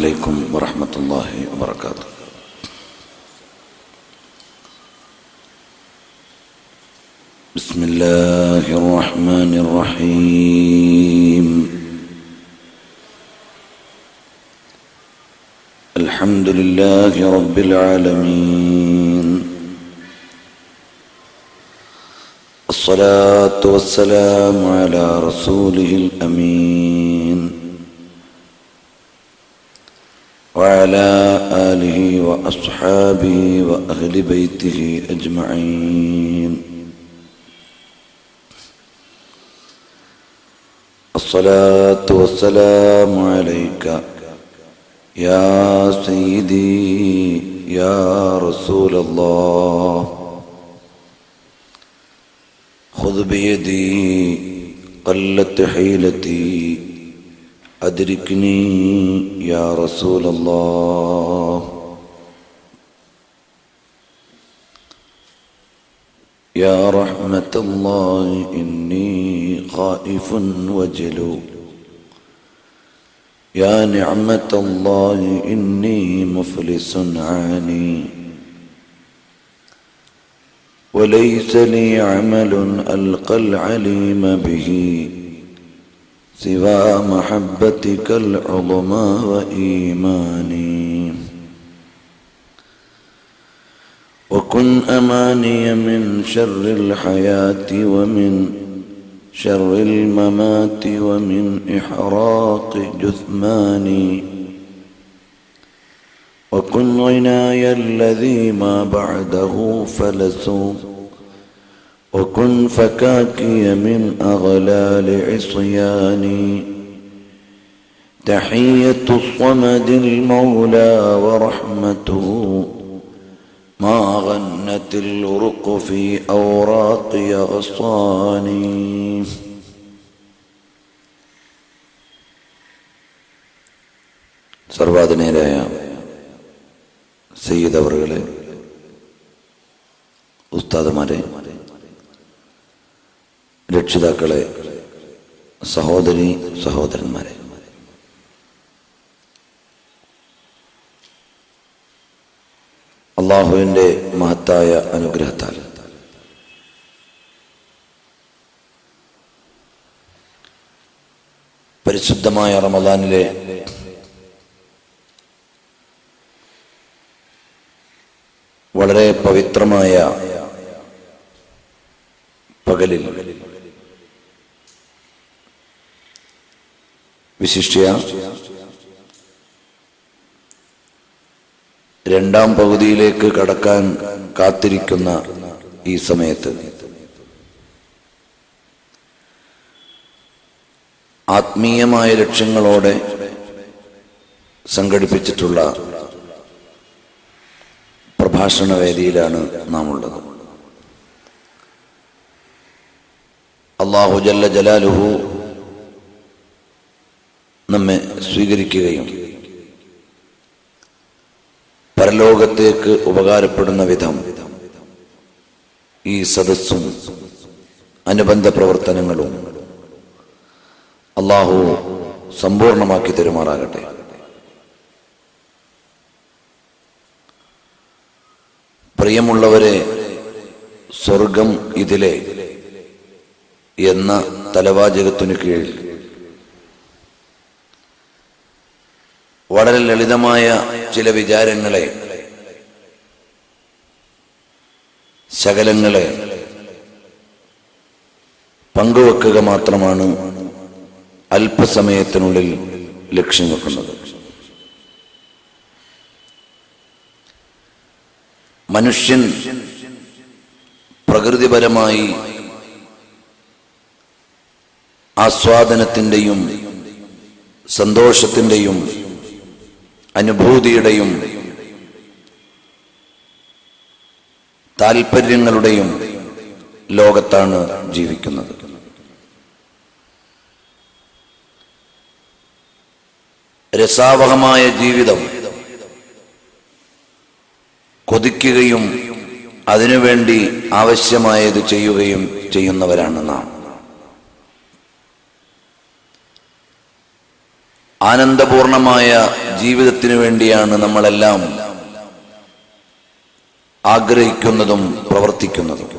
عليكم ورحمة الله وبركاته. بسم الله الرحمن الرحيم. الحمد لله رب العالمين، الصلاة والسلام على رسوله الأمين وعلى آله وأصحابه وأهل بيته أجمعين. الصلاة والسلام عليك يا سيدي يا رسول الله، خذ بيدي قلت حيلتي أدركني يا رسول الله. يا رحمة الله إني خائف وجلو، يا نعمة الله إني مفلس عاني، وليس لي عمل ألقى العليم به سوى محبتك العظمى وإيماني. وكن أماني من شر الحياة ومن شر الممات ومن إحراق جثماني، وكن غناي الذي ما بعده فلس، وكن فكاكي من أغلال عصياني. تحية الصمد المولى ورحمته ما غنت الورق في أوراق أغصاني. സർവാധനീയരായ സയ്യിദ് അവറുകളെ, ഉസ്താദുമാരെ, രക്ഷിതാക്കളെ, സഹോദരി സഹോദരന്മാരെ, അള്ളാഹുവിൻ്റെ മഹത്തായ അനുഗ്രഹത്താൽ പരിശുദ്ധമായ റമദാനിലെ വളരെ പവിത്രമായ പകലിൽ വിശിഷ്യ രണ്ടാം പകുതിയിലേക്ക് കടക്കാൻ കാത്തിരിക്കുന്ന ഈ സമയത്ത് ആത്മീയമായ ലക്ഷ്യങ്ങളോടെ സംഘടിപ്പിച്ചിട്ടുള്ള പ്രഭാഷണ വേദിയിലാണ് നാം ഉള്ളത്. അല്ലാഹു ജല്ല ജലാലുഹു നമ്മെ സ്വീകരിക്കുകയും പരലോകത്തേക്ക് ഉപകാരപ്പെടുന്ന വിധം ഈ സദസ്സും അനുബന്ധ പ്രവർത്തനങ്ങളും അല്ലാഹു സമ്പൂർണമാക്കി തരുമാറാകട്ടെ. പ്രിയമുള്ളവരെ, സ്വർഗം ഇതിലെ എന്ന തലവാചകത്തിനു കീഴിൽ വളരെ ലളിതമായ ചില വിചാരങ്ങളെ, ശകലങ്ങളെ പങ്കുവെക്കുക മാത്രമാണ് അല്പസമയത്തിനുള്ളിൽ ലക്ഷ്യം വെക്കുന്നത്. മനുഷ്യൻ പ്രകൃതിപരമായി ആസ്വാദനത്തിൻ്റെയും സന്തോഷത്തിൻ്റെയും അനുഭൂതിയുടെയും താൽപര്യങ്ങളുടെയും ലോകത്താണ് ജീവിക്കുന്നത്. രസാവഹമായ ജീവിതം കൊതിക്കുകയും അതിനുവേണ്ടി ആവശ്യമായത് ചെയ്യുകയും ചെയ്യുന്നവരാണ് നാം. ആനന്ദപൂർണമായ ജീവിതത്തിനു വേണ്ടിയാണ് നമ്മളെല്ലാം ആഗ്രഹിക്കുന്നതും പ്രവർത്തിക്കുന്നതും.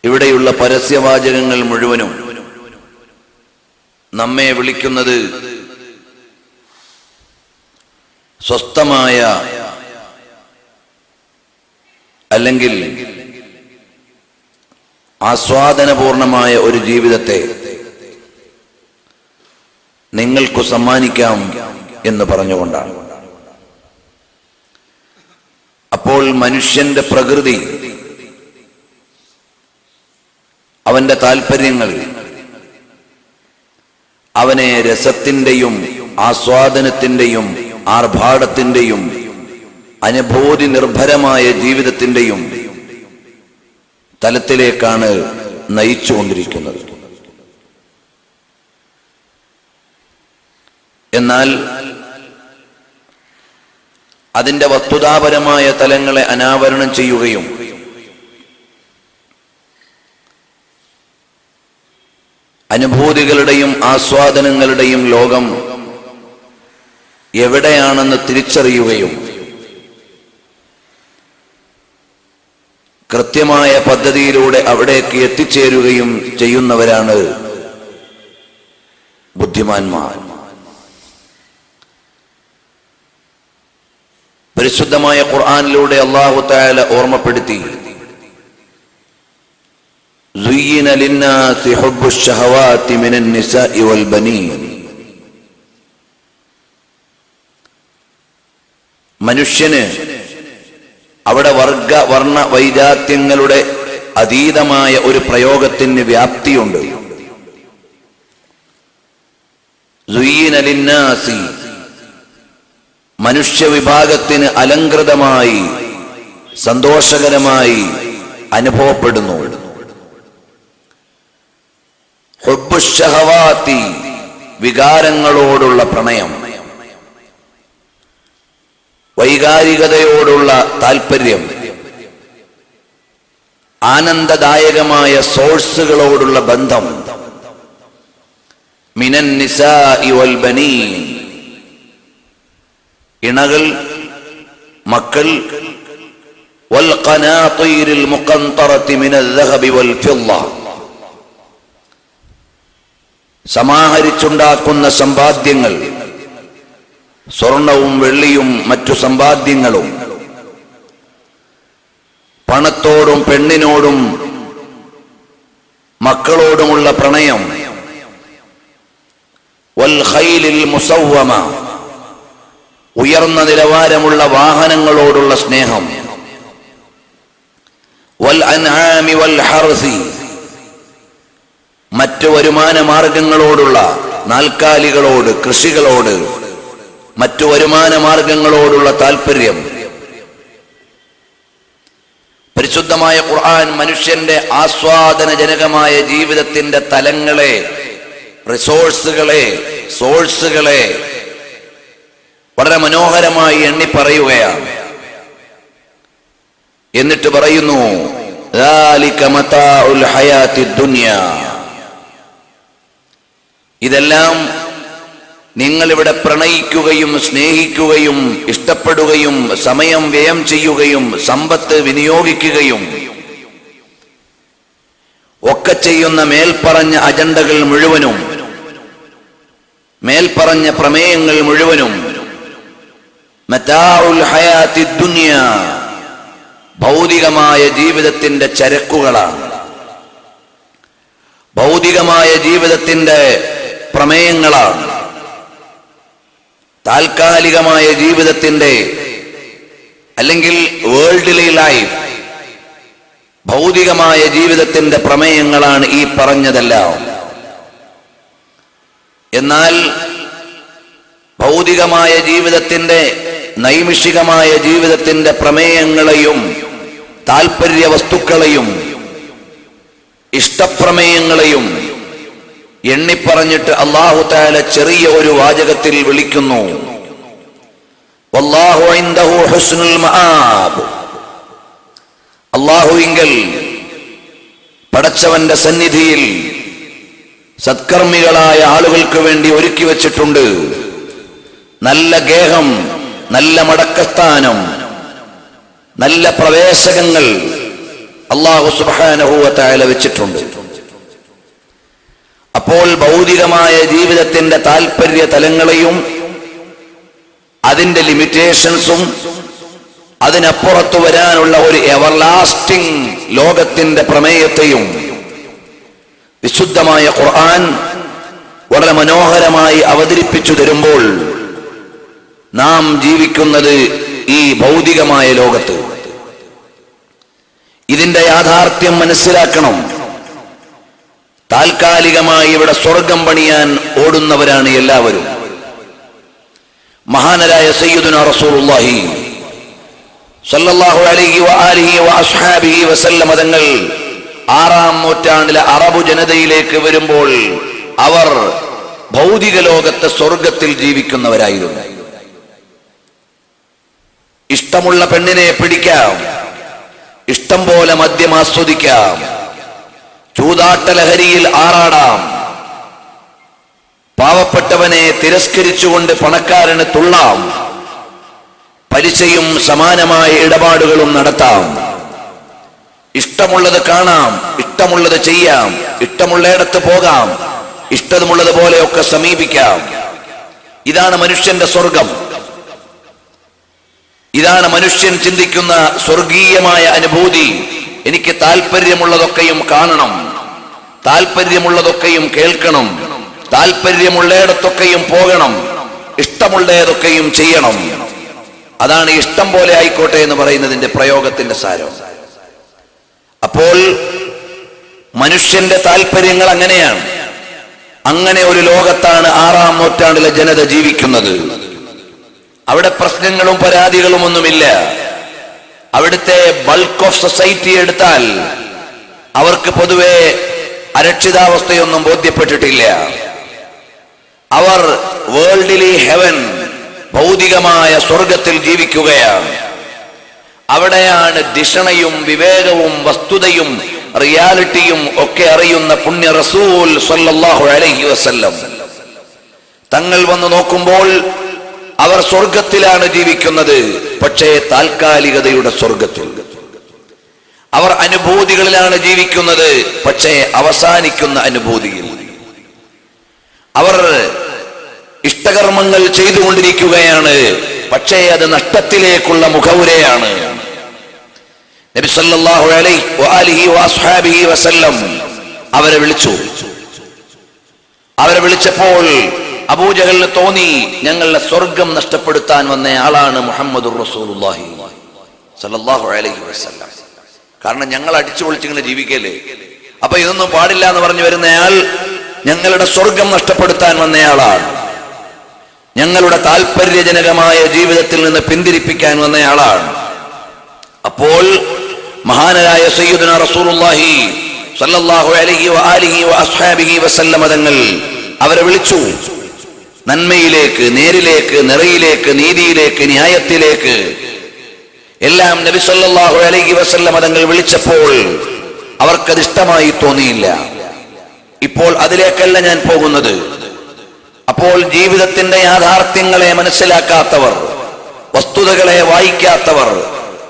ഇവിടെയുള്ള പരസ്യവാചകങ്ങൾ മുഴുവനും നമ്മെ വിളിക്കുന്നത് സ്വസ്ഥമായ അല്ലെങ്കിൽ ആസ്വാദനപൂർണമായ ഒരു ജീവിതത്തെ നിങ്ങൾക്കു സമ്മാനിക്കാം എന്ന് പറഞ്ഞുകൊണ്ടാണ്. അപ്പോൾ മനുഷ്യന്റെ പ്രകൃതി, അവന്റെ താല്പര്യങ്ങൾ അവനെ രസത്തിന്റെയും ആസ്വാദനത്തിന്റെയും ആർഭാടത്തിന്റെയും അനുഭൂതി നിർഭരമായ ജീവിതത്തിന്റെയും തലത്തിലേക്കാണ് നയിച്ചുകൊണ്ടിരിക്കുന്നത്. എന്നാൽ അതിന്റെ വസ്തുതാപരമായ തലങ്ങളെ അനാവരണം ചെയ്യുകയും അനുഭൂതികളുടെയും ആസ്വാദനങ്ങളുടെയും ലോകം എവിടെയാണെന്ന് തിരിച്ചറിയുകയും കൃത്യമായ പദ്ധതിയിലൂടെ അവിടേക്ക് എത്തിച്ചേരുകയും ചെയ്യുന്നവരാണ് ബുദ്ധിമാന്മാർ. പരിശുദ്ധമായ ഖുർആനിലൂടെ അല്ലാഹു തആല ഓർമ്മപ്പെടുത്തി, സുയ്യിന ലിന്നാസി ഹുബ്ബുശ് ശഹവാതി മിനൻ നിസാഇ വൽ ബനീൻ. മനുഷ്യന് അവിടെ വർണ്ണ വൈജാത്യങ്ങളുടെ അതീതമായ ഒരു പ്രയോഗത്തിന് വ്യാപ്തിയുണ്ട്. സുയ്യിന ലിന്നാസി, മനുഷ്യവിഭാഗത്തിന് അലങ്കൃതമായി സന്തോഷകരമായി അനുഭവപ്പെടുന്നു. ഹുബ്ബുശ് ശഹവാതി, വികാരങ്ങളോടുള്ള പ്രണയം, വൈകാരികതയോടുള്ള താല്പര്യം, ആനന്ദദായകമായ സോഴ്സുകളോടുള്ള ബന്ധം. മിനൻ നിസാഇ വൽ ബനീൻ, ഇണകൾ, മക്കൾ. വൽ ഖനാതീരിൽ മുഖന്തറതി മിനൽ ദഹബി വൽ ഫിദ്ദ, സമാഹരിച്ചുണ്ടാക്കുന്ന സമ്പാദ്യങ്ങൾ, സ്വർണവും വെള്ളിയും മറ്റു സമ്പാദ്യങ്ങളും. പണത്തോടും പെണ്ണിനോടും മക്കളോടുമുള്ള പ്രണയം. വൽ ഖൈലിൽ മുസവ്വമ, ഉയർന്ന നിലവാരമുള്ള വാഹനങ്ങളോടുള്ള സ്നേഹം. വൽ അൻആമി വൽ ഹർസി, മറ്റു വരുമാന മാർഗങ്ങളോടുള്ള, നാൽക്കാലികളോട്, കൃഷികളോട്, മറ്റു വരുമാന മാർഗങ്ങളോടുള്ള താല്പര്യം. പരിശുദ്ധമായ ഖുർആൻ മനുഷ്യന്റെ ആസ്വാദനജനകമായ ജീവിതത്തിന്റെ തലങ്ങളെ, റിസോഴ്സുകളെ, സോഴ്സുകളെ വളരെ മനോഹരമായി എണ്ണി പറയുകയാണ്. എന്നിട്ട് പറയുന്നു, ദാലിക മതാഉൽ ഹയാത്തിദ് ദുനിയ, ഇതെല്ലാം നിങ്ങളിവിടെ പ്രണയിക്കുകയും സ്നേഹിക്കുകയും ഇഷ്ടപ്പെടുകയും സമയം വ്യയം ചെയ്യുകയും സമ്പത്ത് വിനിയോഗിക്കുകയും ഒക്കെ ചെയ്യുന്ന മേൽപ്പറഞ്ഞ അജണ്ടകൾ മുഴുവനും, മേൽപ്പറഞ്ഞ പ്രമേയങ്ങൾ മുഴുവനും മതാഉൽ ഹയാത്തിദ് ദുനിയ, ഭൗതികമായ ജീവിതത്തിന്റെ ചരക്കുകളാണ്, ഭൗതികമായ ജീവിതത്തിന്റെ പ്രമേയങ്ങളാണ്, താൽക്കാലികമായ ജീവിതത്തിന്റെ അല്ലെങ്കിൽ വേൾഡ്ലി ലൈഫ്, ഭൗതികമായ ജീവിതത്തിന്റെ പ്രമേയങ്ങളാണ് ഈ പറഞ്ഞതെല്ലാം. എന്നാൽ ഭൗതികമായ ജീവിതത്തിന്റെ, നൈമിഷികമായ ജീവിതത്തിന്റെ പ്രമേയങ്ങളെയും താൽപര്യ വസ്തുക്കളെയും ഇഷ്ടപ്രമേയങ്ങളെയും എണ്ണിപ്പറഞ്ഞിട്ട് അല്ലാഹു തആല ചെറിയ ഒരു വാചകത്തിൽ വിളിക്കുന്നു, വല്ലാഹു ഇൻദഹു ഹുസ്നുൽ മആബ്. അല്ലാഹുവിങ്കൽ, പടച്ചവന്റെ സന്നിധിയിൽ സത്കർമ്മികളായ ആളുകൾക്ക് വേണ്ടി ഒരുക്കി വച്ചിട്ടുണ്ട്. നല്ല ഗേഹം, നല്ല മടക്കസ്ഥാനം, നല്ല പ്രവേശകങ്ങൾ അല്ലാഹു സുബ്ഹാനഹു വ തആല വെച്ചിട്ടുണ്ട്. അപ്പോൾ ഭൗതികമായ ജീവിതത്തിന്റെ താൽപര്യ തലങ്ങളെയും അതിന്റെ ലിമിറ്റേഷൻസും അതിനപ്പുറത്തു വരാനുള്ള ഒരു എവർലാസ്റ്റിംഗ് ലോകത്തിന്റെ പ്രമേയത്തെയും വിശുദ്ധമായ ഖുർആൻ വളരെ മനോഹരമായി അവതരിപ്പിച്ചു തരുമ്പോൾ നാം ജീവിക്കുന്നത് ഈ ഭൗതികമായ ലോകത്ത്. ഇതിന്റെ യാഥാർത്ഥ്യം മനസ്സിലാക്കണം. താൽക്കാലികമായി ഇവിടെ സ്വർഗം പണിയാൻ ഓടുന്നവരാണ് എല്ലാവരും. മഹാനരായ സയ്യിദുനാ റസൂലുള്ളാഹി സല്ലല്ലാഹു അലൈഹി വആലിഹി വഅസ്ഹാബിഹി വസല്ലം തങ്ങൾ 6-ാം നൂറ്റാണ്ടിലെ അറബ് ജനതയിലേക്ക് വരുമ്പോൾ അവർ ഭൗതിക ലോകത്തെ സ്വർഗത്തിൽ ജീവിക്കുന്നവരായിരുന്നു. ഇഷ്ടമുള്ള പെണ്ണിനെ പിടിക്കാം, ഇഷ്ടം പോലെ മദ്യം ആസ്വദിക്കാം, ചൂതാട്ട ലഹരിയിൽ ആറാടാം, പാവപ്പെട്ടവനെ തിരസ്കരിച്ചുകൊണ്ട് പണക്കാരന് തുള്ളാം, പലിശയും സമാനമായ ഇടപാടുകളും നടത്താം, ഇഷ്ടമുള്ളത് കാണാം, ഇഷ്ടമുള്ളത് ചെയ്യാം, ഇഷ്ടമുള്ളയിടത്ത് പോകാം, ഇഷ്ടമുള്ളതുപോലെയൊക്കെ സമീപിക്കാം. ഇതാണ് മനുഷ്യന്റെ സ്വർഗം. ഇതാണ് മനുഷ്യൻ ചിന്തിക്കുന്ന സ്വർഗീയമായ അനുഭൂതി. എനിക്ക് താല്പര്യമുള്ളതൊക്കെയും കാണണം, താല്പര്യമുള്ളതൊക്കെയും കേൾക്കണം, താല്പര്യമുള്ളയിടത്തൊക്കെയും പോകണം, ഇഷ്ടമുള്ളതൊക്കെയും ചെയ്യണം. അതാണ് ഇഷ്ടം പോലെ ആയിക്കോട്ടെ എന്ന് പറയുന്നതിന്റെ പ്രയോഗത്തിന്റെ സാരം. അപ്പോൾ മനുഷ്യന്റെ താല്പര്യങ്ങൾ അങ്ങനെയാണ്. അങ്ങനെ ഒരു ലോകത്താണ് 6-ാം നൂറ്റാണ്ടിലെ ജനത ജീവിക്കുന്നത്. അവിടെ പ്രശ്നങ്ങളും പരാതികളും ഒന്നുമില്ല. അവിടുത്തെ ബൾക്ക് ഓഫ് സൊസൈറ്റി എടുത്താൽ അവർക്ക് പൊതുവെ അരക്ഷിതാവസ്ഥയൊന്നും ബോധ്യപ്പെട്ടിട്ടില്ല. അവർ വേൾഡിലി ഹെവൻ, ഭൗതികമായ സ്വർഗത്തിൽ ജീവിക്കുകയാണ്. അവിടെയാണ് ധിഷണയും വിവേകവും വസ്തുതയും റിയാലിറ്റിയും ഒക്കെ അറിയുന്ന പുണ്യ റസൂൽ സല്ലല്ലാഹു അലൈഹി വസല്ലം തങ്ങൾ വന്നു നോക്കുമ്പോൾ അവർ സ്വർഗത്തിലാണ് ജീവിക്കുന്നത്. പക്ഷേ താൽക്കാലികതയുടെ സ്വർഗത്തിൽ. അവർ അനുഭൂതികളിലാണ് ജീവിക്കുന്നത്, പക്ഷേ അവസാനിക്കുന്ന അനുഭൂതിയിൽ. അവർ ഇഷ്ടകർമ്മങ്ങൾ ചെയ്തുകൊണ്ടിരിക്കുകയാണ്, പക്ഷേ അത് നഷ്ടത്തിലേക്കുള്ള മുഖവുരയാണ്. നബി സല്ലല്ലാഹു അലൈഹി വഅസ്ഹാബിഹി വസല്ലം അവരെ വിളിച്ചു. അവരെ വിളിച്ചപ്പോൾ അബൂജഹലിന് തോന്നി, ഞങ്ങളുടെ സ്വർഗം നഷ്ടപ്പെടുത്താൻ വന്ന ആളാണ് മുഹമ്മദുർ റസൂലുള്ളാഹി സല്ലല്ലാഹു അലൈഹി വസല്ലം. കാരണം ഞങ്ങൾ അടിച്ചു പൊളിച്ചിങ്ങനെ ജീവിക്കല്ലേ, അപ്പൊ ഇതൊന്നും പാടില്ല എന്ന് പറഞ്ഞു വരുന്നയാൾ ഞങ്ങളുടെ സ്വർഗം നഷ്ടപ്പെടുത്താൻ വന്നയാളാണ്, ഞങ്ങളുടെ താല്പര്യജനകമായ ജീവിതത്തിൽ നിന്ന് പിന്തിരിപ്പിക്കാൻ വന്നയാളാണ്. അപ്പോൾ മഹാനായ സയ്യിദുനാ റസൂലുള്ളാഹി സല്ലല്ലാഹു അലൈഹി വആലിഹി വഅസ്ഹാബിഹി വസല്ലം തങ്ങൾ അവരെ വിളിച്ചു. നന്മയിലേക്ക്, നേരിലേക്ക്, നിറയിലേക്ക്, നീതിയിലേക്ക്, ന്യായത്തിലേക്ക് എല്ലാം നബി സല്ലല്ലാഹു അലൈഹി വസല്ലം തങ്ങൾ വിളിച്ചപ്പോൾ അവർക്കത് ഇഷ്ടമായി തോന്നിയില്ല. ഇപ്പോൾ അതിലേക്കല്ല ഞാൻ പോകുന്നത്. അപ്പോൾ ജീവിതത്തിന്റെ യാഥാർത്ഥ്യങ്ങളെ മനസ്സിലാക്കാത്തവർ, വസ്തുതകളെ വായിക്കാത്തവർ,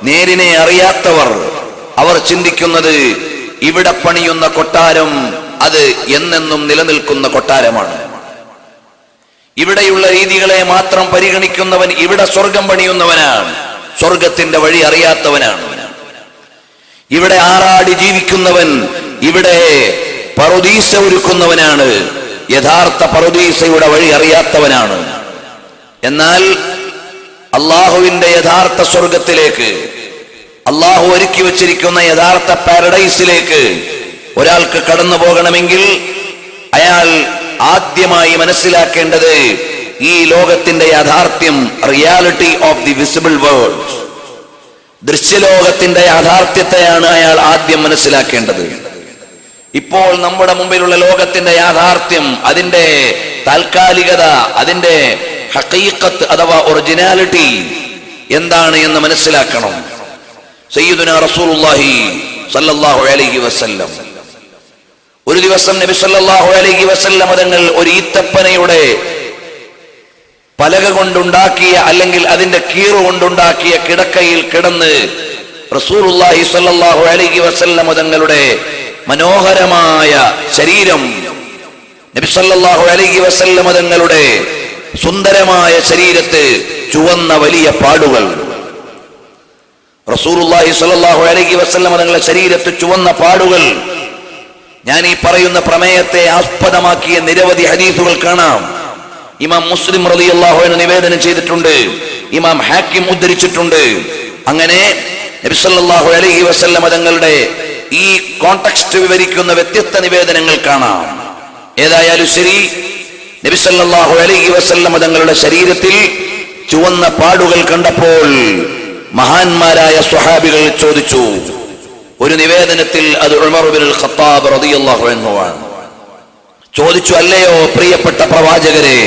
നേരിനെ അറിയാത്തവർ, അവർ ചിന്തിക്കുന്നത് ഇവിടെ പണിയുന്ന കൊട്ടാരം അത് എന്നെന്നും നിലനിൽക്കുന്ന കൊട്ടാരമാണ്. ഇവിടെയുള്ള രീതികളെ മാത്രം പരിഗണിക്കുന്നവൻ ഇവിടെ സ്വർഗം പണിയുന്നവനാണ്, സ്വർഗത്തിന്റെ വഴി അറിയാത്തവനാണ്. ഇവിടെ ആറാടി ജീവിക്കുന്നവൻ ഇവിടെ പറുദീസ ഒരുക്കുന്നവനാണ്, യഥാർത്ഥ പറുദീസയുടെ വഴി അറിയാത്തവനാണ്. എന്നാൽ അള്ളാഹുവിന്റെ യഥാർത്ഥ സ്വർഗത്തിലേക്ക്, അള്ളാഹു ഒരുക്കി വച്ചിരിക്കുന്ന യഥാർത്ഥ പാരഡൈസിലേക്ക് ഒരാൾക്ക് കടന്നു പോകണമെങ്കിൽ അയാൾ ആദ്യമായി മനസ്സിലാക്കേണ്ടത് ഈ ലോകത്തിന്റെ യാഥാർത്ഥ്യം, reality of the visible world, ദൃശ്യലോകത്തിന്റെ യാഥാർത്ഥ്യത്തെയാണ് അയാൾ ആദ്യം മനസ്സിലാക്കേണ്ടത്. ഇപ്പോൾ നമ്മുടെ മുമ്പിലുള്ള ലോകത്തിന്റെ യാഥാർത്ഥ്യം, അതിന്റെ താൽക്കാലികത, അതിന്റെ ഹഖീഖത്ത് അഥവാ ഒറിജിനാലിറ്റി എന്താണ് എന്ന് മനസ്സിലാക്കണം. സയ്യിദുനാ റസൂലുള്ളാഹി സല്ലല്ലാഹു അലൈഹി വസല്ലം ഒരു ദിവസം നബി സല്ലല്ലാഹു അലൈഹി വസല്ലം തങ്ങൾ ഒരു ഈത്തപ്പനയുടെ പലക കൊണ്ടുണ്ടാക്കിയ അല്ലെങ്കിൽ അതിന്റെ കീറു കൊണ്ടുണ്ടാക്കിയ കിടക്കയിൽ കിടന്ന് റസൂലുള്ളാഹി സ്വല്ലല്ലാഹു അലൈഹി വസല്ലം തങ്ങളുടെ മനോഹരമായ ശരീരം, നബി സല്ലല്ലാഹു അലൈഹി വസല്ലം തങ്ങളുടെ സുന്ദരമായ ശരീരത്ത് ചുവന്ന വലിയ പാടുകൾ. റസൂലുള്ളാഹി സ്വല്ലല്ലാഹു അലൈഹി വസല്ലം തങ്ങളുടെ ശരീരത്ത് ചുവന്ന പാടുകൾ. ഞാൻ ഈ പറയുന്ന പ്രമേയത്തെ ആസ്പദമാക്കിയ നിരവധി ഹദീസുകൾ കാണാം. ഇമാം മുസ്ലിം റളിയല്ലാഹു അൻഹു നിവേദനം ചെയ്തിട്ടുണ്ട്, ഇമാം ഹാക്കിം ഉദ്ധരിച്ചിട്ടുണ്ട്. അങ്ങനെ നബി സല്ലല്ലാഹു അലൈഹി വസല്ലം തങ്ങളുടെ ഈ കോണ്ടെക്സ്റ്റ് വിവരിക്കുന്ന വ്യത്യസ്ത നിവേദനങ്ങൾ കാണാം. ഏതായാലും ശരി, നബി സല്ലല്ലാഹു അലൈഹി വസല്ലം തങ്ങളുടെ ശരീരത്തിൽ ചുവന്ന പാടുകൾ കണ്ടപ്പോൾ മഹാന്മാരായ സ്വഹാബികൾ ചോദിച്ചു. ഒരു നിവേദനത്തിൽ അത് ഉമർ ഇബ്നുൽ ഖത്താബ് റളിയല്ലാഹു അൻഹു ആണ്. ചോദിച്ചു, അല്ലയോ പ്രിയപ്പെട്ട പ്രവാചകരെ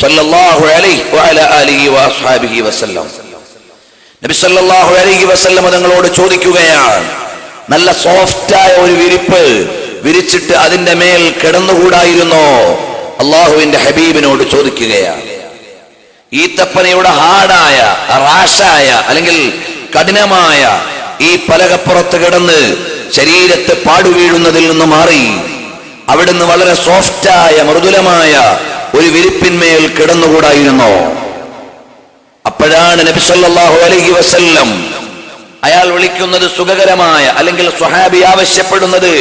സല്ലല്ലാഹു അലൈഹി വഅല ആലിഹി വഅസ്ഹാബിഹി വസല്ലം, നബി സല്ലല്ലാഹു അലൈഹി വസല്ലം തങ്ങളോട് ചോദിക്കുകയാണ്, നല്ല സോഫ്റ്റായ ഒരു വിരിപ്പ് വിരിച്ചിട്ട് അതിന്റെ മേൽ കിടന്നുകൂടായിരുന്നോ? അള്ളാഹുവിന്റെ ഹബീബിനോട് ചോദിക്കുകയാണ്. ഈത്തപ്പനയുടെ ഹാർഡായ, റാഷായ അല്ലെങ്കിൽ കഠിനമായ ഈ പലകപ്പുറത്ത് കിടന്ന് ശരീരത്ത് പാടുവീഴുന്നതിൽ നിന്ന് മാറി അവിടുന്ന് വളരെ സോഫ്റ്റായ മൃദുലമായ ഒരു വിരിപ്പിന്മേൽ കിടന്നുകൂടായിരുന്നോ? അപ്പോഴാണ് നബി സല്ലല്ലാഹു അലൈഹി വസല്ലം അയാൾ വിളിക്കുന്നത് സുഖകരമായ അല്ലെങ്കിൽ സ്വഹാബി ആവശ്യപ്പെടുന്നത്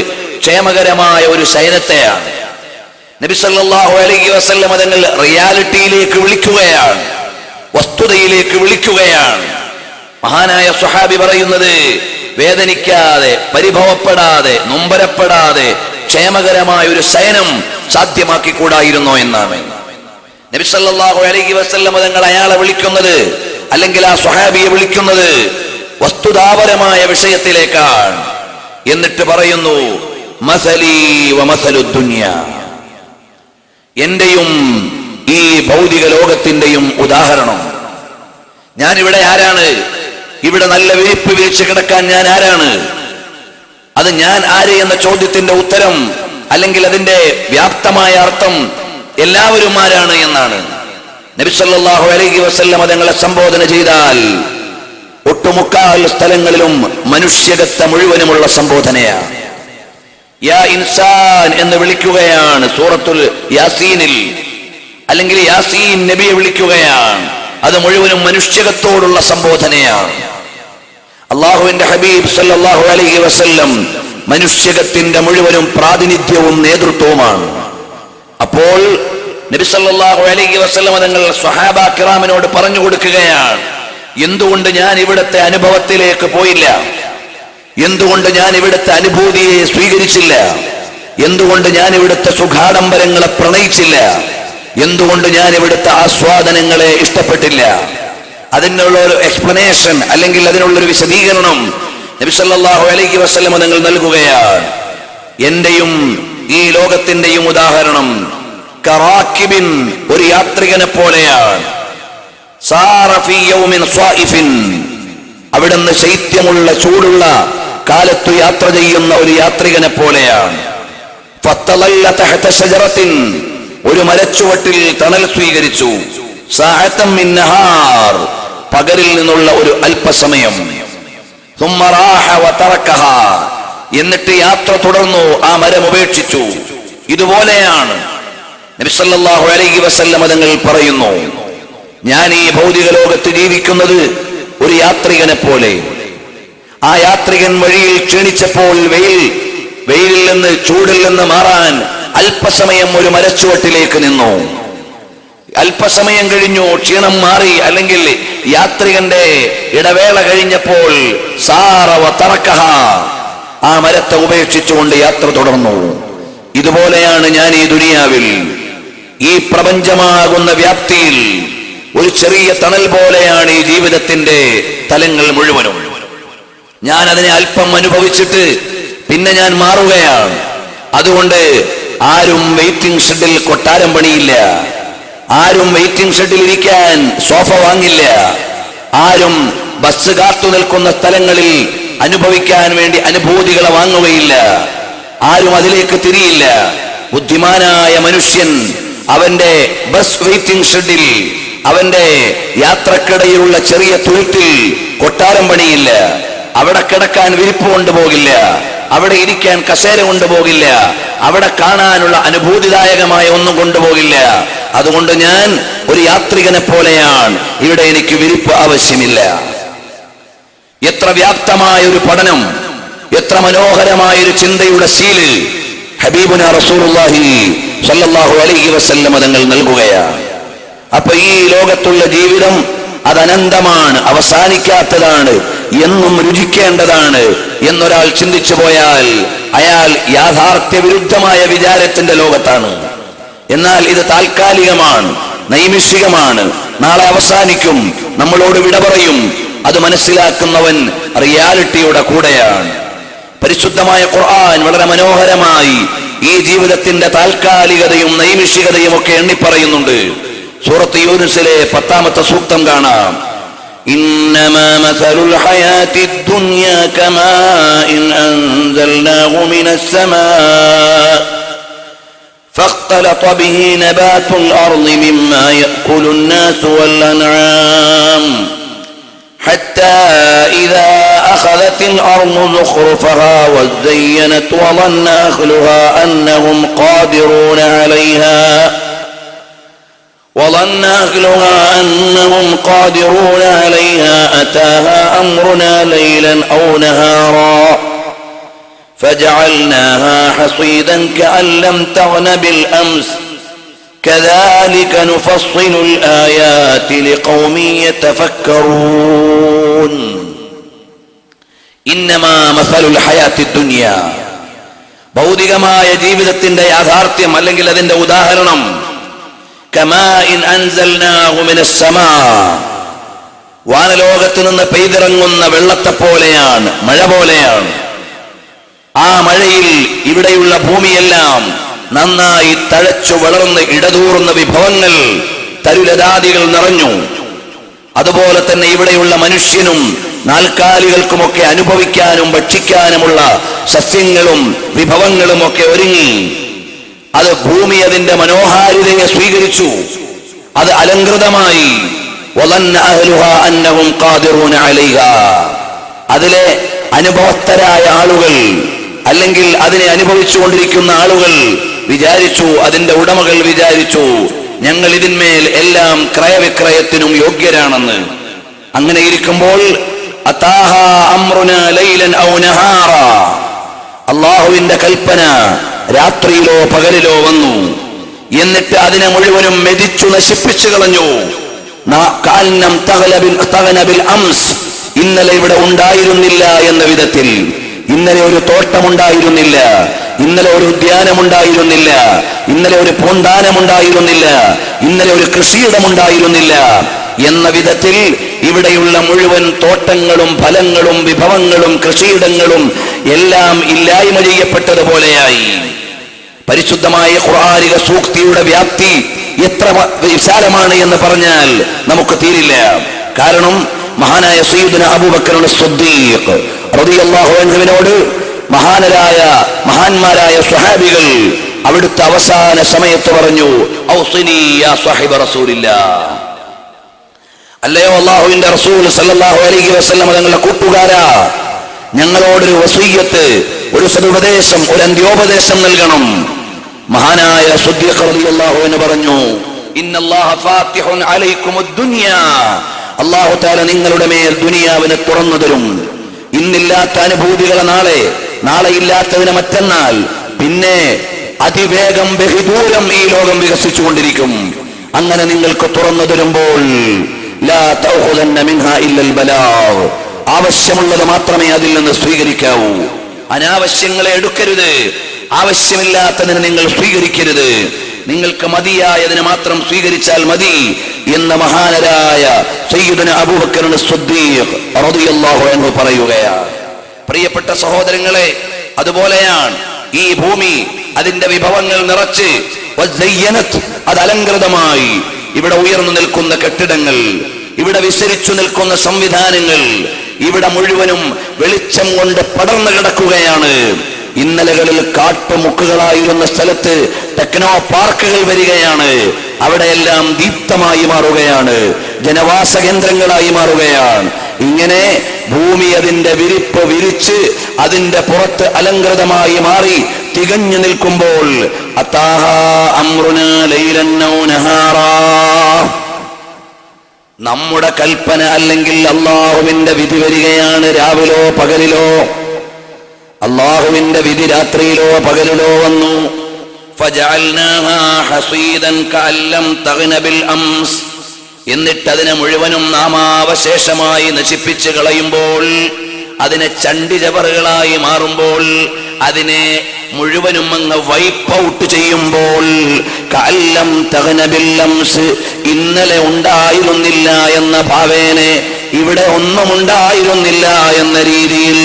ക്ഷേമകരമായ ഒരു ശയനത്തെയാണ്. നബി സല്ലല്ലാഹു അലൈഹി വസല്ലം തങ്ങൾ റിയാലിറ്റിയിലേക്ക് വിളിക്കുകയാണ്, വസ്തുതയിലേക്ക് വിളിക്കുകയാണ്. മഹാനായ സ്വഹാബി പറയുന്നത്, വേദനിക്കാതെ, പരിഭവപ്പെടാതെ, നൊമ്പരപ്പെടാതെ ക്ഷേമകരമായ ഒരു ശയനം സാധ്യമാക്കിക്കൂടായിരുന്നോ എന്നാണ്. നബി സല്ലല്ലാഹു അലൈഹി വസല്ലം തങ്ങൾ അയാളെ വിളിക്കുന്നത് അല്ലെങ്കിൽ ആ സ്വഹാബിയെ വിളിക്കുന്നത് വസ്തുതാപരമായ വിഷയത്തിലേക്കാണ്. എന്നിട്ട് പറയുന്നു, മസലി വമസലു ദുനിയ, എന്റെയും ഈ ഭൗതിക ലോകത്തിന്റെയും ഉദാഹരണം. ഞാൻ ഇവിടെ ആരാണ്? ഇവിടെ നല്ല വിരിപ്പ് വിരിച്ച് കിടക്കാൻ ഞാൻ ആരാണ്? അത് ഞാൻ ആര് എന്ന ചോദ്യത്തിന്റെ ഉത്തരം അല്ലെങ്കിൽ അതിന്റെ വ്യാപ്തമായ അർത്ഥം എല്ലാവരും ആരാണ് എന്നാണ്. നബി സല്ലല്ലാഹു അലൈഹി വസല്ലം തങ്ങളെ സംബോധന ചെയ്താൽ ഒട്ടുമുക്കാൽ സ്ഥലങ്ങളിലും മനുഷ്യകത്ത മുഴുവനുമുള്ള സംബോധനയാണ്. യാ ഇൻസാൻ എന്ന് വിളിക്കുകയാണ് സൂറത്തുൽ യാസീനിൽ, അല്ലെങ്കിൽ യാസീൻ നബിയെ വിളിക്കുകയാണ്. അത് മുഴുവനും മനുഷ്യകത്തോടുള്ള സംബോധനയാണ്. അള്ളാഹുവിന്റെ ഹബീബ് സല്ലല്ലാഹു അലൈഹി വസല്ലം മനുഷ്യകത്തിന്റെ മുഴുവനും പ്രാതിനിധ്യവും നേതൃത്വവുമാണ്. അപ്പോൾ നബി സല്ലല്ലാഹു അലൈഹി വസല്ലം തങ്ങൾ സ്വഹാബ കിറാമിനോട് പറഞ്ഞു കൊടുക്കുകയാണ്, എന്തുകൊണ്ട് ഞാൻ ഇവിടുത്തെ അനുഭവത്തിലേക്ക് പോയില്ല? എന്തുകൊണ്ട് ഞാൻ ഇവിടുത്തെ അനുഭൂതിയെ സ്വീകരിച്ചില്ല? എന്തുകൊണ്ട് ഞാൻ ഇവിടുത്തെ സുഖാഡംബരങ്ങളെ പ്രണയിച്ചില്ല? എന്തുകൊണ്ട് ഞാൻ ഇവിടുത്തെ ആസ്വാദനങ്ങളെ ഇഷ്ടപ്പെട്ടില്ല? അതിനുള്ള ഒരു എക്സ്പ്ലനേഷൻ അല്ലെങ്കിൽ അതിനുള്ളൊരു വിശദീകരണം നബി സല്ലല്ലാഹു അലൈഹി വസല്ലം തങ്ങൾ നൽകുകയാണ്. എന്റെയും ഈ ലോകത്തിന്റെയും ഉദാഹരണം കറാക്കിബിൻ, ഒരു യാത്രികനെ പോലെയാണ്. സാറ ഫീ യൗമിൻ സ്വാഇഫിൻ, അവിടുന്ന് ശൈത്യമുള്ള ചൂടുള്ള കാലത്തു യാത്ര ചെയ്യുന്ന ഒരു യാത്രികനെ പോലെയാണ്. ഫത്തളല്ല തഹത ശജറത്തിൻ, ഒരു മരച്ചുവട്ടിൽ തണൽ സ്വീകരിച്ചു. സഅതൻ മിൻ നഹാർ, പകലിൽ നിന്നുള്ള ഒരു അല്പസമയം. ثم راح وتركها, എന്നിട്ട് യാത്ര തുടർന്നു, ആ മരം ഉപേക്ഷിച്ചു. ഇതുപോലെയാണ് നബി സല്ലല്ലാഹു അലൈഹി വസല്ലം തങ്ങൾ പറയുന്നു, ഞാൻ ഈ ഭൗതിക ലോകത്ത് ജീവിക്കുന്നത് ഒരു യാത്രികനെ പോലെ. ആ യാത്രികൻ വഴിയിൽ ക്ഷീണിച്ചപ്പോൾ വെയിലിൽ നിന്ന്, ചൂടിൽ നിന്ന് മാറാൻ അല്പസമയം ഒരു മരച്ചുവട്ടിലേക്ക് നിന്നു. അല്പസമയം കഴിഞ്ഞു, ക്ഷീണം മാറി, അല്ലെങ്കിൽ യാത്രികന്റെ ഇടവേള കഴിഞ്ഞപ്പോൾ സാറ വതറക്കഹ, ആ മരത്തെ ഉപേക്ഷിച്ചുകൊണ്ട് യാത്ര തുടർന്നു. ഇതുപോലെയാണ് ഞാൻ ഈ ദുനിയാവിൽ, ഈ പ്രപഞ്ചമാകുന്ന വ്യാപ്തിയിൽ ഒരു ചെറിയ തണൽ പോലെയാണ് ഈ ജീവിതത്തിന്റെ തലങ്ങൾ മുഴുവനും. ഞാൻ അതിനെ അല്പം അനുഭവിച്ചിട്ട് പിന്നെ ഞാൻ മാറുകയാണ്. അതുകൊണ്ട് ആരും വെയിറ്റിംഗ് ഷെഡിൽ കൊട്ടാരം പണിയില്ല, ആരും വെയിറ്റിംഗ് ഷെഡിൽ ഇരിക്കാൻ സോഫ വാങ്ങില്ല, ആരും ബസ് കാത്തു നിൽക്കുന്ന സ്ഥലങ്ങളിൽ അനുഭവിക്കാൻ വേണ്ടി അനുഭൂതികളെ വാങ്ങുകയില്ല, ആരും അതിലേക്ക് തിരിയില്ല. ബുദ്ധിമാനായ മനുഷ്യൻ അവന്റെ ബസ് വെയിറ്റിംഗ് ഷെഡിൽ, അവന്റെ യാത്രക്കിടയിലുള്ള ചെറിയ തുരുത്തിൽ കൊട്ടാരം പണിയില്ല. അവിടെ കിടക്കാൻ വിരിപ്പ് കൊണ്ടുപോകില്ല, അവിടെ ഇരിക്കാൻ കസേര കൊണ്ടുപോകില്ല, അവിടെ കാണാനുള്ള അനുഭൂതിദായകമായ ഒന്നും കൊണ്ടുപോകില്ല. അതുകൊണ്ട് ഞാൻ ഒരു യാത്രികനെ പോലെയാണ്, ഇവിടെ എനിക്ക് വിരിപ്പ് ആവശ്യമില്ല. എത്ര വ്യാപ്തമായ ഒരു പഠനം, എത്ര മനോഹരമായ ഒരു ചിന്തയുടെ ശീല് ഹബീബുന റസൂലുള്ളാഹി സ്വല്ലല്ലാഹു അലൈഹി വസല്ലം തങ്ങൾ നൽകുകയാണ്. അപ്പൊ ഈ ലോകത്തുള്ള ജീവിതം അത് അനന്തമാണ്, അവസാനിക്കാത്തതാണ്, എന്നും രുചിക്കേണ്ടതാണ് എന്നൊരാൾ ചിന്തിച്ചു പോയാൽ അയാൾ യാഥാർത്ഥ്യ വിരുദ്ധമായ വിചാരത്തിന്റെ ലോകത്താണ്. എന്നാൽ ഇത് താൽക്കാലികമാണ്, നൈമിഷികമാണ്, നാളെ അവസാനിക്കും, നമ്മളോട് വിട പറയും. അത് മനസ്സിലാക്കുന്നവൻ റിയാലിറ്റിയുടെ കൂടെയാണ്. പരിശുദ്ധമായ ഖുർആൻ വളരെ മനോഹരമായി ഈ ജീവിതത്തിന്റെ താൽക്കാലികതയും നൈമിഷികതയും ഒക്കെ എണ്ണിപ്പറയുന്നുണ്ട്. സൂറത്ത് യൂനുസിലെ 10-ാമത്തെ സൂക്തം കാണാം. ഇന്നമാ മസലുൽ ഹയാത്തിദ് ദുനിയ കമാഇൻ അൻസൽനാഹു മിനസ് സമാഅ ഫഖ്തലത ബിഹി നബാതുൽ അർളി മിമ്മാ യഅകുലുൻ നാസു വൽ അൻആം حتى إذا أخذت الأرض زخرفها وزينت وظن أهلها أنهم قادرون عليها أتاها أمرنا ليلا أو نهارا فجعلناها حصيدا كأن لم تغن بالأمس كذلك نفصل الآيات لقوم يتفكرون. إنما مثل الحياة الدنيا, ഭൗതികമായ ജീവിതത്തിന്റെ യാഥാർത്ഥ്യം അല്ലെങ്കിൽ അതിന്റെ ഉദാഹരണം കമാഇൻ അൻസൽനാഹു മിനസ് സമാ, വാനലോകത്ത് നിന്ന് പെയ്തിറങ്ങുന്ന വെള്ളത്തെ പോലെയാണ്, മഴ പോലെയാണ്. ആ മഴയിൽ ഇവിടെയുള്ള ഭൂമിയെല്ലാം നന്നായി തഴച്ചു വളർന്ന് ഇടതൂറുന്ന വിഭവങ്ങൾ, തരുലതാദികൾ നിറഞ്ഞു. അതുപോലെ തന്നെ ഇവിടെയുള്ള മനുഷ്യനും നാൽക്കാലികൾക്കുമൊക്കെ അനുഭവിക്കാനും ഭക്ഷിക്കാനുമുള്ള സസ്യങ്ങളും വിഭവങ്ങളും ഒക്കെ ഒരുങ്ങി. അത് ഭൂമി അതിന്റെ മനോഹാരിതയെ സ്വീകരിച്ചു, അത് അലങ്കൃതമായി. വളന്ന അഹ്ലുഹാ അന്നഹും ഖാദിറൂന അലൈഹാ, അതിലെ അനുഭവസ്ഥരായ ആളുകൾ അല്ലെങ്കിൽ അതിനെ അനുഭവിച്ചു കൊണ്ടിരിക്കുന്ന ആളുകൾ വിചാരിച്ചു, അതിന്റെ ഉടമകൾ വിചാരിച്ചു, ഞങ്ങൾ ഇതിന്മേൽ എല്ലാം ക്രയവിക്രയത്തിനും യോഗ്യരാണെന്ന്. അങ്ങനെ ഇരിക്കുമ്പോൾ അതാഹാ അംറുനാ ലൈലൻ ഔ നഹാറാ, അല്ലാഹുവിന്റെ കൽപ്പന രാത്രിയിലോ പകലിലോ വന്നു. എന്നിട്ട് അതിനെ മുഴുവനും മെതിച്ചു നശിപ്പിച്ചു കളഞ്ഞു. ഇന്നലെ ഇവിടെ ഉണ്ടായിരുന്നില്ല എന്ന വിധത്തിൽ. ഇന്നലെ ഒരു തോട്ടമുണ്ടായിരുന്നില്ല, ഇന്നലെ ഒരു ഉദ്യാനമുണ്ടായിരുന്നില്ല, ഇന്നലെ ഒരു പൂന്താനമുണ്ടായിരുന്നില്ല, ഇന്നലെ ഒരു കൃഷിയിടമുണ്ടായിരുന്നില്ല എന്ന വിധത്തിൽ ഇവിടെയുള്ള മുഴുവൻ തോട്ടങ്ങളും ഫലങ്ങളും വിഭവങ്ങളും കൃഷിയിടങ്ങളും എല്ലാം ഇല്ലായ്മ ചെയ്യപ്പെട്ടതുപോലെയായി. പരിശുദ്ധമായ ഖുർആനിക സൂക്തിയുടെ വ്യാപ്തി എത്ര വിശാലമാണ് എന്ന് പറഞ്ഞാൽ നമുക്ക് തീരില്ല. കാരണം മഹാനായ സയ്യിദുന അബൂബക്കർ സിദ്ദീഖ് റളിയല്ലാഹു അൻഹുവിനോട് മഹാന്മാരായ സ്വഹാബികൾ അവിടുത്തെ അവസാന സമയത്ത് പറഞ്ഞു, ഔസിനി യാ സ്വഹിബ റസൂലില്ലാഹ്, അല്ലയോ അല്ലാഹുവിന്റെ റസൂൽ സല്ലല്ലാഹു അലൈഹി വസല്ലം തങ്ങളുടെ കൂട്ടുകാരാ, ഞങ്ങളോടൊരു വസീയത്ത്, ഒരു സദുപദേശം, ഒരു അന്ത്യോപദേശം നൽകണം. മഹാനായ സിദ്ദീഖ് റളിയല്ലാഹു അൻഹു പറഞ്ഞു, ഇന്നല്ലാഹ ഫാത്തിഹുൻ അലൈക്കുമുദ് ദുനിയാ, അല്ലാഹു തആല നിങ്ങളുടെ മേൽ ദുനിയാവിനെ തുറന്നു തരും. ഇന്നില്ലാത്ത അനുഭൂതികളെ നാളെ, നാളെ ഇല്ലാത്തതിനെ മറ്റന്നാൾ, പിന്നെ അതിവേഗം ബഹുദൂരം ഈ ലോകം വികസിച്ചുകൊണ്ടിരിക്കും. അങ്ങനെ നിങ്ങൾക്ക് തുറന്നു തരുമ്പോൾ ലാ തഅഖുദന്ന മിൻഹാ ഇല്ലൽ ബലാഗ്, ആവശ്യമുള്ളത് മാത്രമേ അതിൽ നിന്ന് സ്വീകരിക്കാവൂ. അനാവശ്യങ്ങളെ എടുക്കരുത്, ആവശ്യമില്ലാത്തതിനെ നിങ്ങൾ സ്വീകരിക്കരുത്. നിങ്ങൾക്ക് മതിയായതിനെ മാത്രം സ്വീകരിച്ചാൽ മതി എന്ന മഹാനരായ സയ്യിദുന അബൂബക്കർ സിദ്ദീഖ് റളിയല്ലാഹു അൻഹു പറയുകയാണ്. പ്രിയപ്പെട്ട സഹോദരങ്ങളെ, അതുപോലെയാണ് ഈ ഭൂമി അതിന്റെ വിഭവങ്ങൾ നിറച്ച് അത് അലങ്കൃതമായി. ഇവിടെ ഉയർന്നു നിൽക്കുന്ന കെട്ടിടങ്ങൾ, ഇവിടെ വിസ്തരിച്ചു നിൽക്കുന്ന സംവിധാനങ്ങൾ, ഇവിടെ മുഴുവനും വെളിച്ചം കൊണ്ട് പടർന്നു കിടക്കുകയാണ്. ഇന്നലകളിൽ കാട്ടുമുക്കുകളായിരുന്ന സ്ഥലത്ത് ടെക്നോ പാർക്കുകൾ വരികയാണ്. അവിടെയെല്ലാം ദീപ്തമായി മാറുകയാണ്, ജനവാസ കേന്ദ്രങ്ങളായി മാറുകയാണ്. ഇങ്ങനെ ഭൂമി അതിന്റെ വിരിപ്പ് വിരിച്ച് അതിന്റെ പുറത്ത് അലങ്കൃതമായി മാറി തികഞ്ഞു നിൽക്കുമ്പോൾ നമ്മുടെ കൽപ്പന അല്ലെങ്കിൽ അള്ളാഹുവിന്റെ വിധി വരികയാണ്. രാവിലോ പകലിലോ അള്ളാഹുവിന്റെ വിധി രാത്രിയിലോ പകലിലോ വന്നു. എന്നിട്ട് അതിനെ മുഴുവനും നാമാവശേഷമായി നശിപ്പിച്ചു കളയുമ്പോൾ, അതിനെ ചണ്ടിചവറുകളായി മാറുമ്പോൾ, അതിനെ മുഴുവനും അങ്ങ് വൈപ്പ് ഔട്ട് ചെയ്യുമ്പോൾ, കഅല്ലം തഗ്ന ബിൽ അംസ്, ഇന്നലെ ഉണ്ടായിരുന്നില്ല എന്ന ഭാവേനെ ഇവിടെ ഒന്നും ഉണ്ടായിരുന്നില്ല എന്ന രീതിയിൽ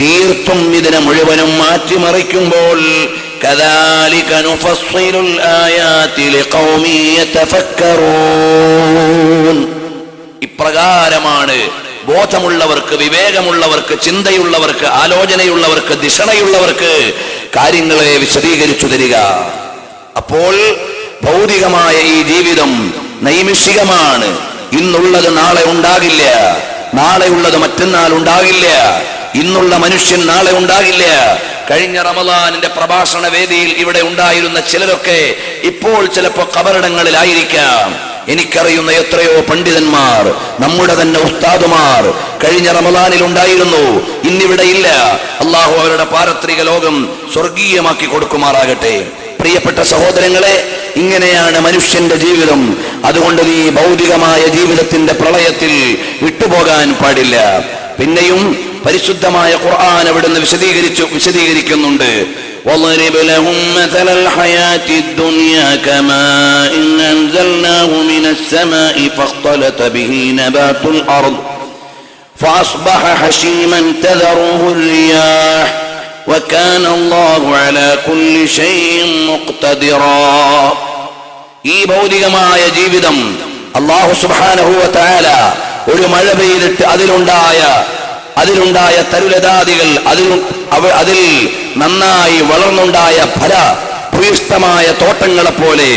തീർത്തും ഇതിനെ മുഴുവനും മാറ്റിമറിക്കുമ്പോൾ, കദാലിക നുഫസ്സിലുൽ ആയാതി ലിഖൗമി യതഫക്കറൂൻ, ഇപ്രകാരമാണ് ബോധമുള്ളവർക്ക്, വിവേകമുള്ളവർക്ക്, ചിന്തയുള്ളവർക്ക്, ആലോചനയുള്ളവർക്ക്, ദിഷണയുള്ളവർക്ക് കാര്യങ്ങളെ വിശദീകരിച്ചു തരിക. അപ്പോൾ ഭൗതികമായ ഈ ജീവിതം നൈമിഷികമാണ്. ഇന്നുള്ളത് നാളെ ഉണ്ടാകില്ല, നാളെയുള്ളത് മറ്റന്നാൾ ഉണ്ടാകില്ല, ഇന്നുള്ള മനുഷ്യൻ നാളെ ഉണ്ടാകില്ല. കഴിഞ്ഞ റമളാനിന്റെ പ്രഭാഷണ വേദിയിൽ ഇവിടെ ഉണ്ടായിരുന്ന ചിലരൊക്കെ ഇപ്പോൾ ചിലപ്പോൾ ഖബറിടങ്ങളിലായിരിക്കാം. എനിക്കറിയുന്ന എത്രയോ പണ്ഡിതന്മാർ, നമ്മുടെ തന്നെ ഉസ്താദുമാർ കഴിഞ്ഞ റമളാനിൽ ഉണ്ടായിരുന്നു, ഇന്നിവിടെ ഇല്ല. അള്ളാഹു അവരുടെ പാരത്രിക ലോകം സ്വർഗീയമാക്കി കൊടുക്കുമാറാകട്ടെ. പ്രിയപ്പെട്ട സഹോദരങ്ങളെ, ഇങ്ങനെയാണ് മനുഷ്യന്റെ ജീവിതം. അതുകൊണ്ട് ഈ ഭൗതികമായ ജീവിതത്തിന്റെ പ്രളയത്തിൽ വിട്ടുപോകാൻ പാടില്ല. പിന്നെയും പരിശുദ്ധമായ ഖുർആൻ അവിടുന്ന് വിശദീകരിക്കുന്നുണ്ട്. وَاضْرِبْ لَهُم مَّثَلَ الْحَيَاةِ الدُّنْيَا كَمَاءٍ أَنزَلْنَاهُ مِنَ السَّمَاءِ فَاخْتَلَطَ بِهِ نَبَاتُ الْأَرْضِ فَأَصْبَحَ هَشِيمًا تَذَرُهُ الرِّيَاحُ وَكَانَ اللَّهُ عَلَى كُلِّ شَيْءٍ مُقْتَدِرًا. ഈ ഭൗതികമായ ജീവിതം അല്ലാഹു സുബ്ഹാനഹു വ തആല ഒരു മഴ പെയ്തിട്ട് അതിലുണ്ടായ തരുലതാദികൾ, അതിൽ നന്നായി വളർന്നുണ്ടായ ഫലഭൂയിഷ്ഠമായ തോട്ടങ്ങളെ പോലെ,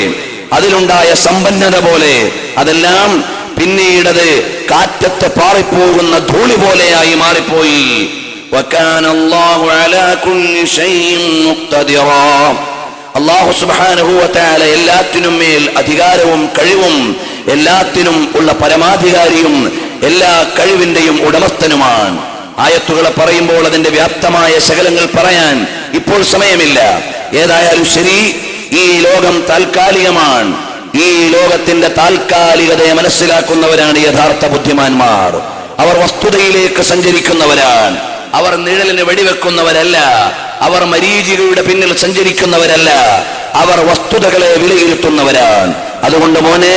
അതിലുണ്ടായ സമ്പന്നത പോലെ, അതെല്ലാം പിന്നീടത് കാറ്റത്ത് പാറിപ്പോകുന്ന ധൂളി പോലെയായി മാറിപ്പോയി. വകാന അല്ലാഹു അലാ കുല്ലി ഷൈഇൻ മുഖ്തദിറാ. അല്ലാഹു സുബ്ഹാനഹു വ തആല എല്ലാത്തിനും മേൽ അധികാരവും കഴിവും, എല്ലാത്തിനും ഉള്ള പരമാധികാരിയും എല്ലാ കഴിവിന്റെയും ഉടമസ്ഥനുമാണ്. ആയത്തുകളെ പറയുമ്പോൾ അതിന്റെ വ്യാപ്തമായ ശകലങ്ങൾ പറയാൻ ഇപ്പോൾ സമയമില്ല. ഏതായാലും ശരി, ഈ ലോകം താൽക്കാലികമാണ്. ഈ ലോകത്തിന്റെ താൽക്കാലികതയെ മനസ്സിലാക്കുന്നവരാണ് യഥാർത്ഥ ബുദ്ധിമാന്മാർ. അവർ വസ്തുതയിലേക്ക് സഞ്ചരിക്കുന്നവരാണ്. അവർ നിഴലിന് വെടിവെക്കുന്നവരല്ല, അവർ മരീചികയുടെ പിന്നിൽ സഞ്ചരിക്കുന്നവരല്ല, അവർ വസ്തുതകളെ വിലയിരുത്തുന്നവരാണ്. അതുകൊണ്ട് മോനെ,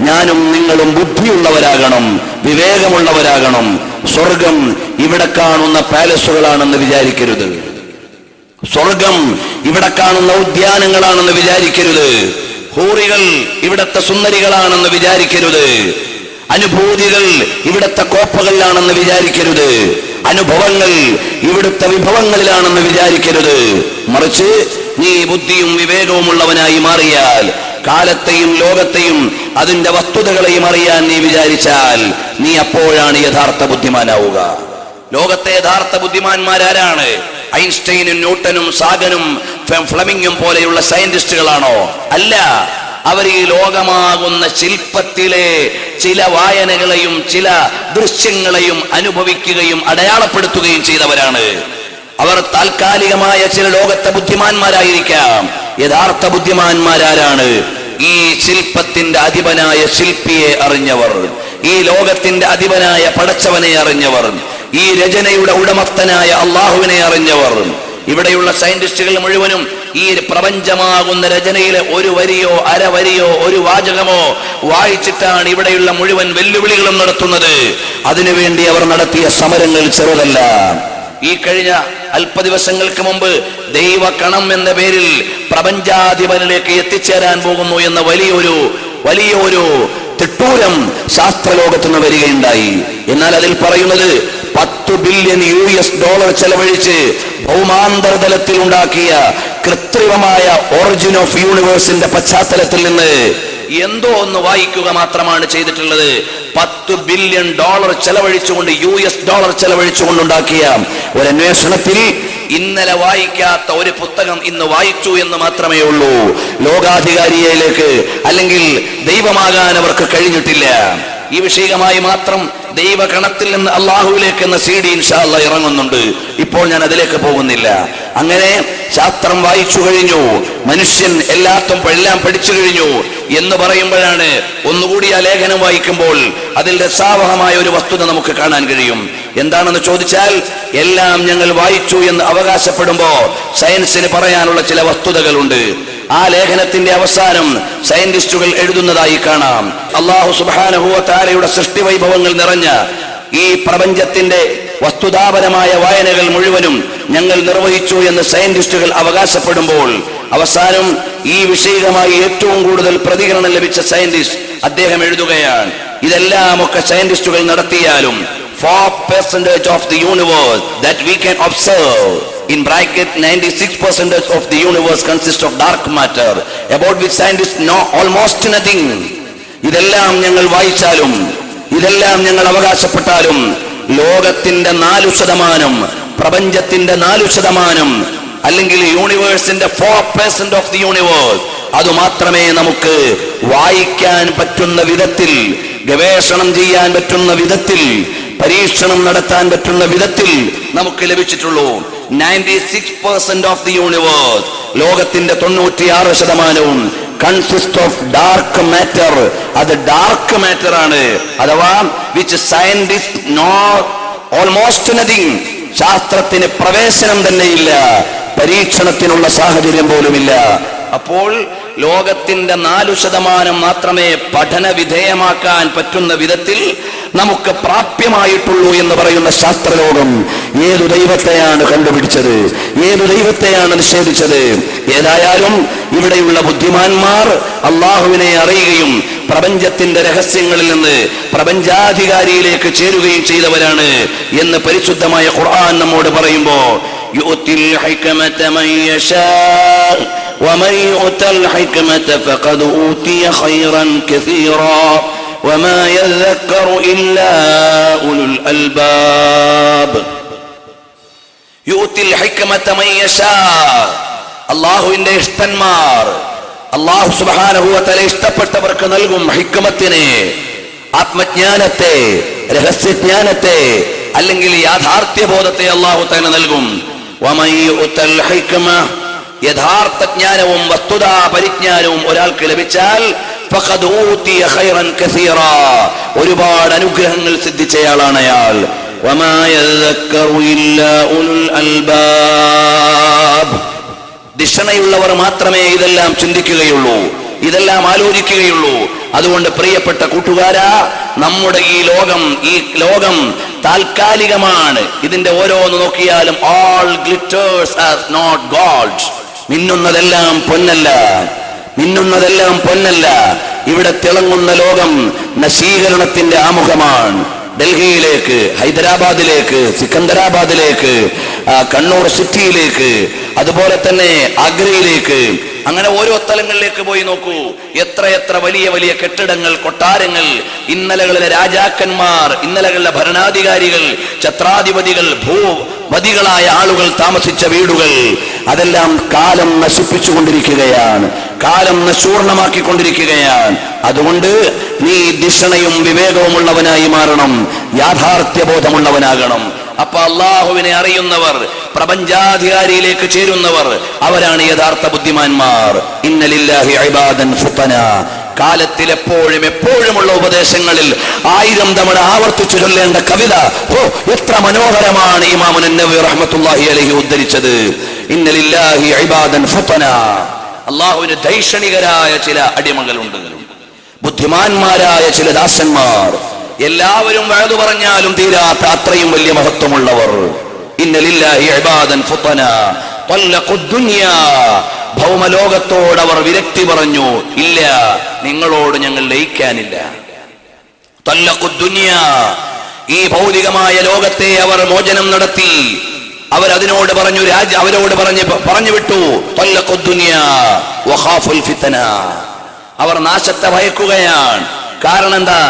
ഞാനും നിങ്ങളും ബുദ്ധിയുള്ളവരാകണം, വിവേകമുള്ളവരാകണം. സ്വർഗം ഇവിടെ കാണുന്ന പാലസുകളാണെന്ന് വിചാരിക്കരുത്. സ്വർഗം ഇവിടെ കാണുന്ന ഉദ്യാനങ്ങളാണെന്ന് വിചാരിക്കരുത്. ഹൂറികൾ ഇവിടത്തെ സുന്ദരികളാണെന്ന് വിചാരിക്കരുത്. അനുഭൂതികൾ ഇവിടത്തെ കോപ്പകളിലാണെന്ന് വിചാരിക്കരുത്. അനുഭവങ്ങൾ ഇവിടുത്തെ വിഭവങ്ങളിലാണെന്ന് വിചാരിക്കരുത്. മറിച്ച് നീ ബുദ്ധിയും വിവേകവും ഉള്ളവനായി മാറിയാൽ, കാലത്തെയും ലോകത്തെയും അതിന്റെ വസ്തുതകളെയും അറിയാൻ നീ വിചാരിച്ചാൽ, നീ അപ്പോഴാണ് യഥാർത്ഥ ബുദ്ധിമാനാവുക. ലോകത്തെ യഥാർത്ഥ ബുദ്ധിമാന്മാരാരാണ്? ഐൻസ്റ്റൈനും ന്യൂട്ടനും സാഗനും ഫ്ലെമിംഗും പോലെയുള്ള സയന്റിസ്റ്റുകളാണോ? അല്ല. അവർ ഈ ലോകമാകുന്ന ശില്പത്തിലെ ചില വായനകളെയും ചില ദൃശ്യങ്ങളെയും അനുഭവിക്കുകയും അടയാളപ്പെടുത്തുകയും ചെയ്തവരാണ്. അവർ താൽക്കാലികമായ ചില ലോകത്തെ ബുദ്ധിമാന്മാരായിരിക്കാം. യഥാർത്ഥ ബുദ്ധിമാന്മാരാരാണ്? ഈ ശില്പത്തിന്റെ അധിപനായ ശില്പിയെ അറിഞ്ഞവർ, ഈ ലോകത്തിന്റെ അധിപനായ പടച്ചവനെ അറിഞ്ഞവർ, ഈ രചനയുടെ ഉടമസ്ഥനായ അള്ളാഹുവിനെ അറിഞ്ഞവർ. ഇവിടെയുള്ള സയന്റിസ്റ്റുകൾ മുഴുവനും ഈ പ്രപഞ്ചമാകുന്ന രചനയിലെ ഒരു വരിയോ അരവരിയോ ഒരു വാചകമോ വായിച്ചിട്ടാണ് ഇവിടെയുള്ള മുഴുവൻ വെല്ലുവിളികളും നടത്തുന്നത്. അതിനുവേണ്ടി അവർ നടത്തിയ സമരങ്ങൾ ചെറുതല്ല. ഈ കഴിഞ്ഞ അല്പ ദിവസങ്ങൾക്ക് മുമ്പ് ദൈവകണം എന്ന പേരിൽ പ്രപഞ്ചാധിപനിലേക്ക് എത്തിച്ചേരാൻ പോകുന്നു എന്ന വലിയൊരു തിട്ടൂരം ശാസ്ത്രലോകത്തുനിന്ന് വരികയുണ്ടായി. എന്നാൽ അതിൽ പറയുന്നത് 10 ബില്യൺ US$ ചെലവഴിച്ച് ഭൗമാന്തർതലത്തിൽ ഉണ്ടാക്കിയ കൃത്രിമമായ ഒറിജിൻ ഓഫ് യൂണിവേഴ്സിന്റെ പശ്ചാത്തലത്തിൽ നിന്ന് എന്തോ ഒന്ന് വായിക്കുക മാത്രമാണ് ചെയ്തിട്ടുള്ളത്. $10 ബില്യൺ ചെലവഴിച്ചുകൊണ്ട് US$ ചെലവഴിച്ചുകൊണ്ടുണ്ടാക്കിയ ഒരു അന്വേഷണത്തിൽ ഇന്നലെ വായിക്കാത്ത ഒരു പുസ്തകം ഇന്ന് വായിച്ചു എന്ന് മാത്രമേ ഉള്ളൂ. ലോകാധികാരിയിലേക്ക് അല്ലെങ്കിൽ ദൈവമാകാൻ അവർക്ക് കഴിഞ്ഞിട്ടില്ല. ഈ വിഷയമായി മാത്രം ദൈവഗണത്തിൽ നിന്ന് അള്ളാഹുവിലേക്ക് എന്ന CD ഇൻഷാ അല്ലാഹ് ഇറങ്ങുന്നുണ്ട്. ഇപ്പോൾ ഞാൻ അതിലേക്ക് പോകുന്നില്ല. അങ്ങനെ ശാസ്ത്രം വായിച്ചു കഴിഞ്ഞു, മനുഷ്യൻ എല്ലാം പഠിച്ചു കഴിഞ്ഞു എന്ന് പറയുമ്പോഴാണ് ഒന്നുകൂടി ആ ലേഖനം വായിക്കുമ്പോൾ അതിൽ രസാവഹമായ ഒരു വസ്തുത നമുക്ക് കാണാൻ കഴിയും. എന്താണെന്ന് ചോദിച്ചാൽ, എല്ലാം ഞങ്ങൾ വായിച്ചു എന്ന് അവകാശപ്പെടുമ്പോ സയൻസിന് പറയാനുള്ള ചില വസ്തുതകളുണ്ട്. ആ ലേഖനത്തിന്റെ അവസാനം സയന്റിസ്റ്റുകൾ എഴുതുന്നതായി കാണാം, അല്ലാഹു സുബ്ഹാനഹു വ തആലയുടെ സൃഷ്ടി വൈഭവങ്ങൾ നിറഞ്ഞ ഈ പ്രപഞ്ചത്തിന്റെ വസ്തുതാപരമായ വായനകൾ മുഴുവനും ഞങ്ങൾ നിർവഹിച്ചു എന്ന് സയന്റിസ്റ്റുകൾ അവകാശപ്പെടുമ്പോൾ അവസാനം ഈ വിഷയവുമായി ഏറ്റവും കൂടുതൽ പ്രതികരണം ലഭിച്ച സയന്റിസ്റ്റ് അദ്ദേഹം എഴുതുകയാണ്, ഇതെല്ലാമൊക്കെ സയന്റിസ്റ്റുകൾ നടത്തിയാലും 4% of the universe that we can observe, in bracket 96% of the universe consists of dark matter, about which scientists know almost nothing. ഇതെല്ലാം ഞങ്ങൾ വായിച്ചാലും ഇതെല്ലാം ഞങ്ങൾ അവകാശപ്പെട്ടാലും ലോകത്തിന്റെ 4%, പ്രപഞ്ചത്തിന്റെ 4%, അല്ലെങ്കിൽ യൂണിവേഴ്സിന്റെ 4% ഓഫ് ദി യൂണിവേഴ്സ്, അത് മാത്രമേ നമുക്ക് വായിക്കാൻ പറ്റുന്ന വിധത്തിൽ, ഗവേഷണം ചെയ്യാൻ പറ്റുന്ന വിധത്തിൽ, പരീക്ഷണം നടത്താൻ പറ്റുന്ന വിധത്തിൽ നമുക്ക് ലഭിച്ചിട്ടുള്ളൂ. 96% ഓഫ് ദി യൂണിവേഴ്സ്, ലോകത്തിന്റെ 96% കൺസിസ്റ്റ് ഓഫ് ഡാർക്ക് മാറ്റർ. അത് ഡാർക്ക് മാറ്റർ ആണ്, അഥവാ which scientist know almost nothing. ശാസ്ത്രത്തിന് പ്രവേശനം തന്നെയില്ല, പരീക്ഷണത്തിനുള്ള സാഹചര്യം പോലുമില്ല. അപ്പോൾ ലോകത്തിന്റെ 4% മാത്രമേ പഠന വിധേയമാക്കാൻ പറ്റുന്ന വിധത്തിൽ നമുക്ക് പ്രാപ്യമായിട്ടുള്ളൂ എന്ന് പറയുന്ന ശാസ്ത്രലോകം ഏതു ദൈവത്തെയാണ് കണ്ടുപിടിച്ചത്? ഏതു ദൈവത്തെയാണ് നിഷേധിച്ചത്? ഏതായാലും ഇവിടെയുള്ള ബുദ്ധിമാന്മാർ അള്ളാഹുവിനെ അറിയുകയും പ്രപഞ്ചത്തിന്റെ രഹസ്യങ്ങളിൽ നിന്ന് പ്രപഞ്ചാധികാരിയിലേക്ക് ചേരുകയും ചെയ്തവരാണ് എന്ന് പരിശുദ്ധമായ ഖുർആൻ നമ്മോട് പറയുമ്പോ, യുഅ്തിൽ ഹിക്മത മൻ യശാ വമൻ യുഅ്തൽ ഹിക്മത ഫഖദ് ഊതിയ ഖൈറൻ കസീറാ വമാ യذكر ഇല്ലാ ഉലുൽ അൽബാബ്. യുഅ്തിൽ ഹിക്മത മൻ യശാ, അല്ലാഹുവിന്റെ ഇഷ്ടന്മാർ, അല്ലാഹു സുബ്ഹാനഹു വ തആല ഇഷ്ടപ്പെട്ടവർക്ക് നൽകും ഹിക്മത്തിനെ, ആത്മജ്ഞാനത്തെ, രഹസ്യജ്ഞാനത്തെ, അല്ലെങ്കിൽ യാഥാർത്ഥ്യബോധത്തെ അല്ലാഹു തആല നൽകും. വമൻ യുഅ്തൽ ഹിക്മ, യഥാർത്ഥ ജ്ഞാനവും വസ്തുതാ പരിജ്ഞാനവും ഒരാൾക്ക് ലഭിച്ചാൽ ഫഖദ് ഊതിയ ഖൈറൻ കസീറാ, ഒരുപാട് അനുഗ്രഹങ്ങൾ സിദ്ധിച്ചയാളാണ് അയാൾ. വമാ യذكറു ഇല്ലാ ഉലുൽ അൽബാബ്, ദിശണയുള്ളവർ മാത്രമേ ഇതെല്ലാം ചിന്തിക്കുകയുള്ളൂ, ഇതെല്ലാം ആലോചിക്കുകയുള്ളൂ. അതുകൊണ്ട് പ്രിയപ്പെട്ട കൂട്ടുകാരാ, നമ്മുടെ ഈ ലോകം താൽക്കാലികമാണ്. ഇതിന്റെ ഓരോന്ന് നോക്കിയാലും all glitters are not gold. മിന്നുന്നതെല്ലാം പൊന്നല്ല, മിന്നുന്നതെല്ലാം പൊന്നല്ല. ഇവിടെ തിളങ്ങുന്ന ലോകം നശീകരണത്തിന്റെ ആമുഖമാണ്. ഡൽഹിയിലേക്ക്, ഹൈദരാബാദിലേക്ക്, സിക്കന്ദരാബാദിലേക്ക്, കണ്ണൂർ സിറ്റിയിലേക്ക്, അതുപോലെ തന്നെ ആഗ്രയിലേക്ക്, അങ്ങനെ ഓരോ സ്ഥലങ്ങളിലേക്ക് പോയി നോക്കൂ. എത്ര വലിയ വലിയ കെട്ടിടങ്ങൾ, കൊട്ടാരങ്ങൾ, ഇന്നലകളിലെ രാജാക്കന്മാർ, ഇന്നലകളിലെ ഭരണാധികാരികൾ, ഛത്രാധിപതികൾ, ഭൂപതികളായ ആളുകൾ താമസിച്ച വീടുകൾ, അതെല്ലാം കാലം നശിപ്പിച്ചുകൊണ്ടിരിക്കുകയാണ്, കാലം നശൂർണമാക്കിക്കൊണ്ടിരിക്കുകയാണ്. അതുകൊണ്ട് നീ ദിഷണയും വിവേകവും ഉള്ളവനായി മാറണം, യാഥാർത്ഥ്യബോധമുള്ളവനാകണം. അപ്പൊ അള്ളാഹുവിനെ അറിയുന്നവർ, പ്രപഞ്ചാധികാരിയിലേക്ക് ചേരുന്നവർ, അവരാണ് യഥാർത്ഥ ബുദ്ധിമാന്മാർ. ഇന്ന ലില്ലാഹി ഇബാദൻ ഫുതനാ, കാലത്തിൽ എപ്പോഴുമുള്ള ഉപദേശങ്ങളിൽ 1000 തവണ ആവർത്തിച്ചു ചൊല്ലേണ്ട കവിത, എത്ര മനോഹരമാണ് ഇമാം നവവി റഹ്മത്തുള്ളാഹി അലൈഹി ഉദ്ധരിച്ചത്. ഇന്ന ലില്ലാഹി ഇബാദൻ ഫുതനാ, അള്ളാഹുവിന് ദൈക്ഷണികരായ ചില അടിമകളുണ്ട്, ബുദ്ധിമാന്മാരായ ചില ദാസന്മാർ, എല്ലാവരും വഅദ് പറഞ്ഞാലും തീരാത്ത അത്രയും വലിയ മഹത്വമുള്ളവർ. ഇന്ന ലില്ലാഹി ഇബാദൻ ഫുതനാ തല്ലഖുദ് ദുനിയാ, ഭൗമലോകത്തോട് അവർ വിരക്തി പറഞ്ഞു, ഇല്ല, നിങ്ങളോട് ഞങ്ങൾ ലയിക്കാനില്ല. തല്ലഖുദ് ദുനിയാ, ഈ ഭൗതികമായ ലോകത്തെ അവർ മോചനം നടത്തി. അവരതിനോട് പറഞ്ഞു, അവരോട് പറഞ്ഞു വിട്ടു, അവർ നാശത്തെ ഭയക്കുകയാണ്. കാരണം എന്താ?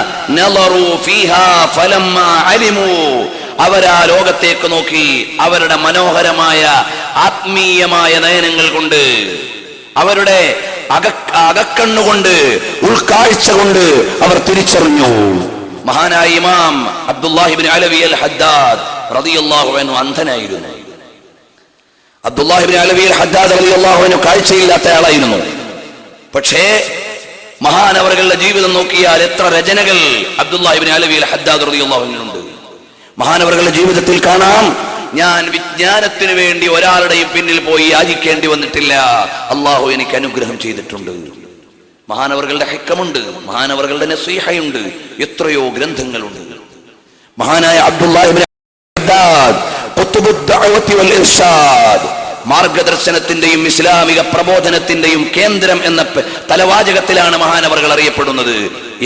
അവരാ ലോകത്തേക്ക് നോക്കി അവരുടെ മനോഹരമായ ആത്മീയമായ നയനങ്ങൾ കൊണ്ട്, അവരുടെ അകക്കണ്ണുകൊണ്ട്, ഉൾക്കാഴ്ച കൊണ്ട് അവർ തിരിച്ചറിഞ്ഞു. മഹാനായ ഇമാം അബ്ദുല്ലാഹി ഇബ്നു അലവി അൽ ഹദ്ദാദ് റളിയല്ലാഹു അൻഹു അന്ധനായിരുന്നു. അബ്ദുല്ലാഹി ഇബ്നു അലവി അൽ ഹദ്ദാദ് റളിയല്ലാഹു അൻഹു കാഴ്ചയില്ലാത്ത ആളായിരുന്നു. പക്ഷേ മഹാനവറുകളുടെ ജീവിതം നോക്കിയാൽ എത്ര രചനകൾ അബ്ദുല്ലാഹി ഇബ്നു അലവി അൽ ഹദ്ദാദ് റളിയല്ലാഹു അൻഹുണ്ട്. മഹാനവറുകളുടെ ജീവിതത്തിൽ കാണാം, ഞാൻ വിജ്ഞാനത്തിന് വേണ്ടി ഒരാളുടെയും പിന്നിൽ പോയി യാചിക്കേണ്ടി വന്നിട്ടില്ല, അള്ളാഹു എനിക്ക് അനുഗ്രഹം ചെയ്തിട്ടുണ്ട്. മഹാനവറുകളുടെ ഹിക്കമുണ്ട്, മഹാനവറുകളുടെ നസീഹയുണ്ട്, എത്രയോ ഗ്രന്ഥങ്ങളുണ്ട്. മഹാനായ അബ്ദുല്ലാഹി ഇബ്നു ഹദ്ദാദ് ഖുത്ബുദ് ദഅവത്തി വൽ ഇർഷാദ്, മാർഗദർശനത്തിന്റെയും ഇസ്ലാമിക പ്രബോധനത്തിന്റെയും കേന്ദ്രം എന്ന തലവാചകത്തിലാണ് മഹാനവറുകൾ അറിയപ്പെടുന്നത്.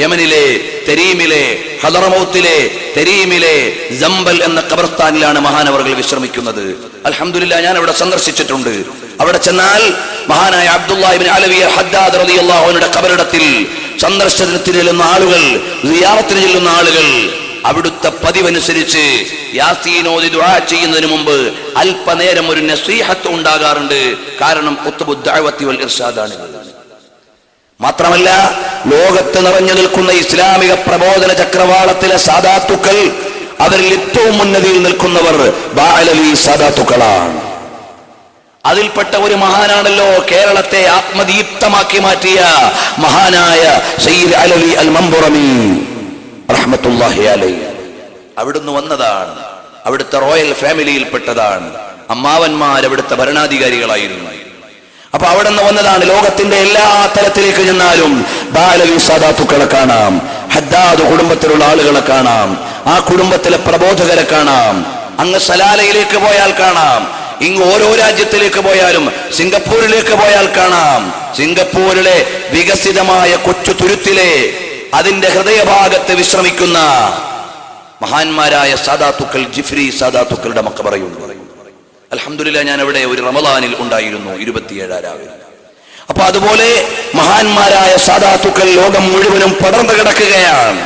യമനിലെ തെരീമിലെ, ഹദറമൗത്തിലെ തെരീമിലെ ജംബൽ എന്ന ഖബർസ്ഥാനിലാണ് മഹാനവറുകൾ വിശ്രമിക്കുന്നത്. അൽഹംദുലില്ലാഹ്, ഞാൻ അവിടെ സന്ദർശിച്ചിട്ടുണ്ട്. അവിടെ ചെന്നാൽ മഹാനായ അബ്ദുല്ലാഹി ഇബ്നു അലവി അൽ ഹദ്ദാദ് റളിയല്ലാഹു അൻഹുവിന്റെ ഖബറിടത്തിൽ സന്ദർശനത്തിന് ചെല്ലുന്ന ആളുകൾ, സിയാറത്തിന് ചെല്ലുന്ന ആളുകൾ അവിടുത്തെ പതിവനുസരിച്ച് യാസീൻ ഓതി ദുആ ചെയ്യുന്നതിന് മുമ്പ് അല്പനേരം ഒരു നസീഹത്ത് ഉണ്ടാകാറുണ്ട്. കാരണം ഖുത്ബുദ് ദഅവത്തി വൽ ഇർഷാദാണ്. മാത്രമല്ല, ലോകത്ത് നിറഞ്ഞു നിൽക്കുന്ന ഇസ്ലാമിക പ്രബോധന ചക്രവാളത്തിലെ സാദാത്തുക്കൾ, അവരിൽ ഏറ്റവും ഉന്നതിയിൽ നിൽക്കുന്നവർ ബാഅലവി സാദാത്തുക്കളാണ്. അതിൽപ്പെട്ട ഒരു മഹാനാണല്ലോ കേരളത്തെ ആത്മദീപ്തമാക്കി മാറ്റിയ മഹാനായ സയ്യിദ് അലവി അൽ മംബുറമി റഹ്മത്തുള്ളാഹി അലൈഹി. അവിടുന്ന് വന്നതാണ്, അവിടുത്തെ റോയൽ ഫാമിലിയിൽപ്പെട്ടതാണ്. അമ്മാവന്മാർ അവിടുത്തെ ഭരണാധികാരികളായിരുന്നു. അപ്പൊ അവിടെ നിന്ന് വന്നതാണ്. ലോകത്തിന്റെ എല്ലാ തലത്തിലേക്ക് ചെന്നാലും ബാഅലവി സാദാത്തുക്കളെ കാണാം, ഹദ്ദാദ് കുടുംബത്തിലുള്ള ആളുകളെ കാണാം, ആ കുടുംബത്തിലെ പ്രബോധകരെ കാണാം. അങ്ങ് സലാലയിലേക്ക് പോയാൽ കാണാം, ഇങ്ങ് ഓരോ രാജ്യത്തിലേക്ക് പോയാലും, സിംഗപ്പൂരിലേക്ക് പോയാൽ കാണാം. സിംഗപ്പൂരിലെ വികസിതമായ കൊച്ചു തുരുത്തിലെ അതിന്റെ ഹൃദയഭാഗത്ത് വിശ്രമിക്കുന്ന മഹാന്മാരായ സാദാത്തുക്കൾ, ജിഫ്രി സാദാത്തുക്കളുടെ മഖബറയുണ്ട്. അൽഹംദുലില്ലാഹ്, ഞാൻ അവിടെ ഒരു റമദാനിൽ ഉണ്ടായിരുന്നു, 27 രാവിലെ. അപ്പൊ അതുപോലെ മഹാന്മാരായ സാദാത്തുക്കൾ ലോകം മുഴുവനും പടർന്നു കിടക്കുകയാണ്.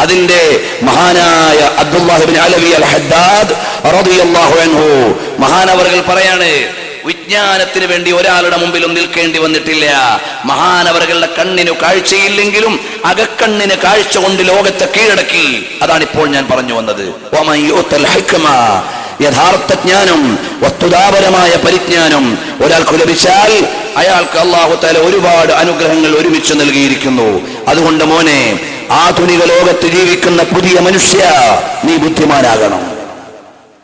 അതിന്റെ മഹാനായ അബ്ദുല്ലാഹി ഇബ്നു അലവി അൽ ഹദ്ദാദ് റളിയല്ലാഹു അൻഹു മഹാനവറുകൾ പറയാണ്, വിജ്ഞാനത്തിന് വേണ്ടി ഒരാളുടെ മുമ്പിലും നിൽക്കേണ്ടി വന്നിട്ടില്ല. മഹാനവറുകളുടെ കണ്ണിന് കാഴ്ചയില്ലെങ്കിലും അകക്കണ്ണിന് കാഴ്ച കൊണ്ട് ലോകത്തെ കീഴടക്കി. അതാണ് ഇപ്പോൾ ഞാൻ പറഞ്ഞു വന്നത്. യഥാർത്ഥ ജ്ഞാനം, വസ്തുതാപരമായ പരിജ്ഞാനം ഒരാൾക്ക് ലഭിച്ചാൽ അയാൾക്ക് അല്ലാഹു തആല ഒരുപാട് അനുഗ്രഹങ്ങൾ ഒരുമിച്ച് നൽകിയിരിക്കുന്നു. അതുകൊണ്ട് മോനെ, ആധുനിക ലോകത്ത് ജീവിക്കുന്ന പുതിയ മനുഷ്യ, നീ ബുദ്ധിമാനാകണം.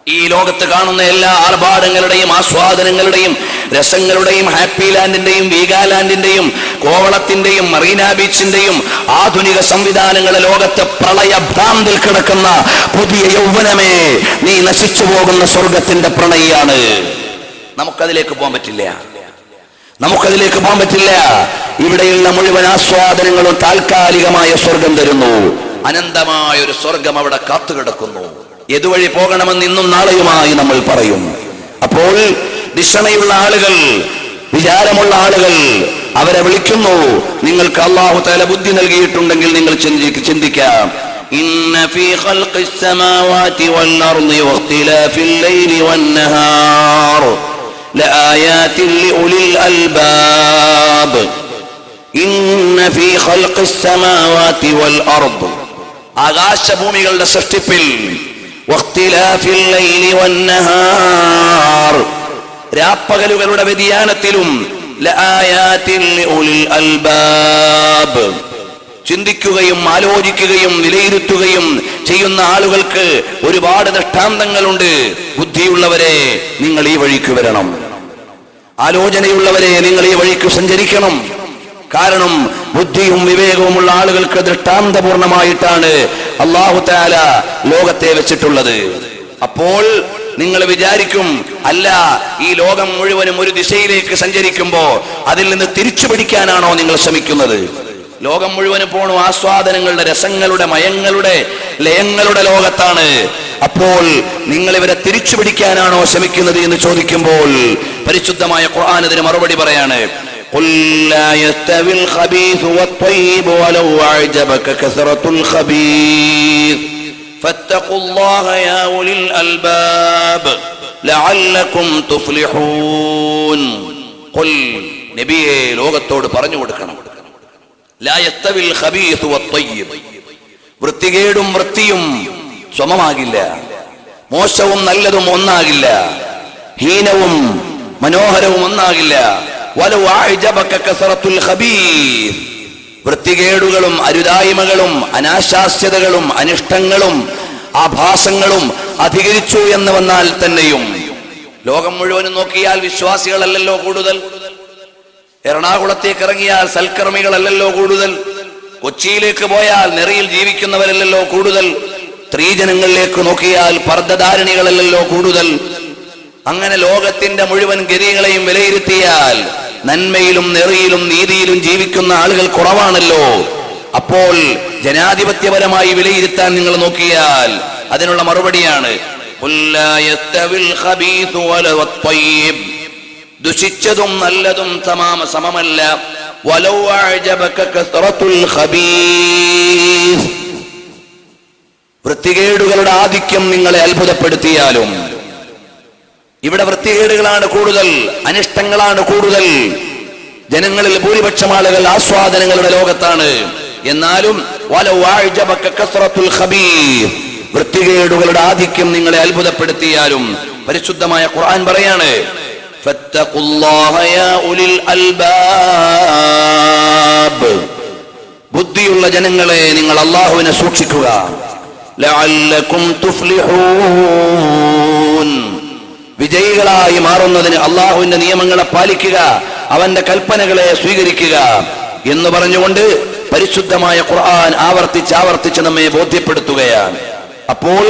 ഈ ലോകത്ത് കാണുന്ന എല്ലാ ആർഭാടങ്ങളുടെയും ആസ്വാദനങ്ങളുടെയും രസങ്ങളുടെയും ഹാപ്പി ലാൻഡിന്റെയും വീഗാലാൻഡിന്റെയും കോവളത്തിന്റെയും മറീന ബീച്ചിന്റെയും ആധുനിക സംവിധാനങ്ങളെ ലോകത്ത് പ്രളയഭ്രാന്തിൽ കിടക്കുന്ന പുതിയ യൗവനമേ, നീ നശിച്ചു പോകുന്ന സ്വർഗത്തിന്റെ പ്രണയിയാണ്. നമുക്കതിലേക്ക് പോകാൻ പറ്റില്ല, നമുക്കതിലേക്ക് പോകാൻ പറ്റില്ല. ഇവിടെയുള്ള മുഴുവൻ ആസ്വാദനങ്ങളും താൽക്കാലികമായ സ്വർഗം തരുന്നു. അനന്തമായ ഒരു സ്വർഗം അവിടെ കാത്തുകിടക്കുന്നു. ഏതുവഴി പോകണമെന്ന് ഇന്നും നാളെയുമായി നമ്മൾ പറയും. അപ്പോൾ ദിശണയുള്ള ആളുകൾ, വിചാരമുള്ള ആളുകൾ അവരെ വിളിക്കുന്നു. നിങ്ങൾക്ക് അല്ലാഹു തആല ബുദ്ധി നൽകിയിട്ടുണ്ടെങ്കിൽ നിങ്ങൾ ചിന്തിക്കാം. ഇന്ന ഫീ ഖൽഖിസ് സമാവാതി വൽ അർളി വഖ്തിലാഫിൽ ലൈലി വൻ നഹാർ ലആയാതിൻ ലിഉലിൽ അൽബാബ്. ഇന്ന ഫീ ഖൽഖിസ് സമാവാതി വൽ അർള്, ആകാശഭൂമികളുടെ സൃഷ്ടിപ്പിൽ, വഖ്തിലാഫിൽ ലൈലി വൻ നഹാർ, രാപ്പകലുകളുടെ വ്യതിയാനത്തിലും, ലആയാതിൻ ലിഉലിൽ അൽബാബ്, ചിന്തിക്കുകയും ആലോചിക്കുകയും വിലയിരുത്തുകയും ചെയ്യുന്ന ആളുകൾക്ക് ഒരുപാട് ദൃഷ്ടാന്തങ്ങളുണ്ട്. ബുദ്ധിയുള്ളവരെ, നിങ്ങൾ ഈ വഴിക്ക് വരണം. ആലോചനയുള്ളവരെ, നിങ്ങൾ ഈ വഴിക്ക് സഞ്ചരിക്കണം. കാരണം ബുദ്ധിയും വിവേകവുമുള്ള ആളുകൾക്ക് ദൃഷ്ടാന്തപൂർണമായിട്ടാണ് അല്ലാഹു തആല ലോകത്തെ വെച്ചിട്ടുള്ളത്. അപ്പോൾ നിങ്ങൾ വിചാരിക്കും, അല്ല, ഈ ലോകം മുഴുവനും ഒരു ദിശയിലേക്ക് സഞ്ചരിക്കുമ്പോ അതിൽ നിന്ന് തിരിച്ചു പിടിക്കാനാണോ നിങ്ങൾ ശ്രമിക്കുന്നത്? ലോകം മുഴുവനും പോണു ആസ്വാദനങ്ങളുടെ, രസങ്ങളുടെ, മയങ്ങളുടെ, ലയങ്ങളുടെ ലോകത്താണ്. അപ്പോൾ നിങ്ങൾ ഇവരെ തിരിച്ചു പിടിക്കാനാണോ ശ്രമിക്കുന്നത് എന്ന് ചോദിക്കുമ്പോൾ പരിശുദ്ധമായ ഖുർആൻ ഇതിന് മറുപടി പറയാണ്. قل لا يستوي الخبيث والطيب ولو أعجبك كثرة الخبيث فاتقوا الله يا أولي الألباب لعلكم تفلحون. قل നബിയെ ലോകത്തോട് പറഞ്ഞു കൊടുക്കണം, ലാ യസ്തവിൽ ഖബീസ് വത്തയ്യിബ്, വൃത്തികേടും വൃത്തിയും സമമാകില്ല, മോശവും നല്ലതും ഒന്നാകില്ല, ഹീനവും മനോഹരവും ഒന്നാകില്ല. വലൗ അഅജബക കസറത്തുൽ ഖബീസ്, വൃത്തികേടുകളും അരുതായ്മകളും അനാശാസ്യതകളും അനിഷ്ടങ്ങളും ആഭാസങ്ങളും അധികരിച്ചു എന്ന് വന്നാൽ തന്നെയും ലോകം മുഴുവനും നോക്കിയാൽ വിശ്വാസികളല്ലല്ലോ കൂടുതൽ, എറണാകുളത്തേക്ക് ഇറങ്ങിയാൽ സൽക്കർമ്മികളല്ലല്ലോ കൂടുതൽ, കൊച്ചിയിലേക്ക് പോയാൽ നെറിയിൽ ജീവിക്കുന്നവരല്ലല്ലോ കൂടുതൽ, സ്ത്രീജനങ്ങളിലേക്ക് നോക്കിയാൽ പർദ്ദധാരണികളല്ലല്ലോ കൂടുതൽ. അങ്ങനെ ലോകത്തിന്റെ മുഴുവൻ ഗതികളെയും വിലയിരുത്തിയാൽ നന്മയിലും നെറിയിലും നീതിയിലും ജീവിക്കുന്ന ആളുകൾ കുറവാണല്ലോ. അപ്പോൾ ജനാധിപത്യപരമായി വിലയിരുത്താൻ നിങ്ങൾ നോക്കിയാൽ അതിനുള്ള മറുപടിയാണ് ദുഷിച്ചതും നല്ലതും സമമല്ല. വലൗ അഅജബക കസ്റത്തുൽ ഖബീസ്, വൃത്തികേടുകളുടെ ആധിക്യം നിങ്ങളെ അത്ഭുതപ്പെടുത്തിയാലും, ഇവിടെ വൃത്തികേടുകളാണ് കൂടുതൽ, അനിഷ്ടങ്ങളാണ് കൂടുതൽ, ജനങ്ങളിൽ ഭൂരിപക്ഷം ആളുകൾ ആസ്വാദനങ്ങളുടെ ലോകത്താണ്. എന്നാലും വലൗ അഅജബക കസ്റത്തുൽ ഖബീസ്, വൃത്തികേടുകളുടെ ആധിക്യം നിങ്ങളെ അത്ഭുതപ്പെടുത്തിയാലും പരിശുദ്ധമായ ഖുർആൻ പറയാണ് ഫത്തഖുല്ലാഹ യാ ഉലിൽ അൽബാബ്, ബുദ്ധിയുള്ള ജനങ്ങളെ നിങ്ങൾ അല്ലാഹുവിനെ സൂക്ഷിക്കുക. ലഅല്ലകും തുഫ്ലിഹൂൻ, വിജയികളായി മാറുന്നതിന് അല്ലാഹുവിന്റെ നിയമങ്ങളെ പാലിക്കുക, അവന്റെ കൽപ്പനകളെ സ്വീകരിക്കുക എന്ന് പറഞ്ഞുകൊണ്ട് പരിശുദ്ധമായ ഖുർആൻ ആവർത്തിച്ച് നമ്മെ ബോധ്യപ്പെടുത്തുകയാണ്. അപ്പോൾ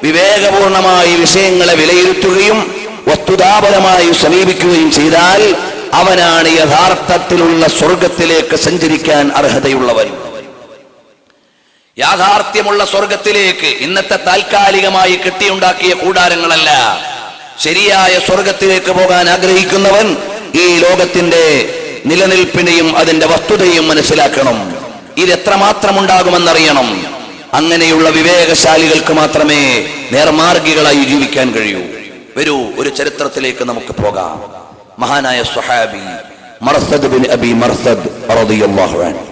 വിവേകപൂർണമായി വിഷയങ്ങളെ വിലയിരുത്തുകയും വസ്തുതാപരമായി സമീപിക്കുകയും ചെയ്താൽ അവനാണ് യഥാർത്ഥത്തിലുള്ള സ്വർഗത്തിലേക്ക് സഞ്ചരിക്കാൻ അർഹതയുള്ളവൻ. യാഥാർത്ഥ്യമുള്ള സ്വർഗത്തിലേക്ക്, ഇന്നത്തെ താൽക്കാലികമായി കെട്ടിയുണ്ടാക്കിയ കൂടാരങ്ങളല്ല, ശരിയായ സ്വർഗത്തിലേക്ക് പോകാൻ ആഗ്രഹിക്കുന്നവൻ ഈ ലോകത്തിന്റെ നിലനിൽപ്പിനെയും അതിന്റെ വസ്തുതയും മനസ്സിലാക്കണം. ഇത് എത്രമാത്രം ഉണ്ടാകുമെന്നറിയണം. അങ്ങനെയുള്ള വിവേകശാലികൾക്ക് മാത്രമേ നേർമാർഗികളായി ജീവിക്കാൻ കഴിയൂ. വരൂ, ഒരു ചരിത്രത്തിലേക്ക് നമുക്ക് പോകാം. മഹാനായ സ്വഹാബി മർസദ് ബിൻ അബി മർസദ് റളിയല്ലാഹു അൻഹു,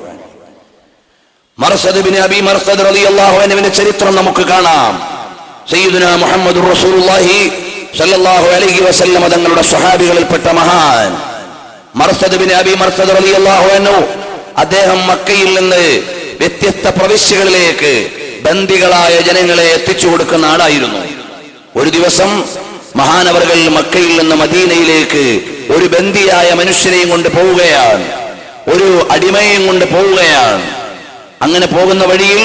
മർസദ് ബിൻ അബി മർസദ് റളിയല്ലാഹു അൻഹുവിന്റെ ചരിത്രം നമുക്ക് കാണാം. സയ്യിദുനാ മുഹമ്മദുർ റസൂലുള്ളാഹി സല്ലല്ലാഹു അലൈഹി വസല്ലം തങ്ങളുടെ സ്വഹാബികളിൽപ്പെട്ട മഹാൻ മർസദ് ബിൻ അബി മർസദ് റളിയല്ലാഹു അൻഹു, അദ്ദേഹം മക്കയിൽ നിന്ന് വ്യത്യസ്ത പ്രവിശ്യകളിലേക്ക് ബന്ദികളായ ജനങ്ങളെ എത്തിച്ചു കൊടുക്കുന്ന ആളായിരുന്നു. ഒരു ദിവസം മഹാനവറുകൾ മക്കയിൽ നിന്ന് മദീനയിലേക്ക് ഒരു ബന്ദിയായ മനുഷ്യനെയും കൊണ്ട് പോവുകയാണ്, ഒരു അടിമയെയും കൊണ്ട് പോവുകയാണ്. അങ്ങനെ പോകുന്ന വഴിയിൽ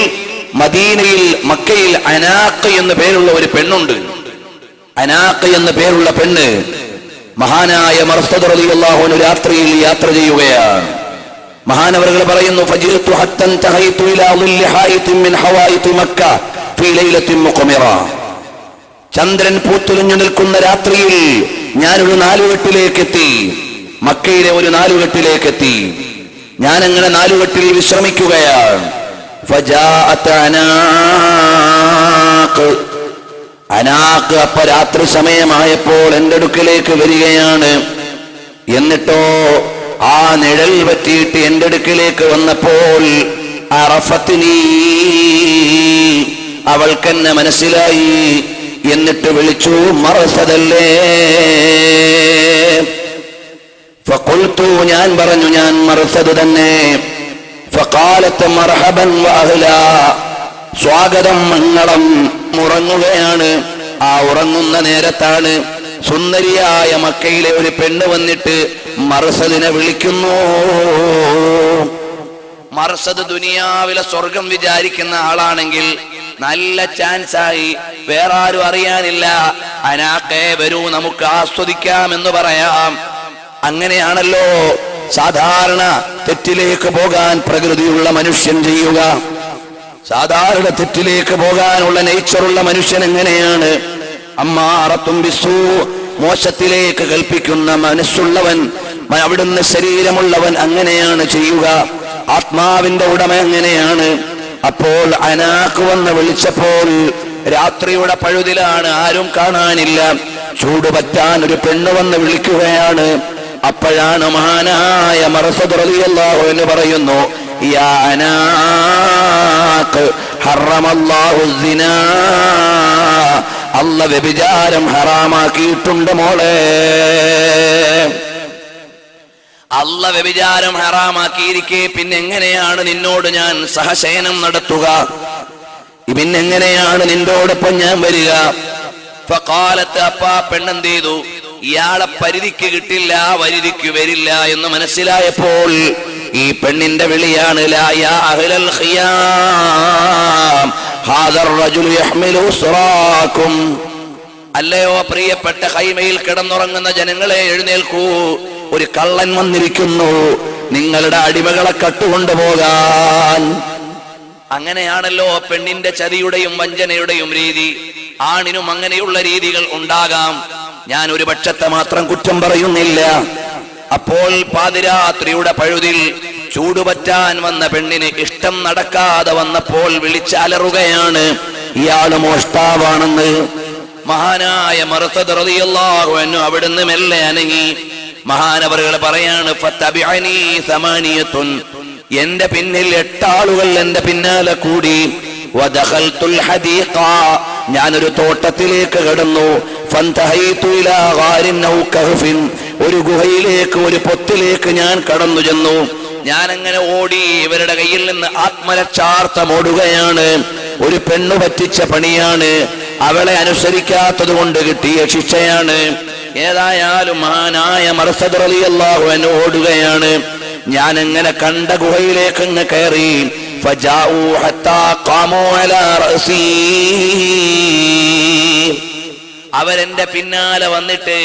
മദീനയിൽ, മക്കയിൽ അനാഖ് എന്ന പേരുള്ള ഒരു പെണ്ണുണ്ട്. അനാഖ് എന്ന പേരുള്ള പെണ്ണ് മഹാനായ മർസദ് റളിയല്ലാഹു അൻഹു രാത്രിയിൽ യാത്ര ചെയ്യുകയാണ്. മഹാനവറുകൾ പറയുന്നു ഫജിഅതു ഹത്താ തഹൈതു ഇലാ ളില്ലി ഹായിതിൻ മിൻ ഹവായിതി മക്ക ഫീ ലൈലത്തിൻ മുഖമിറ, ചന്ദ്രൻ പൂത്തുലഞ്ഞു നിൽക്കുന്ന രാത്രിയിൽ ഞാനൊരു നാലുകെട്ടിലേക്ക് എത്തി, മക്കയിലെ ഒരു നാലുകെട്ടിലേക്ക് എത്തി. ഞാൻ അങ്ങനെ നാലുകെട്ടിൽ വിശ്രമിക്കുകയാണ്. ഫജാഅത് അനാഖ്, അനാഖ് അപ്പ രാത്രി സമയമായപ്പോൾ എന്റെ അടുക്കലേക്ക് വരികയാണ്. എന്നിട്ടോ ആ നിഴൽ പറ്റിയിട്ട് എന്റെ അടുക്കലേക്ക് വന്നപ്പോൾ അറഫത്നി, അവൾക്കെന്നെ മനസ്സിലായി. എന്നിട്ട് വിളിച്ചു, മർസദല്ലേ? ഫഖുൽതു, ഞാൻ പറഞ്ഞു ഞാൻ മർസദ് തന്നെ. ഫഖാലത്ത് മർഹബൻ വഅഹ്ലാ, സ്വാഗതം, മംഗളം. ഉറങ്ങുകയാണ്. ആ ഉറങ്ങുന്ന നേരത്താണ് സുന്ദരിയായ മക്കയിലെ ഒരു പെണ്ണ് വന്നിട്ട് മർസദിനെ വിളിക്കുന്നു. മർസദ് ദുനിയാവിലെ സ്വർഗം വിചാരിക്കുന്ന ആളാണെങ്കിൽ നല്ല ചാൻസായി, വേറെ ആരും അറിയാനില്ല, അനാഖേ വരൂ നമുക്ക് ആസ്വദിക്കാം എന്ന് പറയാം. അങ്ങനെയാണല്ലോ സാധാരണ തെറ്റിലേക്ക് പോകാൻ പ്രകൃതിയുള്ള മനുഷ്യൻ ചെയ്യുക? സാധാരണ തെറ്റിലേക്ക് പോകാനുള്ള നേച്ചറുള്ള മനുഷ്യൻ എങ്ങനെയാണ്? അമ്മാറത്തും ബിസ്സൂ, മോശത്തിലേക്ക് കൽപ്പിക്കുന്ന മനസ്സുള്ളവൻ, അവിടുന്ന് ശരീരമുള്ളവൻ അങ്ങനെയാണ് ചെയ്യുക. ആത്മാവിന്റെ ഉടമ എങ്ങനെയാണ്? അപ്പോൾ അനാക്ക് വന്ന് വിളിച്ചപ്പോൾ രാത്രിയുടെ പഴുതിലാണ്, ആരും കാണാനില്ല. ചൂട് പറ്റാൻ ഒരു പെണ്ണ് വന്ന് വിളിക്കുകയാണ്. അപ്പോഴാണ് മഹാനായ മർസദ് റളിയല്ലാഹു അൻഹു പറയുന്നു, യാ അനാഖ് ഹറമല്ലാഹു സിനാ, അല്ലാഹ് വ്യഭിചാരം ഹറാമാക്കിയിട്ടുണ്ട് മോളെ. അല്ലാഹ് വ്യഭിചാരം ഹറാമാക്കിയിരിക്കെ പിന്നെങ്ങനെയാണ് നിന്നോട് ഞാൻ സഹശയനം നടത്തുക? പിന്നെങ്ങനെയാണ് നിന്നോടൊപ്പം ഞാൻ വരിക? ഫഖാലത്ത്, അപ്പാ പെണ്ണെന്ത് ചെയ്തു? ഇയാളെ പരിധിക്ക് കിട്ടില്ല, പരിധിക്ക് വരില്ല എന്ന് മനസ്സിലായപ്പോൾ ഈ പെണ്ണിന്റെ വിളിയാണ്, ലാ യാ അഹ്ലൽ ഖിയാം ഹാദർ റജുലു യഹ്മിലു ഉസ്റാകും, അല്ലയോ പ്രിയപ്പെട്ട ഖൈമയിൽ കിടന്നുറങ്ങുന്ന ജനങ്ങളെ എഴുന്നേൽക്കൂ, ഒരു കള്ളൻ വന്നിരിക്കുന്നു നിങ്ങളുടെ അടിമകളെ കട്ടുകൊണ്ടുപോകാൻ. അങ്ങനെയാണല്ലോ പെണ്ണിന്റെ ചതിയുടെയും വഞ്ചനയുടെയും രീതി. ആണിനും അങ്ങനെയുള്ള രീതികൾ ഉണ്ടാകാം. ഞാൻ ഒരു പക്ഷത്തെ മാത്രം കുറ്റം പറയുന്നില്ല. അപ്പോൾ പാതിരാത്രിയുടെ പഴുതിൽ ചൂടുപറ്റാൻ വന്ന പെണ്ണിന് ഇഷ്ടം നടക്കാതെ വന്നപ്പോൾ വിളിച്ചലറുകയാണ്, ഇയാള് മോഷ്ടാവാണെന്ന്. മഹാനായ മർസദ് റളിയല്ലാഹു അൻഹു അവിടുന്ന് മെല്ലെ അനങ്ങി. മഹാനവറുകൾ പറയാണ്, ഫതബിഅനി സമാനിയത്തുൻ, എന്റെ പിന്നിൽ 8 ആളുകൾ എന്റെ പിന്നാലെ കൂടി. വദഖൽതുൽ ഹദീഖ, ഞാനൊരു തോട്ടത്തിലേക്ക് കടന്നു. ഫന്തഹൈതു ഇലാ ഗാരിൻ ഔ കഹ്ഫിൻ, ഒരു ഗുഹയിലേക്ക്, ഒരു പൊത്തിലേക്ക് ഞാൻ കടന്നു ചെന്നു. ഞാൻ അങ്ങനെ ഓടി, ഇവരുടെ കയ്യിൽ നിന്ന് ആത്മരക്ഷാർത്ഥം ഓടുകയാണ്. ഒരു പെണ്ണു പറ്റിച്ച പണിയാണ്, അവളെ അനുസരിക്കാത്തത് കൊണ്ട് കിട്ടിയ ശിക്ഷയാണ്. ഏതായാലും മഹാനായ മർസദ് റളിയല്ലാഹു അൻഹു ഓടുകയാണ്. ഞാൻ എങ്ങനെ കണ്ട ഗുഹയിലേക്ക് അങ്ങ് കയറി. ഫജാഊ ഹത്താ ഖാമൂ അലാ റഅസി, അവരെന്റെ പിന്നാലെ വന്നിട്ട്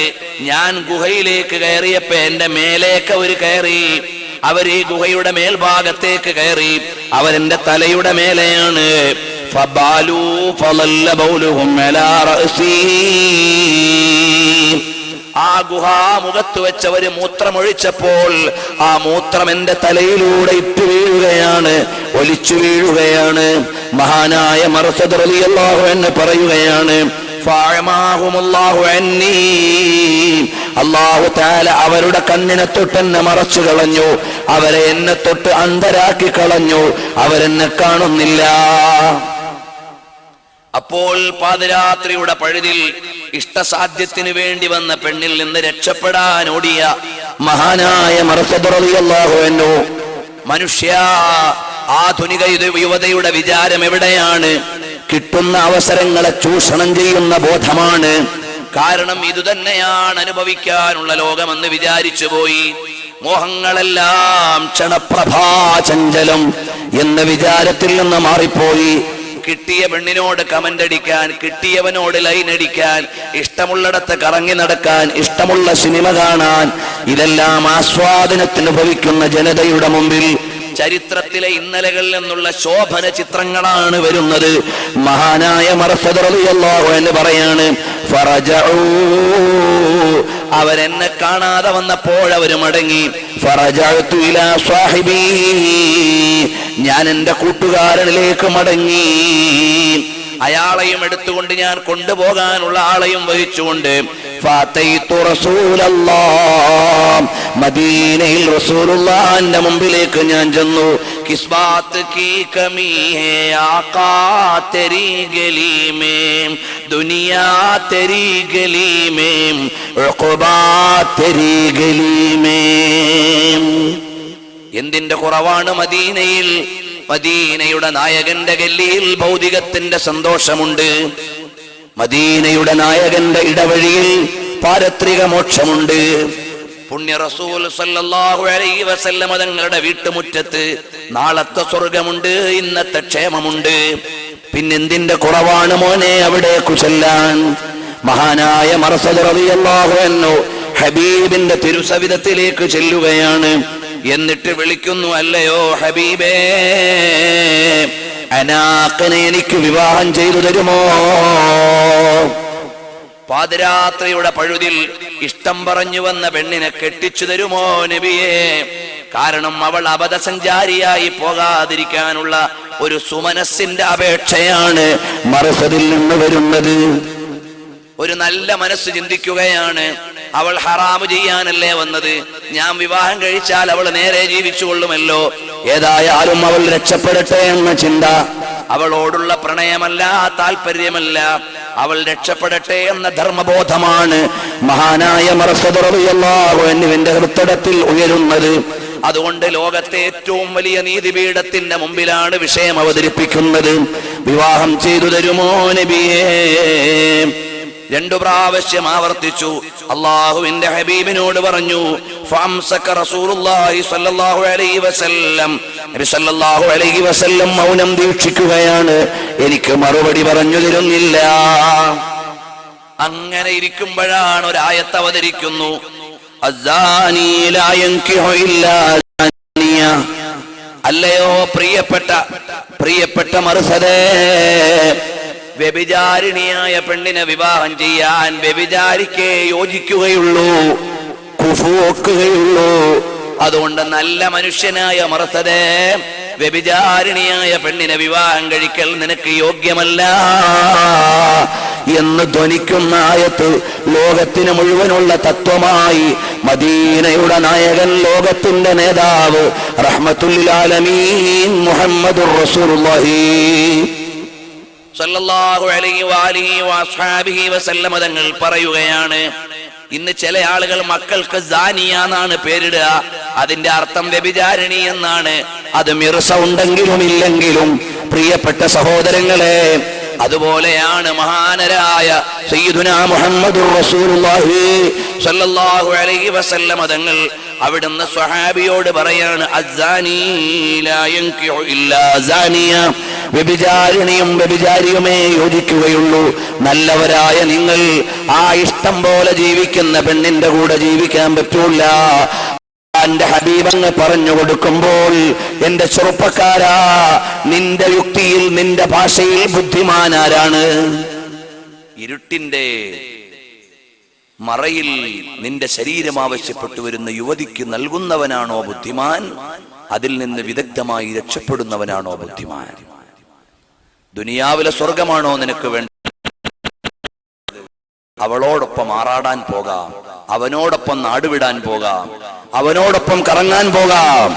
ഞാൻ ഗുഹയിലേക്ക് കയറിയപ്പോ എന്റെ മേലേക്ക് അവർ കയറി. അവർ ഈ ഗുഹയുടെ മേൽഭാഗത്തേക്ക് കയറി, അവരെന്റെ തലയുടെ മേലെയാണ്. ഫബാലൂ ഫളല്ല ബൗലുഹും അലാ റഅസി, ആ ഗുഹാമുഖത്ത് വെച്ചവര് മൂത്രമൊഴിച്ചപ്പോൾ ആ മൂത്രം എന്റെ തലയിലൂടെ ഇറ്റു വീഴുകയാണ്, ഒലിച്ചു വീഴുകയാണ്. മഹാനായ മർസദ് റളിയല്ലാഹു അൻഹു പറയുകയാണ്, ഫഅമാഹുമുല്ലാഹു അന്നീ, അല്ലാഹു തആല അവരുടെ കണ്ണിനെ തൊട്ട് എന്നെ മറച്ചു കളഞ്ഞു, അവരെ എന്നെ തൊട്ട് അന്ധരാക്കി കളഞ്ഞു, അവരെന്നെ കാണുന്നില്ല. അപ്പോൾ പാതിരാത്രിയുടെ പഴുതിൽ ഇഷ്ടസാധ്യത്തിന് വേണ്ടി വന്ന പെണ്ണിൽ നിന്ന് രക്ഷപ്പെടാൻ ഓടിയ മഹാനായ മർസദ് റളിയല്ലാഹു അൻഹു, മനുഷ്യ, ആധുനിക യുവതയുടെ വിചാരം എവിടെയാണ്? കിട്ടുന്ന അവസരങ്ങളെ ചൂഷണം ചെയ്യുന്ന ബോധമാണ്. കാരണം ഇതുതന്നെയാണ് അനുഭവിക്കാനുള്ള ലോകമെന്ന് വിചാരിച്ചു പോയി. മോഹങ്ങളെല്ലാം ക്ഷണപ്രഭാചഞ്ചലം എന്ന വിചാരത്തിൽ നിന്ന് മാറിപ്പോയി. കിട്ടിയ പെണ്ണിനോട് കമന്റ് അടിക്കാൻ, കിട്ടിയവനോട് ലൈൻ അടിക്കാൻ, ഇഷ്ടമുള്ളിടത്ത് കറങ്ങി നടക്കാൻ, ഇഷ്ടമുള്ള സിനിമ കാണാൻ, ഇതെല്ലാം ആസ്വാദനത്തിന് ഭവിക്കുന്ന ജനതയുടെ മുമ്പിൽ ചരിത്രത്തിലെ ഇന്നലകളിൽ നിന്നുള്ള ശോഭന ചിത്രങ്ങളാണ് വരുന്നത്. മഹാനായ മർസദ് റളിയല്ലാഹു അൻഹു പറയാണ്, ഫറജഊ, അവരെന്നെ കാണാതെ വന്നപ്പോൾ അവര് മടങ്ങി. ഫറജഅതു ഇലാ സാഹിബി, ഞാൻ എന്റെ കൂട്ടുകാരനിലേക്ക് മടങ്ങി. അയാളെയും എടുത്തുകൊണ്ട് ഞാൻ കൊണ്ടുപോകാനുള്ള ആളെയും വഹിച്ചുകൊണ്ട് ഫാതൈതു റസൂലല്ലാഹ്, മദീനയിൽ റസൂലുള്ളാഹിന്റെ മുമ്പിലേക്ക് ഞാൻ ചെന്നു. കിസ്ബാത്ത് കീ കമീ ഹേ ആഖാ തെരീ ഗലി മേ, ദുനിയാ തെരീ ഗലി മേ, ഉഖബാ തെരീ ഗലി മേ. എന്തിന്റെ കുറവാണ് മദീനയിൽ? മദീനയുടെ നായകന്റെ ഗല്ലിയിൽ ഭൗതികത്തിന്റെ സന്തോഷമുണ്ട്. മദീനയുടെ നായകന്റെ ഇടവഴിയിൽ പാരത്രിക മോക്ഷമുണ്ട്. പുണ്യ റസൂൽ സല്ലല്ലാഹു അലൈഹി വസല്ലം തങ്ങളുടെ വീട്ടുമുറ്റത്ത് നാളത്തെ സ്വർഗമുണ്ട്, ഇന്നത്തെ ക്ഷേമമുണ്ട്. പിന്നെന്തിന്റെ കുറവാണ് മോനെ അവിടേക്കു ചെല്ലാൻ? മഹാനായ മർസദ് റളിയല്ലാഹു അൻഹു ഹബീബിന്റെ തിരുസവിധത്തിലേക്ക് ചെല്ലുകയാണ്. എന്നിട്ട് വിളിക്കുന്നു, അല്ലയോ ഹബീബേ, അനാഖിനെ എനിക്ക് വിവാഹം ചെയ്തു തരുമോ? പാതിരാത്രിയുടെ പഴുതിൽ ഇഷ്ടം പറഞ്ഞു വന്ന പെണ്ണിനെ കെട്ടിച്ചു തരുമോ നബിയേ? കാരണം അവൾ അബദ്ധസഞ്ചാരിയായി പോകാതിരിക്കാനുള്ള ഒരു സുമനസ്സിന്റെ അപേക്ഷയാണ് മർസദിൽ നിന്ന് വരുന്നത്. ഒരു നല്ല മനസ്സ് ചിന്തിക്കുകയാണ്, അവൾ ഹറാമ് ചെയ്യാനല്ലേ വന്നത്, ഞാൻ വിവാഹം കഴിച്ചാൽ അവൾ നേരെ ജീവിച്ചു കൊള്ളുമല്ലോ, ഏതായാലും അവൾ രക്ഷപ്പെടട്ടെ എന്ന ചിന്ത. അവളോടുള്ള പ്രണയമല്ല, താല്പര്യമല്ല, അവൾ രക്ഷപ്പെടട്ടെ എന്ന ധർമ്മബോധമാണ് മഹാനായ മർസദ് റളിയല്ലാഹു അൻഹുവിന്റെ ഹൃദയത്തിൽ ഉയരുന്നത്. അതുകൊണ്ട് ലോകത്തെ ഏറ്റവും വലിയ നീതിപീഠത്തിന്റെ മുമ്പിലാണ് വിഷയം അവതരിപ്പിക്കുന്നത്. വിവാഹം ചെയ്തു തരുമോ നബിയേ? 2 പ്രാവശ്യം ആവർത്തിച്ചു. അല്ലാഹുവിന്റെ ഹബീബിനോട് പറഞ്ഞു, ഫഅംസക റസൂലുള്ളാഹി സ്വല്ലല്ലാഹു അലൈഹി വസല്ലം, നബി സ്വല്ലല്ലാഹു അലൈഹി വസല്ലം മൗനം ദീക്ഷിക്കുകയാണ്, എനിക്ക് മറുപടി പറഞ്ഞു തരുന്നില്ല. അങ്ങനെ ഇരിക്കുമ്പോഴാണ് ഒരു ആയത്ത് അവതരിക്കുന്നു, അസ്സാനി ലാ യൻകിഹു ഇല്ലാ സാനിയ. അല്ലയോ പ്രിയപ്പെട്ട മർസദേ, വ്യഭിചാരിണിയായ പെണ്ണിനെ വിവാഹം ചെയ്യാൻ വ്യഭിചാരിക്കേ യോജിക്കുകയുള്ളൂ, കുഫു വെക്കുകയുള്ളൂ. അതുകൊണ്ട് നല്ല മനുഷ്യനായ മർസദേ, വ്യഭിചാരിണിയായ പെണ്ണിനെ വിവാഹം കഴിക്കൽ നിനക്ക് യോഗ്യമല്ല എന്ന് ധ്വനിക്കുന്ന ആയത്ത് ലോകത്തിന് മുഴുവനുള്ള തത്വമായി മദീനയുടെ നായകൻ, ലോകത്തിന്റെ നേതാവ്, റഹ്മത്തുൽ ആലമീൻ മുഹമ്മദുർ റസൂലുള്ളാഹി സല്ലല്ലാഹു അലൈഹി വആലിഹി വഅസ്ഹാബിഹി വസല്ലം തങ്ങൾ പറയുകയാണ്, ഇന്ന് ചില ആളുകൾ മക്കൾക്ക് സാനിയ എന്നാണ് പേരിടുക, അതിന്റെ അർത്ഥം വ്യഭിചാരിണി എന്നാണ്. അത് മിർസ ഉണ്ടെങ്കിലും ഇല്ലെങ്കിലും പ്രിയപ്പെട്ട സഹോദരങ്ങളെ, അതുപോലെയാണ് മഹാനരായ സയ്യിദുനാ മുഹമ്മദുർ റസൂലുള്ളാഹി സ്വല്ലല്ലാഹു അലൈഹി വസല്ലം തങ്ങൾ അവിടുന്ന് സ്വഹാബിയോട് പറയാണ്, അസ്സാനി ലാ യൻകിഹു ഇല്ലാ സാനിയ, വ്യഭിചാരിണിയും വ്യഭിചാരിയുമേ യോജിക്കുകയുള്ളൂ. നല്ലവരായ നിങ്ങൾ ആ ഇഷ്ടം പോലെ ജീവിക്കുന്ന പെണ്ണിന്റെ കൂടെ ജീവിക്കാൻ പറ്റൂല. എന്റെ ഹബീബങ്ങ് പറഞ്ഞു കൊടുക്കുമ്പോൾ, എന്റെ ചെറുപ്പക്കാരാ, നിന്റെ യുക്തിയിൽ നിന്റെ ഭാഷയിൽ ബുദ്ധിമാനാരാണ്? ഇരുട്ടിന്റെ മറയിൽ നിന്റെ ശരീരം ആവശ്യപ്പെട്ടു വരുന്ന യുവതിക്ക് നൽകുന്നവനാണോ ബുദ്ധിമാൻ? അതിൽ നിന്ന് വിദഗ്ധമായി രക്ഷപ്പെടുന്നവനാണോ ബുദ്ധിമാൻ? ദുനിയാവിലെ സ്വർഗമാണോ നിനക്ക് വേണ്ടത്? അവളോടൊപ്പം ആറാടാൻ പോകാം, അവനോടൊപ്പം നാടുവിടാൻ പോകാം, അവനോടൊപ്പം കറങ്ങാൻ പോകാം.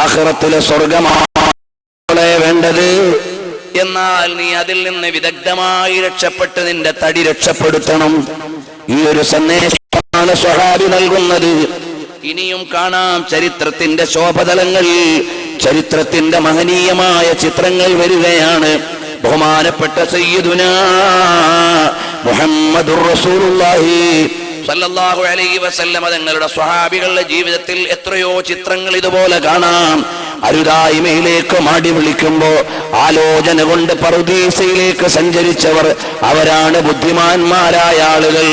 ആഖിറത്തിലെ സ്വർഗമാണ് വേണ്ടത്. എന്നാൽ നീ അതിൽ നിന്ന് വിദഗ്ധമായി രക്ഷപ്പെട്ട് നിന്റെ തടി രക്ഷപ്പെടുത്തണം. ഈ ഒരു സന്ദേശമാണ് സ്വഹാബി നൽകുന്നത്. ഇനിയും കാണാം ചരിത്രത്തിന്റെ ശോഭതലങ്ങൾ, ചരിത്രത്തിന്റെ മഹനീയമായ ചിത്രങ്ങൾ വരികയാണ്. ബഹുമാനപ്പെട്ട സയ്യിദുനാ മുഹമ്മദുർ റസൂലുള്ളാഹി സല്ലല്ലാഹു അലൈഹി വസല്ലം തങ്ങളുടെ സ്വഹാബികളുടെ ജീവിതത്തിൽ എത്രയോ ചിത്രങ്ങൾ ഇതുപോലെ കാണാം. അരുതായ്മയിലേക്ക് മാടി വിളിക്കുമ്പോ ആലോചന കൊണ്ട് പറുദീസയിലേക്ക് സഞ്ചരിച്ചവർ, അവരാണ് ബുദ്ധിമാന്മാരായ ആളുകൾ.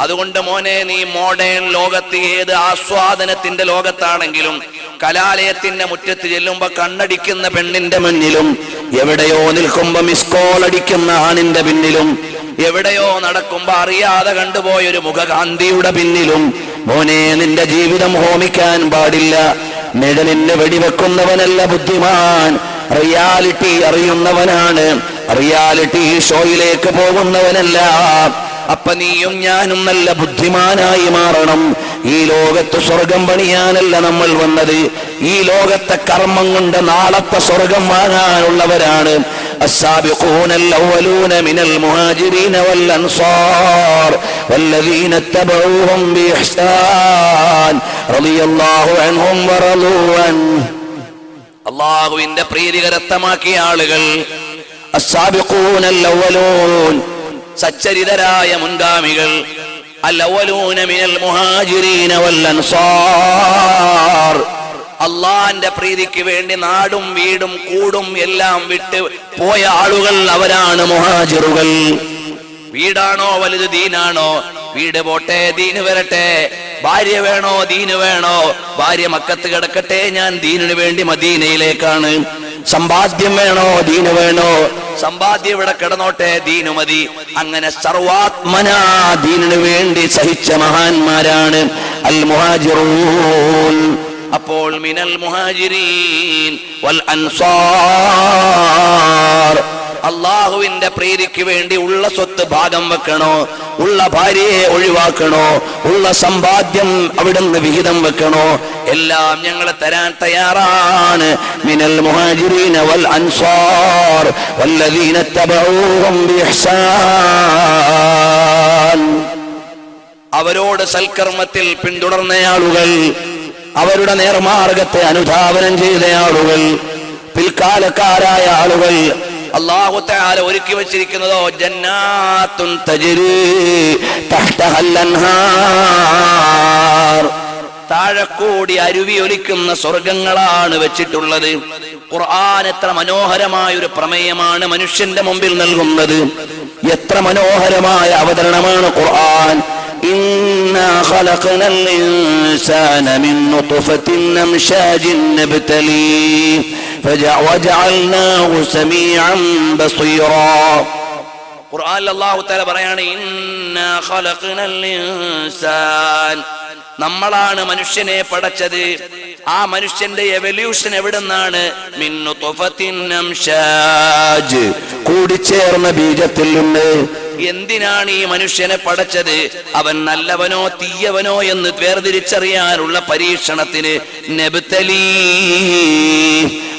അതുകൊണ്ട് മോനെ, നീ മോഡേൺ ലോകത്ത്, ഏത് ആസ്വാദനത്തിന്റെ ലോകത്താണെങ്കിലും, കലാലയത്തിന്റെ മുറ്റത്ത് ചെല്ലുമ്പോ കണ്ണടിക്കുന്ന പെണ്ണിന്റെ മുന്നിലും, എവിടെയോ നിൽക്കുമ്പോ മിസ്കോൾ അടിക്കുന്ന ആണിന്റെ പിന്നിലും, എവിടെയോ നടക്കുമ്പോ അറിയാതെ കണ്ടുപോയൊരു മുഖകാന്തിയുടെ പിന്നിലും, മോനെ, നിന്റെ ജീവിതം ഹോമിക്കാൻ പാടില്ല. നിഴലിന് വെടിവെക്കുന്നവനല്ല ബുദ്ധിമാൻ, റിയാലിറ്റി അറിയുന്നവനാണ്. റിയാലിറ്റി ഷോയിലേക്ക് പോകുന്നവനല്ല. അപ്പൊ നീയും ഞാനും നല്ല ബുദ്ധിമാനായി മാറണം. ഈ ലോകത്ത് സ്വർഗം പണിയാനല്ല നമ്മൾ വന്നത്, ഈ ലോകത്തെ കർമ്മം കൊണ്ട് നാളത്തെ സ്വർഗം വാങ്ങാനുള്ളവരാണ്. السابقون الأولون من المهاجرين والأنصار والذين اتبعوهم بإحسان رضي الله عنهم ورضوا عنه. അല്ലാഹുവിന്റെ പ്രീതി കരസ്ഥമാക്കിയ ആളുകൾ السابقون الأولون, സച്ചരിതരായ മുൻഗാമികൾ, الأولون من المهاجرين والأنصار, അള്ളാന്റെ പ്രീതിക്ക് വേണ്ടി നാടും വീടും കൂടും എല്ലാം വിട്ട് പോയ ആളുകൾ, അവരാണ് മുഹാജിറുകൾ. വീടാണോ വലുത്, ദീനാണോ? വീട് പോട്ടെ, ദീന് വരട്ടെ. ഭാര്യ വേണോ ദീന് വേണോ? ഭാര്യ മക്കത്ത് കിടക്കട്ടെ, ഞാൻ ദീനിനു വേണ്ടി മദീനയിലേക്കാണ്. സമ്പാദ്യം വേണോ ദീന് വേണോ? സമ്പാദ്യം ഇവിടെ കിടന്നോട്ടെ, ദീനു മതി. അങ്ങനെ സർവാത്മനാ ദീനിനു വേണ്ടി സഹിച്ച മഹാന്മാരാണ് അൽ മുഹാജിറൂൻ. അപ്പോൾ മിനൽ മുഹാജിരീൻ വൽ അൻസാർ, അള്ളാഹുവിന്റെ പ്രീതിക്ക് വേണ്ടി ഉള്ള സ്വത്ത് ഭാഗം വെക്കണോ, ഉള്ള ഭാര്യയെ ഒഴിവാക്കണോ, ഉള്ള സമ്പാദ്യം അവിടുന്ന് വിഹിതം വെക്കണോ, എല്ലാം ഞങ്ങൾ തരാൻ തയ്യാറാണ്. മിനൽ മുഹാജിരീന വൽ അൻസാർ വല്ലദീന തബഊഹും ബിഇഹ്സാൻ, അവരോട് സൽക്കർമ്മത്തിൽ പിന്തുടർന്ന ആളുകൾ, അവരുടെ നേർമാർഗത്തെ അനുധാവനം ചെയ്ത ആളുകൾ, പിൽക്കാലക്കാരായ ആളുകൾ, അല്ലാഹു തആല ഒരുക്കി വെച്ചിരിക്കുന്നതോ ജന്നാത്തുൻ തജ്രി തഹ്തഹൽ അൻഹാർ, താഴെക്കൂടി അരുവി ഒലിക്കുന്ന സ്വർഗങ്ങളാണ് വെച്ചിട്ടുള്ളത്. ഖുർആൻ എത്ര മനോഹരമായ ഒരു പ്രമേയമാണ് മനുഷ്യന്റെ മുമ്പിൽ നൽകുന്നത്. എത്ര മനോഹരമായ അവതരണമാണ് ഖുർആൻ. ഇന്നാ ഖലഖനൽ ഇൻസാന മിൻ നുത്ഫത്തിൻ അംശാജിൻ നബ്തലീ ഫജഅൽനാഹു സമീഅൻ ബസീറാ. ഖുർആനിൽ അല്ലാഹു തആല പറയാണ്, ഇന്നാ ഖലഖനൽ ഇൻസാൻ, നമ്മളാണ് മനുഷ്യനെ പടച്ചത്. ആ മനുഷ്യന്റെ എവല്യൂഷൻ എവിടുന്നാണ്? മിൻ നുത്ഫത്തിൻ അംശാജ്, കൂടിച്ചേർന്ന ബീജത്തിൽ നിന്ന്. എന്തിനാണ് ഈ മനുഷ്യനെ പടച്ചത്? അവൻ നല്ലവനോ തീയവനോ എന്ന് വേർതിരിച്ചറിയാനുള്ള പരീക്ഷണത്തിന്. നബ്തലീ,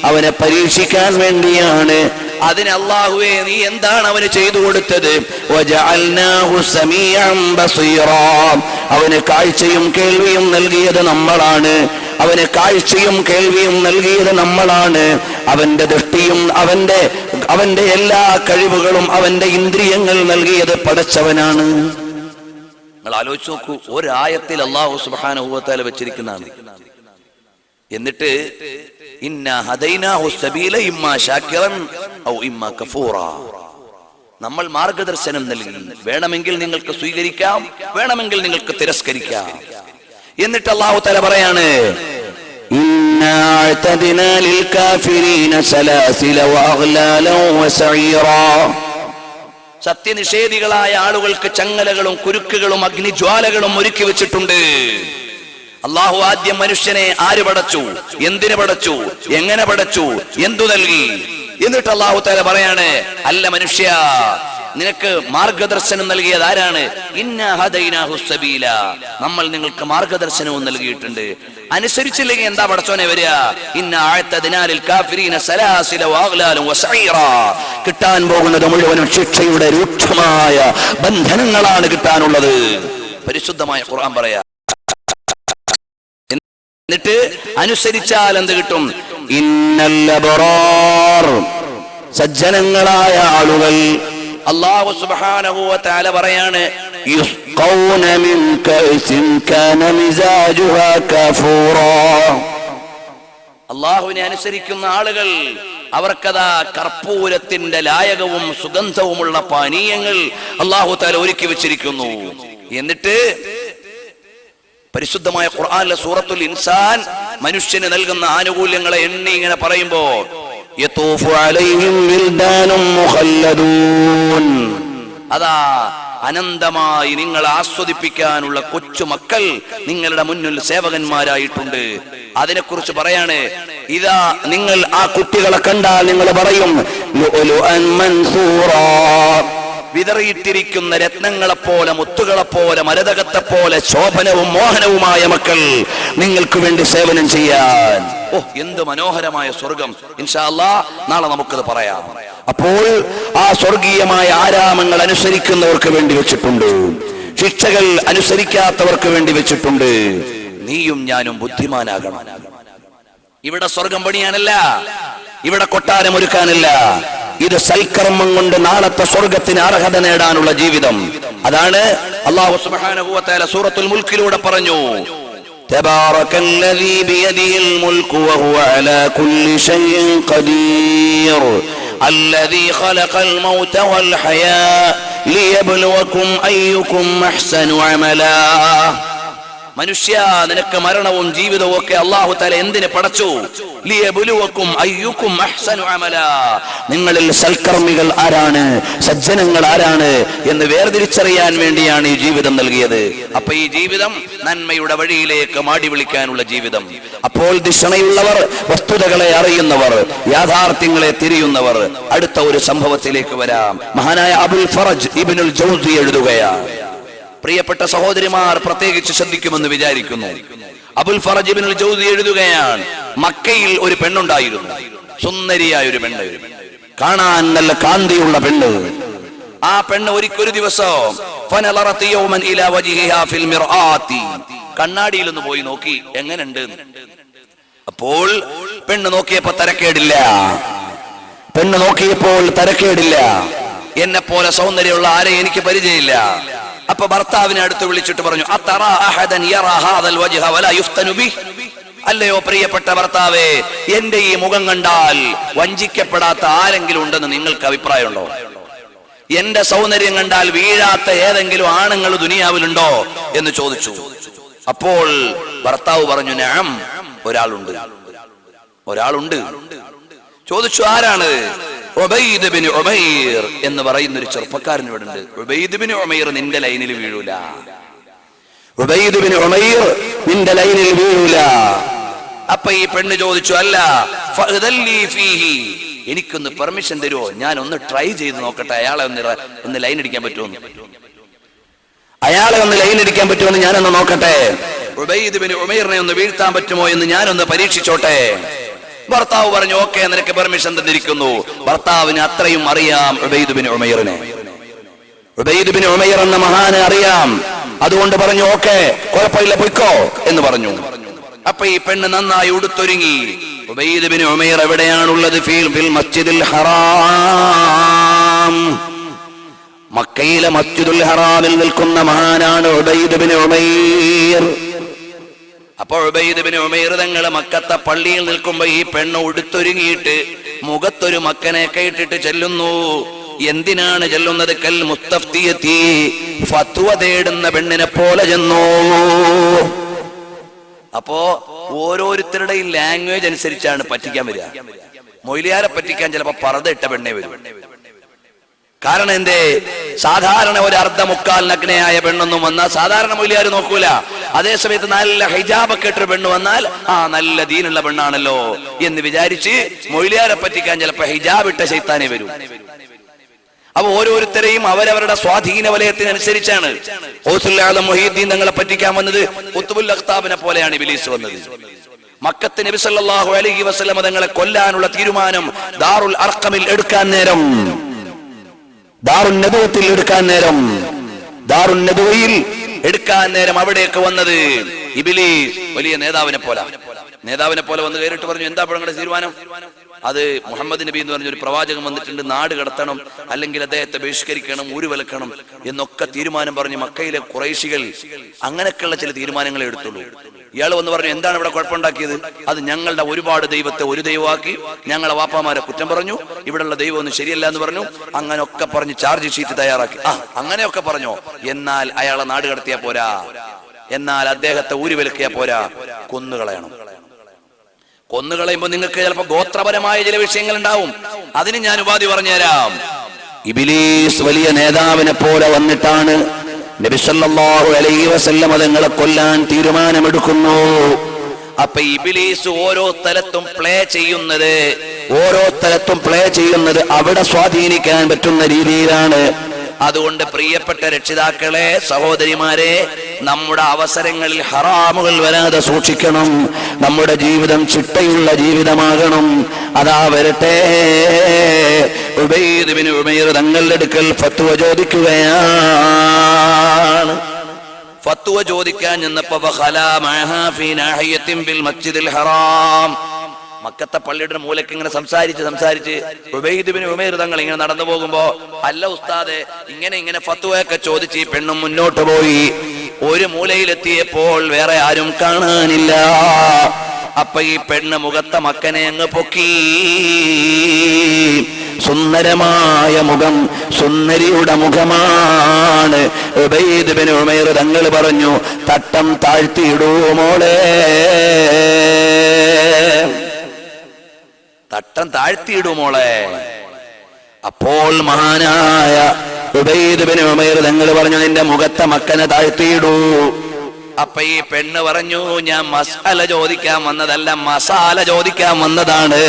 അവനെ പരീക്ഷിക്കാൻ വേണ്ടിയാണ്. അതിന് അല്ലാഹുവേ നീ എന്താണ് അവന് ചെയ്തു കൊടുത്തത്? വജഅൽനാഹു സമീഅൻ ബസീറാ, അവന് കാഴ്ചയും കേൾവിയും നൽകിയത് നമ്മളാണ്. അവന് കാഴ്ചയും കേൾവിയും നൽകിയത് നമ്മളാണ്. അവന്റെ ദൃഷ്ടിയും അവന്റെ എല്ലാ കഴിവുകളും അവന്റെ ഇന്ദ്രിയങ്ങൾ നൽകിയത് പടച്ചവനാണ്. നിങ്ങൾ ആലോചിച്ച് നോക്കൂ, ഒരായത്തിൽ അല്ലാഹു സുബ്ഹാനഹു വ തആല വെച്ചിരിക്കുന്നതാണ്. എന്നിട്ട് ഇന്നാ ഹദൈനാഹു സബീല ഇമ്മാ ശാകിറൻ ഔ ഇമ്മാ കഫൂറാ, നമ്മൾ മാർഗദർശനം നൽകി, വേണമെങ്കിൽ നിങ്ങൾക്ക് സ്വീകരിക്കാം, വേണമെങ്കിൽ നിങ്ങൾക്ക് തിരസ്കരിക്കാം. എന്നിട്ട് അല്ലാഹു തആല പറയാണ്, ഇന്നാ അഅ്തദ്നാ ലിൽ കാഫിരീന സലാസില വഅഗ്ലാലൻ വസഈറാ, സത്യനിഷേധികളായ ആളുകൾക്ക് ചങ്ങലകളും കുരുക്കുകളും അഗ്നിജ്വാലകളും ഒരുക്കി വെച്ചിട്ടുണ്ട്. അല്ലാഹു ആദ്യം മനുഷ്യനെ ആര് പടച്ചു, എന്തിനു പടച്ചു, എങ്ങനെ പടച്ചു, എന്തു നൽകി? എന്നിട്ട് അല്ലാഹു തആല പറയാണ്, അല്ല മനുഷ്യ, നിനക്ക് മാർഗദർശനം നൽകിയത് ആരാണ്? ഇന്നാ ഹദൈനാഹു സബീല, നമ്മൾ നിങ്ങൾക്ക് മാർഗദർശനവും നൽകിയിട്ടുണ്ട്. അനുസരിച്ചില്ലെങ്കിൽ എന്താ പടച്ചോനെ വരിക? ഇന്നാ അഅ്തദ്നാ ലിൽ കാഫിരീന സലാസില വഅഗ്ലാലൻ വസഈറാ, കിട്ടാൻ പോകുന്നത് മുഴുവനും ശിക്ഷയുടെ രൂക്ഷമായ ബന്ധനങ്ങളാണ് കിട്ടാനുള്ളത്. പരിശുദ്ധമായ ഖുർആൻ പറയാ. എന്നിട്ട് അനുസരിച്ചാൽ എന്ത് കിട്ടും? ഇന്നൽ അബ്റാർ, സജ്ജനങ്ങളായ ആളുകൾ, അല്ലാഹു സുബ്ഹാനഹു വ തആല പറയാണ്, യുസ്ഖൗന മിൻ കഅസിൻ കാന മിസാജുഹാ കഫൂറാ, അല്ലാഹുവിനെ അനുസരിക്കുന്ന ആളുകൾ അവർക്കതാ കർപ്പൂരത്തിന്റെ ലായകവും സുഗന്ധവുമുള്ള പാനീയങ്ങൾ അല്ലാഹു തആല ഒരുക്കി വെച്ചിരിക്കുന്നു. എന്നിട്ട് പരിശുദ്ധമായ ഖുർആനിലെ സൂറത്തുൽ ഇൻസാൻ മനുഷ്യന് നൽകുന്ന ആനുകൂല്യങ്ങളെ എണ്ണി ഇങ്ങനെ പറയുമ്പോ, യതൂഫു അലൈഹിം വിൽദാനും മുഖല്ലദൂൻ, അതാ അനന്തമായി നിങ്ങൾ ആസ്വദിപ്പിക്കാനുള്ള കൊച്ചുമക്കൾ നിങ്ങളുടെ മുന്നിൽ സേവകന്മാരായിട്ടുണ്ട്. അതിനെക്കുറിച്ച് പറയാണ്, ഇതാ നിങ്ങൾ ആ കുട്ടികളെ കണ്ടാൽ നിങ്ങൾ പറയും, ലുഅലുഅൻ മൻസൂറാ, വിതറിയിട്ടിരിക്കുന്ന രത്നങ്ങളെപ്പോലെ, മുത്തുകളെപ്പോലെ, മരതകത്തെപ്പോലെ ശോഭനവും മോഹനവുമായ മക്കൾ നിങ്ങൾക്ക് വേണ്ടി സേവനം ചെയ്യാൻ. ഓ, എന്ത് മനോഹരമായ സ്വർഗം! ഇൻഷാ അല്ലാഹ് നാളെ നമുക്കത് പറയാം. അപ്പോൾ ആ സ്വർഗീയമായ ആരാമങ്ങൾ അനുസരിക്കുന്നവർക്ക് വേണ്ടി വെച്ചിട്ടുണ്ട്, ശിക്ഷകൾ അനുസരിക്കാത്തവർക്ക് വേണ്ടി വെച്ചിട്ടുണ്ട്. നീയും ഞാനും ബുദ്ധിമാനാകണം. ഇവിടെ സ്വർഗം പണിയാനല്ല, ഇവിടെ കൊട്ടാരം ഒരുക്കാനല്ല, ഇത് സൽക്കർമ്മം കൊണ്ട് നാളത്തെ സ്വർഗത്തിന് അർഹത നേടാനുള്ള ജീവിതം. അതാണ് അല്ലാഹു സുബ്ഹാനഹു വ തആല സൂറത്തുൽ മുൽക്കിലൂടെ പറഞ്ഞു, തബാറകല്ലദീ ബിയദിഹിൽ മുൽക്കു വഹുവ അലാ കുല്ലി ഷൈഇൻ ഖദീർ അല്ലദീ ഖലഖൽ മൗത വൽ ഹയാ ലിയബ്ലുവകും അയ്യുകും അഹ്സനു അമലാ. മനുഷ്യ, നിനക്ക് മരണവും ജീവിതവും ഒക്കെ അല്ലാഹു തആല എന്തിനെ പടച്ചു? ലിയബ്ലുവക്കും അയ്യുക്കും അഹ്സനു അമലാ, നിങ്ങളിൽ സൽക്കർമ്മികൾ ആരാണ്, സജ്ജനങ്ങൾ ആരാണ് എന്ന് വേർതിരിച്ചറിയാൻ വേണ്ടിയാണ് ഈ ജീവിതം നൽകിയത്. അപ്പൊ ഈ ജീവിതം നന്മയുടെ വഴിയിലേക്ക് മാടി വിളിക്കാനുള്ള ജീവിതം. അപ്പോൾ ദിശണയുള്ളവർ, വസ്തുതകളെ അറിയുന്നവർ, യാഥാർത്ഥ്യങ്ങളെ തിരിയുന്നവർ. അടുത്ത ഒരു സംഭവത്തിലേക്ക് വരാം. മഹാനായ അബുൽ ഫറജ് ഇബ്നുൽ ജൗസി എഴുതുകയാണ്. പ്രിയപ്പെട്ട സഹോദരിമാർ പ്രത്യേകിച്ച് ശ്രദ്ധിക്കുമെന്ന് വിചാരിക്കുന്നു. അബുൽ ഫറജ് ഇബ്നുൽ ജൗസി എഴുതുകയാണ്, മക്കയിൽ ഒരു പെണ്ണുണ്ടായിരുന്നു, സുന്ദരിയായ ഒരു പെണ്ണ്, കാണാൻ നല്ല കാന്തിയുള്ള പെണ്ണ്. ആ പെണ്ണ് ഒരു ദിവസം കണ്ണാടിയിൽ ഒന്ന് പോയി നോക്കി, എങ്ങനെയുണ്ട്. അപ്പോൾ പെണ്ണ് നോക്കിയപ്പോ തരക്കേടില്ല. എന്നെ പോലെ സൗന്ദര്യമുള്ള ആരെ എനിക്ക് പരിചയമില്ല. അപ്പൊ ഭർത്താവിനെ അടുത്ത് വിളിച്ചിട്ട് പറഞ്ഞു, അല്ലയോ പ്രിയപ്പെട്ട ഭർത്താവേ, എന്റെ ഈ മുഖം കണ്ടാൽ വഞ്ചിക്കപ്പെടാത്ത ആരെങ്കിലും ഉണ്ടെന്ന് നിങ്ങൾക്ക് അഭിപ്രായമുണ്ടോ? എന്റെ സൗന്ദര്യം കണ്ടാൽ വീഴാത്ത ഏതെങ്കിലും ആണുങ്ങൾ ദുനിയാവിലുണ്ടോ എന്ന് ചോദിച്ചു. അപ്പോൾ ഭർത്താവ് പറഞ്ഞു, നഅം, ഒരാളുണ്ട്. ചോദിച്ചു, ആരാണ്? ഉബൈദ് ബിൻ ഉമൈർ എന്ന് പറയുന്ന ഒരു ചെറുപ്പക്കാരൻ ഇവിടെ ഉണ്ട്. ഉബൈദ് ബിൻ ഉമൈർ നിന്റെ ലൈനിൽ വീഴൂല. അപ്പൊ ഈ പെണ്ണ് ചോദിച്ചു, അല്ല എനിക്കൊന്ന് പെർമിഷൻ തരുമോ, ഞാൻ ഒന്ന് ട്രൈ ചെയ്ത് നോക്കട്ടെ, അയാളെ ഒന്ന് ലൈൻ അടിക്കാൻ പറ്റുമോ, ഞാനൊന്ന് നോക്കട്ടെ. ഉബൈദ് ബിൻ ഉമൈറിനെ ഒന്ന് വീഴ്ത്താൻ പറ്റുമോ എന്ന് ഞാനൊന്ന് പരീക്ഷിച്ചോട്ടെ. ഭർത്താവ് പറഞ്ഞു, ഓക്കെ, നിനക്ക് പെർമിഷൻ തന്നിരിക്കുന്നു. ഭർത്താവിന് അത്രയും അറിയാം ഉബൈദ് ബിൻ ഉമൈറിനെ. ഉബൈദ് ബിൻ ഉമൈർ എന്ന മഹാനെ അറിയാം. അതുകൊണ്ട് പറഞ്ഞു, ഓക്കെ, കുഴപ്പമില്ല, പൊയ്ക്കോ എന്ന് പറഞ്ഞു. അപ്പൊ ഈ പെണ്ണ് നന്നായി ഉടുത്തൊരുങ്ങി. ഉബൈദ് ബിൻ ഉമൈർ എവിടെയാണുള്ളത്? ഫിൽ മസ്ജിദുൽ ഹറാം. മക്കയിലെ മസ്ജിദുൽ ഹറാമിൽ നിൽക്കുന്ന മഹാനാണ് ഉബൈദ് ബിൻ ഉമൈർ. അപ്പോൾ ഉബൈദ് ബിൻ ഉമൈർ തങ്ങൾ മക്കത്തെ പള്ളിയിൽ നിൽക്കുമ്പോ ഈ പെണ്ണ് ഉടുത്തൊരുങ്ങിയിട്ട് മുഖത്തൊരു മക്കനെയൊക്കെ ഇട്ടിട്ട് ചെല്ലുന്നു. എന്തിനാണ് ചെല്ലുന്നത്? കൽ മുസ്തഫ്തിയത്തി, ഫത്വ തേടുന്ന പെണ്ണിനെ പോലെ ചെന്നു. അപ്പോ ഓരോരുത്തരുടെയും ലാംഗ്വേജ് അനുസരിച്ചാണ് പറ്റിക്കാൻ വരിക. മൊയ്ലിയാരെ പറ്റിക്കാൻ ചിലപ്പോ പർദ്ദ ഇട്ട പെണ്ണെ വരും. കാരണം എന്തേ? സാധാരണ ഒരു അർദ്ധമുക്കാൽ നഗ്നയായ പെണ്ണൊന്നും വന്നാൽ സാധാരണ മൊയ്ലിയാർ നോക്കൂല. അതേസമയത്ത് നല്ല ഹിജാബൊക്കെ ഇട്ടൊരു പെണ്ണ് വന്നാൽ നല്ല ദീനുള്ള പെണ്ണാണല്ലോ എന്ന് വിചാരിച്ച് മൊയ്ലിയാരെ പറ്റിക്കാൻ ചിലപ്പോ ഹിജാബ് ഇട്ട ശൈത്താനെ വരും. അപ്പൊ ഓരോരുത്തരെയും അവരവരുടെ സ്വാധീന വലയത്തിനനുസരിച്ചാണ്. ഗൗസുൽ ആലം മുഹീദ്ദീൻ തങ്ങളെ പറ്റിക്കാൻ വന്നത് ഖുത്ബുൽ അഖ്താബിനെ പോലെയാണ് ഇബ്ലീസ് വന്നത്. മക്കത്ത് നബി സല്ലല്ലാഹു അലൈഹി വസല്ലം തങ്ങളെ കൊല്ലാനുള്ള തീരുമാനം ദാറുൽ അർഖമിൽ എടുക്കാൻ നേരം, ദാറുൻ നദവത്തിൽ എടുക്കാൻ നേരം, ദാറുൻ നദവയിൽ എടുക്കാൻ നേരം അവിടേക്ക് വന്നത് ഇബ്ലീസ് വലിയ നേതാവിനെ പോലെ വന്ന് കയറിയിട്ട് പറഞ്ഞു, എന്താ നിങ്ങളുടെ തീരുമാനം? അത് മുഹമ്മദ് നബി എന്ന് പറഞ്ഞൊരു പ്രവാചകൻ വന്നിട്ടുണ്ട്, നാട് കടത്തണം, അല്ലെങ്കിൽ അദ്ദേഹത്തെ ബഹിഷ്കരിക്കണം, ഊരുവലക്കണം എന്നൊക്കെ തീരുമാനം പറഞ്ഞ് മക്കയിലെ ഖുറൈശികൾ അങ്ങനെയൊക്കെയുള്ള ചില തീരുമാനങ്ങളെ എടുത്തുള്ളൂ. ഇയാൾ വന്ന് പറഞ്ഞു, എന്താണ് ഇവിടെ കുഴപ്പമുണ്ടാക്കിയത്? അത് ഞങ്ങളുടെ ഒരുപാട് ദൈവത്തെ ഒരു ദൈവമാക്കി, ഞങ്ങളെ വാപ്പാമാരെ കുറ്റം പറഞ്ഞു, ഇവിടെയുള്ള ദൈവം ഒന്നും ശരിയല്ല എന്ന് പറഞ്ഞു. അങ്ങനെയൊക്കെ പറഞ്ഞ് ചാർജ് ഷീറ്റ് തയ്യാറാക്കി. അങ്ങനെയൊക്കെ പറഞ്ഞോ? എന്നാൽ അയാളെ നാട് കടത്തിയാ പോരാ, എന്നാൽ അദ്ദേഹത്തെ ഊരുവലക്കിയാ പോരാ, കൊന്നുകളയണം. കൊന്നുകളയുമ്പോ നിങ്ങൾക്ക് ചിലപ്പോ ഗോത്രപരമായ ചില വിഷയങ്ങൾ ഉണ്ടാവും. അതിന് ഞാൻ ഉപാധി പറഞ്ഞുതരാം. ഇബ്ലീസ് വലിയ നേതാവിനെ പോലെ വന്നിട്ടാണ് നബി സല്ലല്ലാഹു അലൈഹി വസല്ലം തങ്ങളെ കൊല്ലാൻ തീരുമാനമെടുക്കുന്നു. അപ്പൊ ഇബ്ലീസ് ഓരോ സ്ഥലത്തും പ്ലേ ചെയ്യുന്നത് അവിടെ സ്വാധീനിക്കാൻ പറ്റുന്ന രീതിയിലാണ്. അതുകൊണ്ട് പ്രിയപ്പെട്ട രക്ഷിതാക്കളെ, സഹോദരിമാരെ, നമ്മുടെ അവസരങ്ങളിൽ ഹറാമുകൾ വരാതെ സൂക്ഷിക്കണം. നമ്മുടെ ജീവിതം ചിട്ടയുള്ള ജീവിതമാകണം. അതാ വരട്ടെ, ഉബൈദ് ബിൻ ഉമൈർ തങ്ങളുടെ അടുക്കൽ ഫത്വ ചോദിക്കുകയാണ്. ഫത്വ ചോദിക്കാൻ ചെന്നപ്പോ മക്കത്തെ പള്ളിയുടെ മൂലക്ക് ഇങ്ങനെ സംസാരിച്ച് ഉബൈദ് ബിൻ ഉമൈർ തങ്ങൾ ഇങ്ങനെ നടന്നു പോകുമ്പോ, അല്ല ഉസ്താദെ, ഇങ്ങനെ ഫത്വയൊക്കെ ചോദിച്ച് ഈ പെണ്ണും മുന്നോട്ട് പോയി. ഒരു മൂലയിലെത്തിയപ്പോൾ വേറെ ആരും കാണാനില്ല. അപ്പൊ ഈ പെണ്ണ് മുഖത്തെ മക്കനെ അങ്ങ് പൊക്കി. സുന്ദരമായ മുഖം, സുന്ദരിയുടെ മുഖമാണ്. ഉബൈദ് ബിൻ ഉമൈർ തങ്ങൾ പറഞ്ഞു, തട്ടം താഴ്ത്തിയിടൂ മോളെ, തട്ടം താഴ്ത്തിയിടൂ മോളെ. അപ്പോൾ മഹാനായ ഉബൈദ് ബിൻ ഉമൈർ തങ്ങൾ പറഞ്ഞു, നിന്റെ മുഖത്തെ മക്കനെ താഴ്ത്തിയിടൂ. അപ്പൊ ഈ പെണ്ണ് പറഞ്ഞു, ഞാൻ മസാല ചോദിക്കാൻ വന്നതല്ല, മസാല ചോദിക്കാൻ വന്നതാണ്.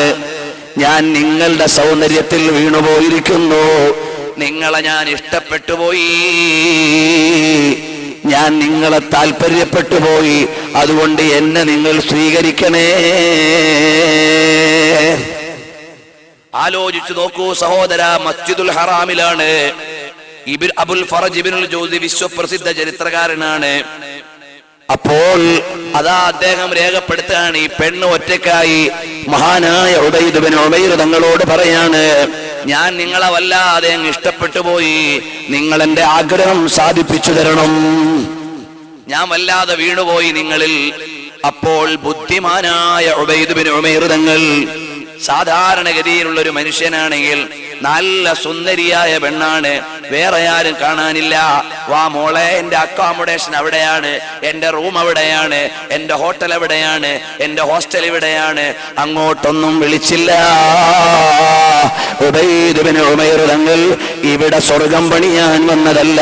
ഞാൻ നിങ്ങളുടെ സൗന്ദര്യത്തിൽ വീണുപോയിരിക്കുന്നു, നിങ്ങളെ ഞാൻ ഇഷ്ടപ്പെട്ടു പോയി, ഞാൻ നിങ്ങളെ താല്പര്യപ്പെട്ടു പോയി, അതുകൊണ്ട് എന്നെ നിങ്ങൾ സ്വീകരിക്കണേ. ആലോചിച്ചു നോക്കൂ സഹോദര, മസ്ജിദുൽ ഹറാമിലാണ്. അബുൽ ഫറജ് ഇബ്നുൽ ജൗസി വിശ്വപ്രസിദ്ധ ചരിത്രകാരനാണ്. അപ്പോൾ അതാ അദ്ദേഹം രേഖപ്പെടുത്തുകയാണ്, ഈ പെണ്ണ് ഒറ്റയ്ക്കായി മഹാനായ ഉബൈദ് ബിൻ ഉമൈർ തങ്ങളോട് പറയാണ്, ഞാൻ നിങ്ങളെ വല്ലാതെ അങ്ങ് ഇഷ്ടപ്പെട്ടു പോയി, നിങ്ങൾ എന്റെ ആഗ്രഹം സാധിപ്പിച്ചു തരണം, ഞാൻ വല്ലാതെ വീണുപോയി നിങ്ങളിൽ. അപ്പോൾ ബുദ്ധിമാനായ ഉബൈദ് ബിൻ ഉമൈർ തങ്ങൾ സാധാരണഗതിയിലുള്ള ഒരു മനുഷ്യനാണെങ്കിൽ നല്ല സുന്ദരിയായ പെണ്ണാണ്, വേറെ ആരും കാണാനില്ല, വാ മോളെ, എന്റെ അക്കോമഡേഷൻ അവിടെയാണ്, എന്റെ റൂം അവിടെയാണ്, എന്റെ ഹോട്ടൽ എവിടെയാണ്, എന്റെ ഹോസ്റ്റൽ ഇവിടെയാണ്, അങ്ങോട്ടൊന്നും വിളിച്ചില്ല. ഉബൈദ് ബിൻ ഉമൈർ തങ്ങൾ ഇവിടെ സ്വർഗം പണിയാൻ വന്നതല്ല,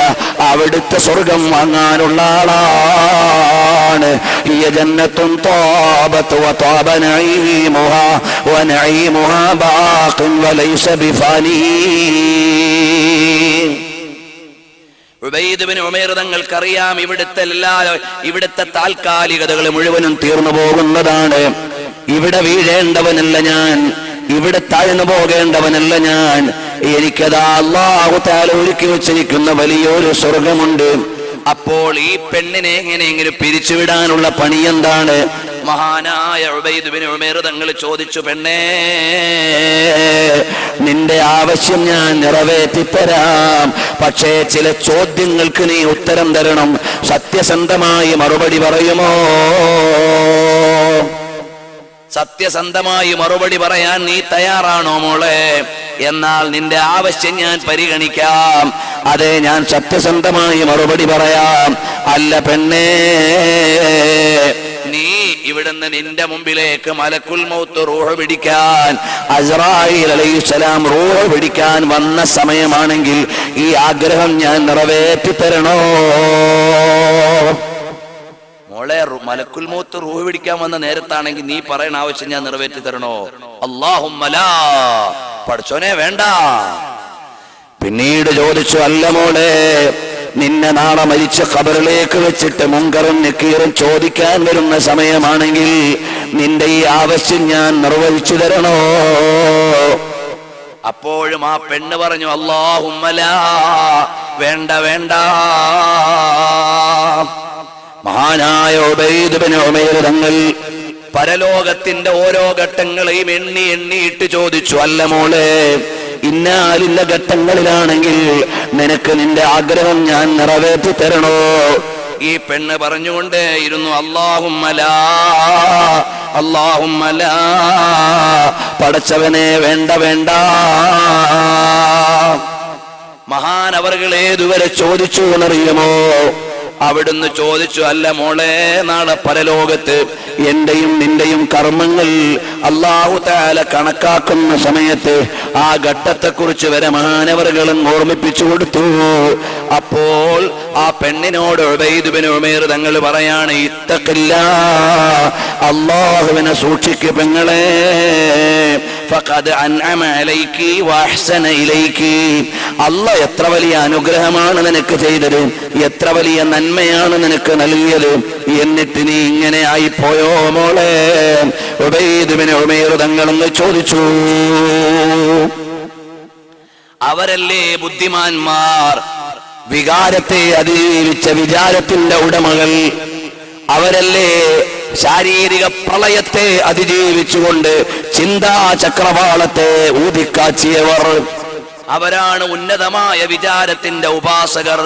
അവിടുത്തെ സ്വർഗം വാങ്ങാനുള്ള ആളാണ്. ഹിയ ജന്നത്തുൻ ത്വാബത് വത്വാബ നഈമുഹാ വനഈമുഹാ ബാഖിൻ വലൈസ ബിഫാനി. ഉബൈദ് ബിൻ ഉമൈർ തങ്ങൾക്കറിയാം, ഇവിടുത്തെ താൽക്കാലികതകൾ മുഴുവനും തീർന്നു പോകുന്നതാണ്. ഇവിടെ വീഴേണ്ടവനല്ല ഞാൻ, ഇവിടെ താഴ്ന്നു പോകേണ്ടവനല്ല ഞാൻ. എനിക്കതാ അല്ലാഹു തആല ഒരുക്കി വെച്ചിരിക്കുന്ന വലിയൊരു സ്വർഗമുണ്ട്. അപ്പോൾ ഈ പെണ്ണിനെ എങ്ങനെയെങ്കിലും പിരിച്ചുവിടാനുള്ള പണി എന്താണ്? മഹാനായ ഉബൈദ് ബിൻ ഉമൈർ തങ്ങൾ ചോദിച്ചു, പെണ്ണേ, നിന്റെ ആവശ്യം ഞാൻ നിറവേറ്റിത്തരാം, പക്ഷേ ചില ചോദ്യങ്ങൾക്ക് നീ ഉത്തരം തരണം, സത്യസന്ധമായി മറുപടി പറയുമോ? സത്യസന്ധമായി മറുപടി പറയാൻ നീ തയ്യാറാണോ മോളെ? എന്നാൽ നിന്റെ ആവശ്യം ഞാൻ പരിഗണിക്കാം. അതെ, ഞാൻ സത്യസന്ധമായി മറുപടി പറയാം. അല്ല പെണ്ണേ, നീ ഇവിടുന്ന് നിന്റെ മുമ്പിലേക്ക് മലക്കുൽ മൗത്ത് റൂഹ് പിടിക്കാൻ, അസ്റായീൽ അലൈഹിസ്സലാം റൂഹ് പിടിക്കാൻ വന്ന സമയമാണെങ്കിൽ ഈ ആഗ്രഹം ഞാൻ നിറവേറ്റി തരണോ? മോളെ, മലക്കുൽ മൗത്ത് റൂഹ് പിടിക്കാൻ വന്ന നേരത്താണെങ്കിൽ നീ പറയുന്ന ആവശ്യം ഞാൻ നിറവേറ്റി തരണോ? അല്ലാഹുമ്മ ലാ, പഠിച്ചോനെ വേണ്ട. പിന്നീട് ചോദിച്ചു, അല്ല മോളെ, നിന്നെ നാളെ മരിച്ച ഖബറിലേക്ക് വെച്ചിട്ട് മുൻകറും നക്കീറും ചോദിക്കാൻ വരുന്ന സമയമാണെങ്കിൽ നിന്റെ ഈ ആവശ്യം ഞാൻ നിർവഹിച്ചു തരണോ? അപ്പോഴും ആ പെണ്ണ് പറഞ്ഞു, അല്ലാഹുമ്മ ലാ, വേണ്ട വേണ്ട. മഹാനായ ഉബൈദ് ബിൻ ഉമൈർ തങ്ങൾ പരലോകത്തിന്റെ ഓരോ ഘട്ടങ്ങളെയും എണ്ണിയിട്ട് ചോദിച്ചു, അല്ല മോളെ, ഇന്നാലില്ല ഘട്ടങ്ങളിലാണെങ്കിൽ നിനക്ക് നിന്റെ ആഗ്രഹം ഞാൻ നിറവേറ്റി തരണോ? ഈ പെണ്ണ് പറഞ്ഞുകൊണ്ടേയിരുന്നു, അല്ലാഹുമ്മ ലാ, അല്ലാഹുമ്മ ലാ, പടച്ചവനെ വേണ്ട വേണ്ട. മഹാനവർകൾ ഏതുവരെ ചോദിച്ചു എന്നറിയുമോ? അവിടുന്ന് ചോദിച്ചു, അല്ല മോളെ, നാളെ പരലോകത്ത് എന്റെയും നിന്റെയും കർമ്മങ്ങൾ അല്ലാഹു തആല കണക്കാക്കുന്ന സമയത്ത് ആ ഘട്ടത്തെക്കുറിച്ച് വരെ മഹാനവറുകളും ഓർമ്മിപ്പിച്ചു കൊടുത്തു. അപ്പോൾ ആ പെണ്ണിനോട് ഉബൈദ് ബിൻ ഉമൈർ തങ്ങൾ പറയാണ്, ഇത്തഖില്ലാ, അല്ലാഹുവിനെ സൂക്ഷിക്കു പെങ്ങളെ, ഫഖദ് അൻഅമ അലൈകി വഅഹ്സന ഇലൈകി. അല്ലാഹ് എത്ര വലിയ അനുഗ്രഹമാണ് നിനക്ക് ചെയ്തത്, എത്ര വലിയ നന്മയാണ് നിനക്ക് നൽകിയത്, എന്നിട്ട് നീ ഇങ്ങനെ ആയിപ്പോയോ മോളെ? ഉബൈദ് ബിൻ ഉമൈർ തങ്ങളെന്ന് ചോദിച്ചു. അവരല്ലേ ബുദ്ധിമാന്മാർ, വികാരത്തെ അതിജീവിച്ച വിചാരത്തിന്റെ ഉടമകൾ. അവരല്ലേ ശാരീരിക പ്രളയത്തെ അതിജീവിച്ചുകൊണ്ട് ചിന്താ ചക്രവാളത്തെ ഊതിക്കാച്ചിയവർ. അവരാണ് ഉന്നതമായ വിചാരത്തിന്റെ ഉപാസകർ.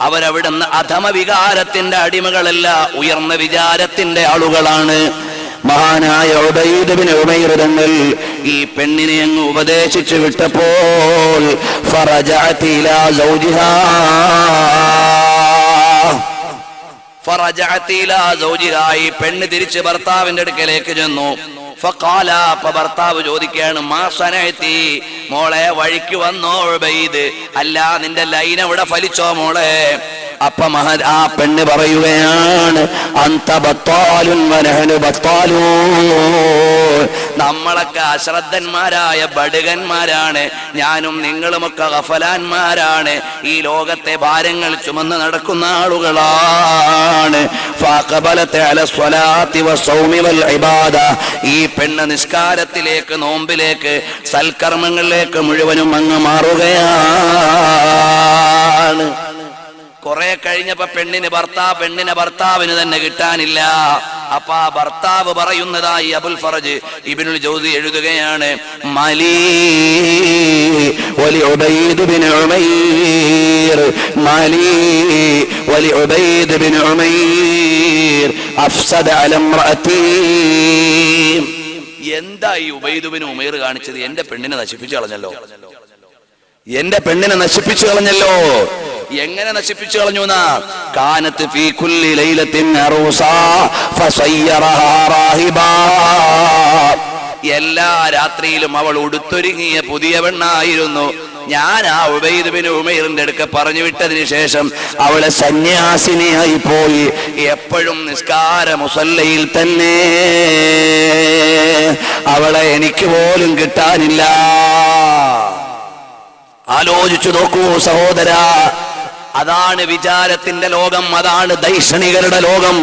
അവരവിടുന്ന് അധമ വികാരത്തിന്റെ അടിമകളല്ല, ഉയർന്ന വിചാരത്തിന്റെ ആളുകളാണ്. മഹാനായ ഉബൈദ് ബിൻ ഉമൈർ തങ്ങൾ ഈ പെണ്ണിനെ അങ്ങ് ഉപദേശിച്ചു വിട്ടപ്പോൾ ഫറജഅത് ഇലാ സൗജിഹാ ഈ പെണ്ണ് തിരിച്ച് ഭർത്താവിന്റെ അടുക്കലേക്ക് ചെന്നു. ഫഖാല, ഭർത്താവ് ചോദിക്കുകയാണ്, മാ സനഅതി, മോളെ വഴിക്ക് വന്നോ ഉബൈദ്? അല്ല, നിന്റെ ലൈൻ എവിടെ ഫലിച്ചോ മോളെ? അപ്പൊ ആ പെണ്ണ് പറയുകയാണ്, അന്ത ബത്താലുൻ വനഹനു ബത്താലൂൻ, നമ്മളൊക്കെ അശ്രദ്ധന്മാരായ ബടുകന്മാരാണ്, ഞാനും നിങ്ങളുമൊക്കെ ഗഫലാന്മാരാണ്, ഈ ലോകത്തെ ഭാരങ്ങൾ ചുമന്ന് നടക്കുന്ന ആളുകളാണ്. ഫഅഖബലത അല സ്വലാത്തി വസ്സൗമി വൽ ഇബാദ, ഈ പെണ്ണ് നിസ്കാരത്തിലേക്ക്, നോമ്പിലേക്ക്, സൽക്കർമ്മങ്ങളിലേക്ക് മുഴുവനും അങ്ങ് മാറുകയാണ്. കുറെ കഴിഞ്ഞപ്പോ പെണ്ണിനെ ഭർത്താവിന് തന്നെ കിട്ടാനില്ല. അപ്പൊ ആ ഭർത്താവ് പറയുന്നതായി അബുൽ ഫറജ് ഇബ്നുൽ ജൗസി എഴുതുകയാണ്, മലീ വലി ഉബൈദ് ബിൻ ഉമൈർ, മലീ വലി ഉബൈദ് ബിൻ ഉമൈർ അഫ്സദ അല ഇംറഅതി. എന്താ ഈ ഉബൈദ് ബിൻ ഉമൈർ കാണിച്ചത്? എന്റെ പെണ്ണിനെ നശിപ്പിച്ചു കളഞ്ഞല്ലോ, എന്റെ പെണ്ണിനെ നശിപ്പിച്ചു കളഞ്ഞല്ലോ. എങ്ങനെ നശിപ്പിച്ചു കളഞ്ഞു? കാനത്ത് ഫീ കുല്ലി ലൈലത്തിൻ അറൂസാ ഫസയ്യറഹാ റാഹിബാ, എല്ലാ രാത്രിയിലും അവൾ ഉടുത്തൊരുങ്ങിയ പുതിയ പെണ്ണായിരുന്നു. ഞാൻ ആ ഉബൈദ് ബിൻ ഉമൈറിന്റെ അടുക്ക പറഞ്ഞു വിട്ടതിന് ശേഷം അവളെ സന്യാസിനിയായി പോയി. എപ്പോഴും നിസ്കാര മുസല്ലയിൽ തന്നെ, അവളെ എനിക്ക് പോലും കിട്ടാനില്ല. ആലോചിച്ചു നോക്കൂ സഹോദര, അതാണ് വിചാരത്തിന്റെ ലോകം, അതാണ് ദൈക്ഷണികരുടെ ലോകം.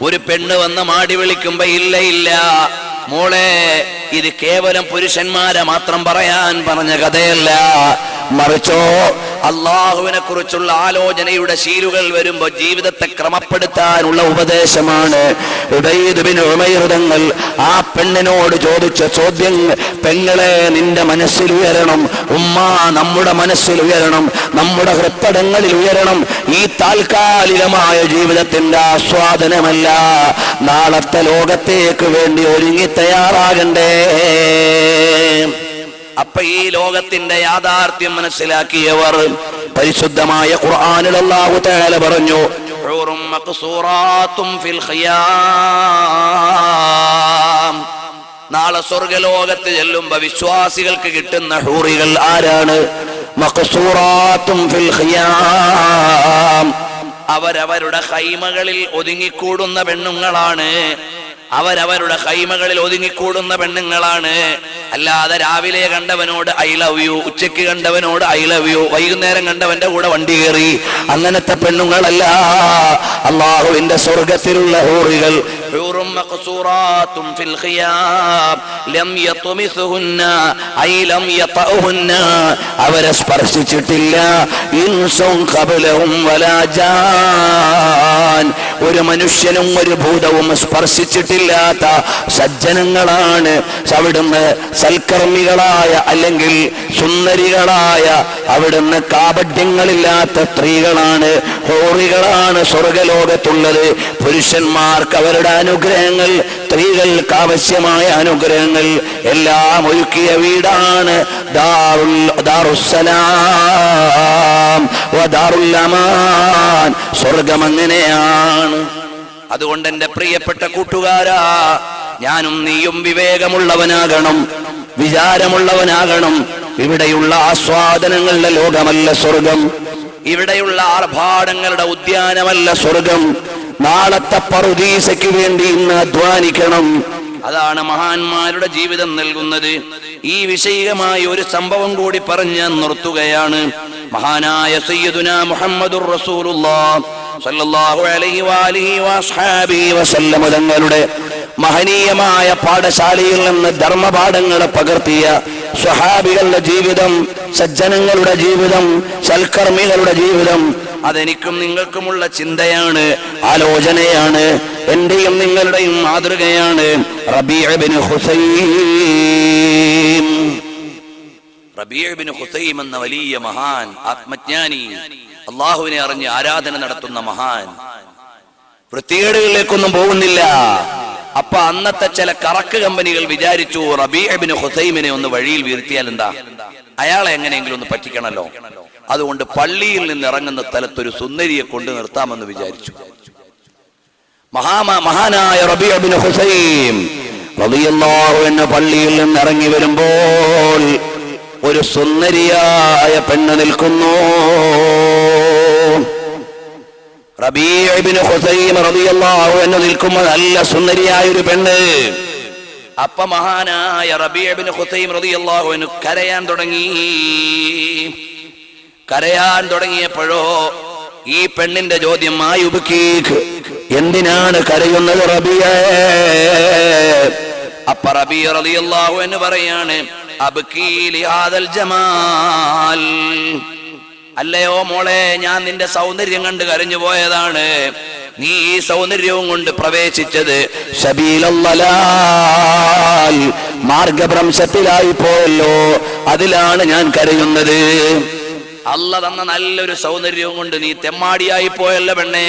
ഒരു പെണ്ണ് വന്ന് മാടി വിളിക്കുമ്പോ ഇല്ല ഇല്ല മോളെ, ഇത് കേവലം പുരുഷന്മാരെ മാത്രം പറയാൻ പറഞ്ഞ കഥയല്ല, മറിച്ചോ അള്ളാഹുവിനെ കുറിച്ചുള്ള ആലോചനയുടെ ശീലുകൾ വരുമ്പോ ജീവിതത്തെ ക്രമപ്പെടുത്താനുള്ള ഉപദേശമാണ്. ഉബൈദ് ബിൻ ഉമൈർ തങ്ങൾ ആ പെണ്ണിനോട് ചോദിച്ച ചോദ്യം, പെങ്ങളെ നിന്റെ മനസ്സിൽ ഉയരണം, ഉമ്മ നമ്മുടെ മനസ്സിൽ ഉയരണം, നമ്മുടെ ഹൃത്തടങ്ങളിൽ ഉയരണം. ഈ താൽക്കാലികമായ ജീവിതത്തിന്റെ ആസ്വാദനമല്ല, നാളത്തെ ലോകത്തേക്ക് വേണ്ടി ഒരുങ്ങി തയ്യാറാകണ്ടേ. അപ്പൊ ഈ ലോകത്തിന്റെ യാഥാർത്ഥ്യം മനസ്സിലാക്കിയവർ, പരിശുദ്ധമായ ഖുർആനിൽ അല്ലാഹു തആല പറഞ്ഞു, ഹൂറും മഖ്സൂറാത്തും ഫിൽ ഖിയാം, നാളെ സ്വർഗ്ഗലോകത്ത് ചെല്ലുമ്പോ വിശ്വാസികൾക്ക് കിട്ടുന്ന ഹൂറികൾ ആരാണ്? മഖ്സൂറാത്തും ഫിൽ ഖിയാം, അവരവരുടെ ഖൈമകളിൽ ഒതുങ്ങിക്കൂടുന്ന പെണ്ണുങ്ങളാണ്. അവരവരുടെ ഖൈമകളിൽ ഒതുങ്ങിക്കൂടുന്ന പെണ്ണുങ്ങളാണ്. അല്ലാതെ രാവിലെ കണ്ടവനോട് ഐ ലവ് യു, ഉച്ചയ്ക്ക് കണ്ടവനോട് ഐ ലവ് യു, വൈകുന്നേരം കണ്ടവന്റെ കൂടെ വണ്ടി കയറി, അങ്ങനത്തെ പെണ്ണുങ്ങളല്ല. അള്ളാഹുവിന്റെ സ്വർഗത്തിലുള്ള ഹൂറികൾ അവരെ സ്പർശിച്ചിട്ടില്ല ഒരു മനുഷ്യനും ഒരു ഭൂതവും സ്പർശിച്ചിട്ടില്ലാത്ത സജ്ജനങ്ങളാണ്. അവിടുന്ന് സൽക്കർമ്മികളായ അല്ലെങ്കിൽ സുന്ദരികളായ, അവിടുന്ന് കാപഢ്യങ്ങളില്ലാത്ത സ്ത്രീകളാണ്, ഹൂറികളാണ് സ്വർഗലോകത്തുള്ളത്. പുരുഷന്മാർക്ക് അവരുടെ അനുഗ്രഹങ്ങൾ, സ്ത്രീകൾക്ക് ആവശ്യമായ അനുഗ്രഹങ്ങൾ എല്ലാം ഒരുക്കിയ വീടാണ് ദാറുസ്സലാം വ ദാറുൽ അമാൻ. സ്വർഗം അങ്ങനെയാണ്. അതുകൊണ്ട് എന്റെ പ്രിയപ്പെട്ട കൂട്ടുകാരാ, ഞാനും നീയും വിവേകമുള്ളവനാകണം, വിചാരമുള്ളവനാകണം. ഇവിടെയുള്ള ആസ്വാദനങ്ങളുടെ ലോകമല്ല സ്വർഗം, ഇവിടെയുള്ള ആർഭാടങ്ങളുടെ ഉദ്യാനമല്ല സ്വർഗം. നാളത്തെ പറുദീസയ്ക്ക് വേണ്ടി ഇന്ന് അധ്വാനിക്കണം. അതാണ് മഹാന്മാരുടെ ജീവിതം നൽകുന്നത്. ഈ വിഷയികമായ ഒരു സംഭവം കൂടി പറഞ്ഞ് നിർത്തുകയാണ്. മഹാനായ സയ്യിദുനാ മുഹമ്മദുർ റസൂലുള്ളാഹ് സ്വല്ലല്ലാഹു അലൈഹി വഅലിഹി വസ്ഹബിഹി വസല്ലം തങ്ങളുടെ മഹനീയമായ പാഠശാലയിൽ നിന്ന് ധർമ്മപാഠങ്ങളെ പകർത്തിയ സ്വഹാബികളുടെ ജീവിതം, സജ്ജനങ്ങളുടെ ജീവിതം, സൽക്കർമ്മികളുടെ ജീവിതം, അതെനിക്കും നിങ്ങൾക്കുമുള്ള ചിന്തയാണ്, ആലോചനയാണ്, എന്റെയും നിങ്ങളുടെയും മാതൃകയാണ്. റബീഅ് ബിൻ ഹുസൈം, റബീഅ് ബിൻ ഹുസൈം എന്ന വലിയ മഹാൻ, ആത്മജ്ഞാനി, അള്ളാഹുവിനെ അറിഞ്ഞ് ആരാധന നടത്തുന്ന മഹാൻ, വൃത്തികേടുകളിലേക്കൊന്നും പോകുന്നില്ല. അപ്പൊ അന്നത്തെ ചില കറക്ക് കമ്പനികൾ വിചാരിച്ചു റബീഅ ഇബ്നു ഖുസൈമിനെ ഒന്ന് വഴിയിൽ വീഴ്ത്തിയാൽ എന്താ, അയാളെ എങ്ങനെയെങ്കിലും ഒന്ന് പറ്റിക്കണല്ലോ. അതുകൊണ്ട് പള്ളിയിൽ നിന്ന് ഇറങ്ങുന്ന സ്ഥലത്തൊരു സുന്ദരിയെ കൊണ്ട് നിർത്താമെന്ന് വിചാരിച്ചു. മഹാനായ റബീഅ ഇബ്നു ഖുസൈം റളിയല്ലാഹു അൻഹു പള്ളിയിൽ നിന്ന് ഇറങ്ങി വരുമ്പോൾ ഒരു സുന്ദരിയായ പെണ്ണ് നിൽക്കുന്നു. റബീഅ ഇബ്നു ഖുസൈം റളിയല്ലാഹു അൻഹു നിൽക്കുമ്പോൾ നല്ല സുന്ദരിയായ ഒരു പെണ്ണ്. അപ്പൊ മഹാനായ റബീഅ ഇബ്നു ഖുസൈം റളിയല്ലാഹു അൻഹു കരയാൻ തുടങ്ങിയപ്പോഴോ ഈ പെണ്ണിന്റെ ചോദ്യം, മായുബ്കീക്, എന്തിനാണ് കരയുന്നത് റബീഅ? അപ്പൊ റബീഅ റളിയല്ലാഹു അൻഹു പറയാണ്, അബ്കീ ലിഹാദൽ ജമാൽ, അല്ലയോ മോളെ, ഞാൻ നിന്റെ സൗന്ദര്യം കണ്ട് കരഞ്ഞു പോയതാണ്. നീ ഈ സൗന്ദര്യവും കൊണ്ട് പ്രവേശിച്ചത് സബീലല്ലാൽ, മാർഗഭ്രംശത്തിലായി പോയല്ലോ, അതിലാണ് ഞാൻ കരയുന്നത്. അല്ല തന്ന നല്ലൊരു സൗന്ദര്യവും കൊണ്ട് നീ തെമ്മാടിയായി പോയല്ലോ പെണ്ണേ,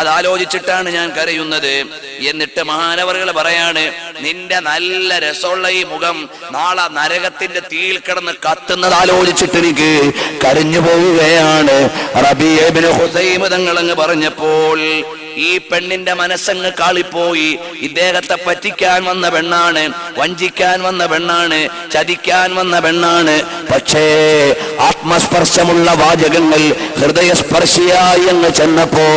അതാലോചിച്ചിട്ടാണ് ഞാൻ കരയുന്നത്. എന്നിട്ട് മഹാനവറുകൾ പറയാണ്, നിന്റെ നല്ല രസമുള്ള ഈ മുഖം നാളെ നരകത്തിന്റെ തീയിൽ കിടന്ന് കത്തുന്നത് ആലോചിച്ചിട്ട് എനിക്ക് കരഞ്ഞു പോവുകയാണ്. റബീഅ ഇബ്നു ഖുസൈം തങ്ങളങ്ങ് പറഞ്ഞപ്പോൾ ഈ പെണ്ണിന്റെ മനസ്സങ്ങ് കാളിപ്പോയി. ഇദ്ദേഹത്തെ പറ്റിക്കാൻ വന്ന പെണ്ണാണ്, വഞ്ചിക്കാൻ വന്ന പെണ്ണാണ്, ചതിക്കാൻ വന്ന പെണ്ണാണ്. പക്ഷേ ആത്മസ്പർശമുള്ള വാചകങ്ങൾ ഹൃദയസ്പർശിയായി അങ്ങ് ചെന്നപ്പോ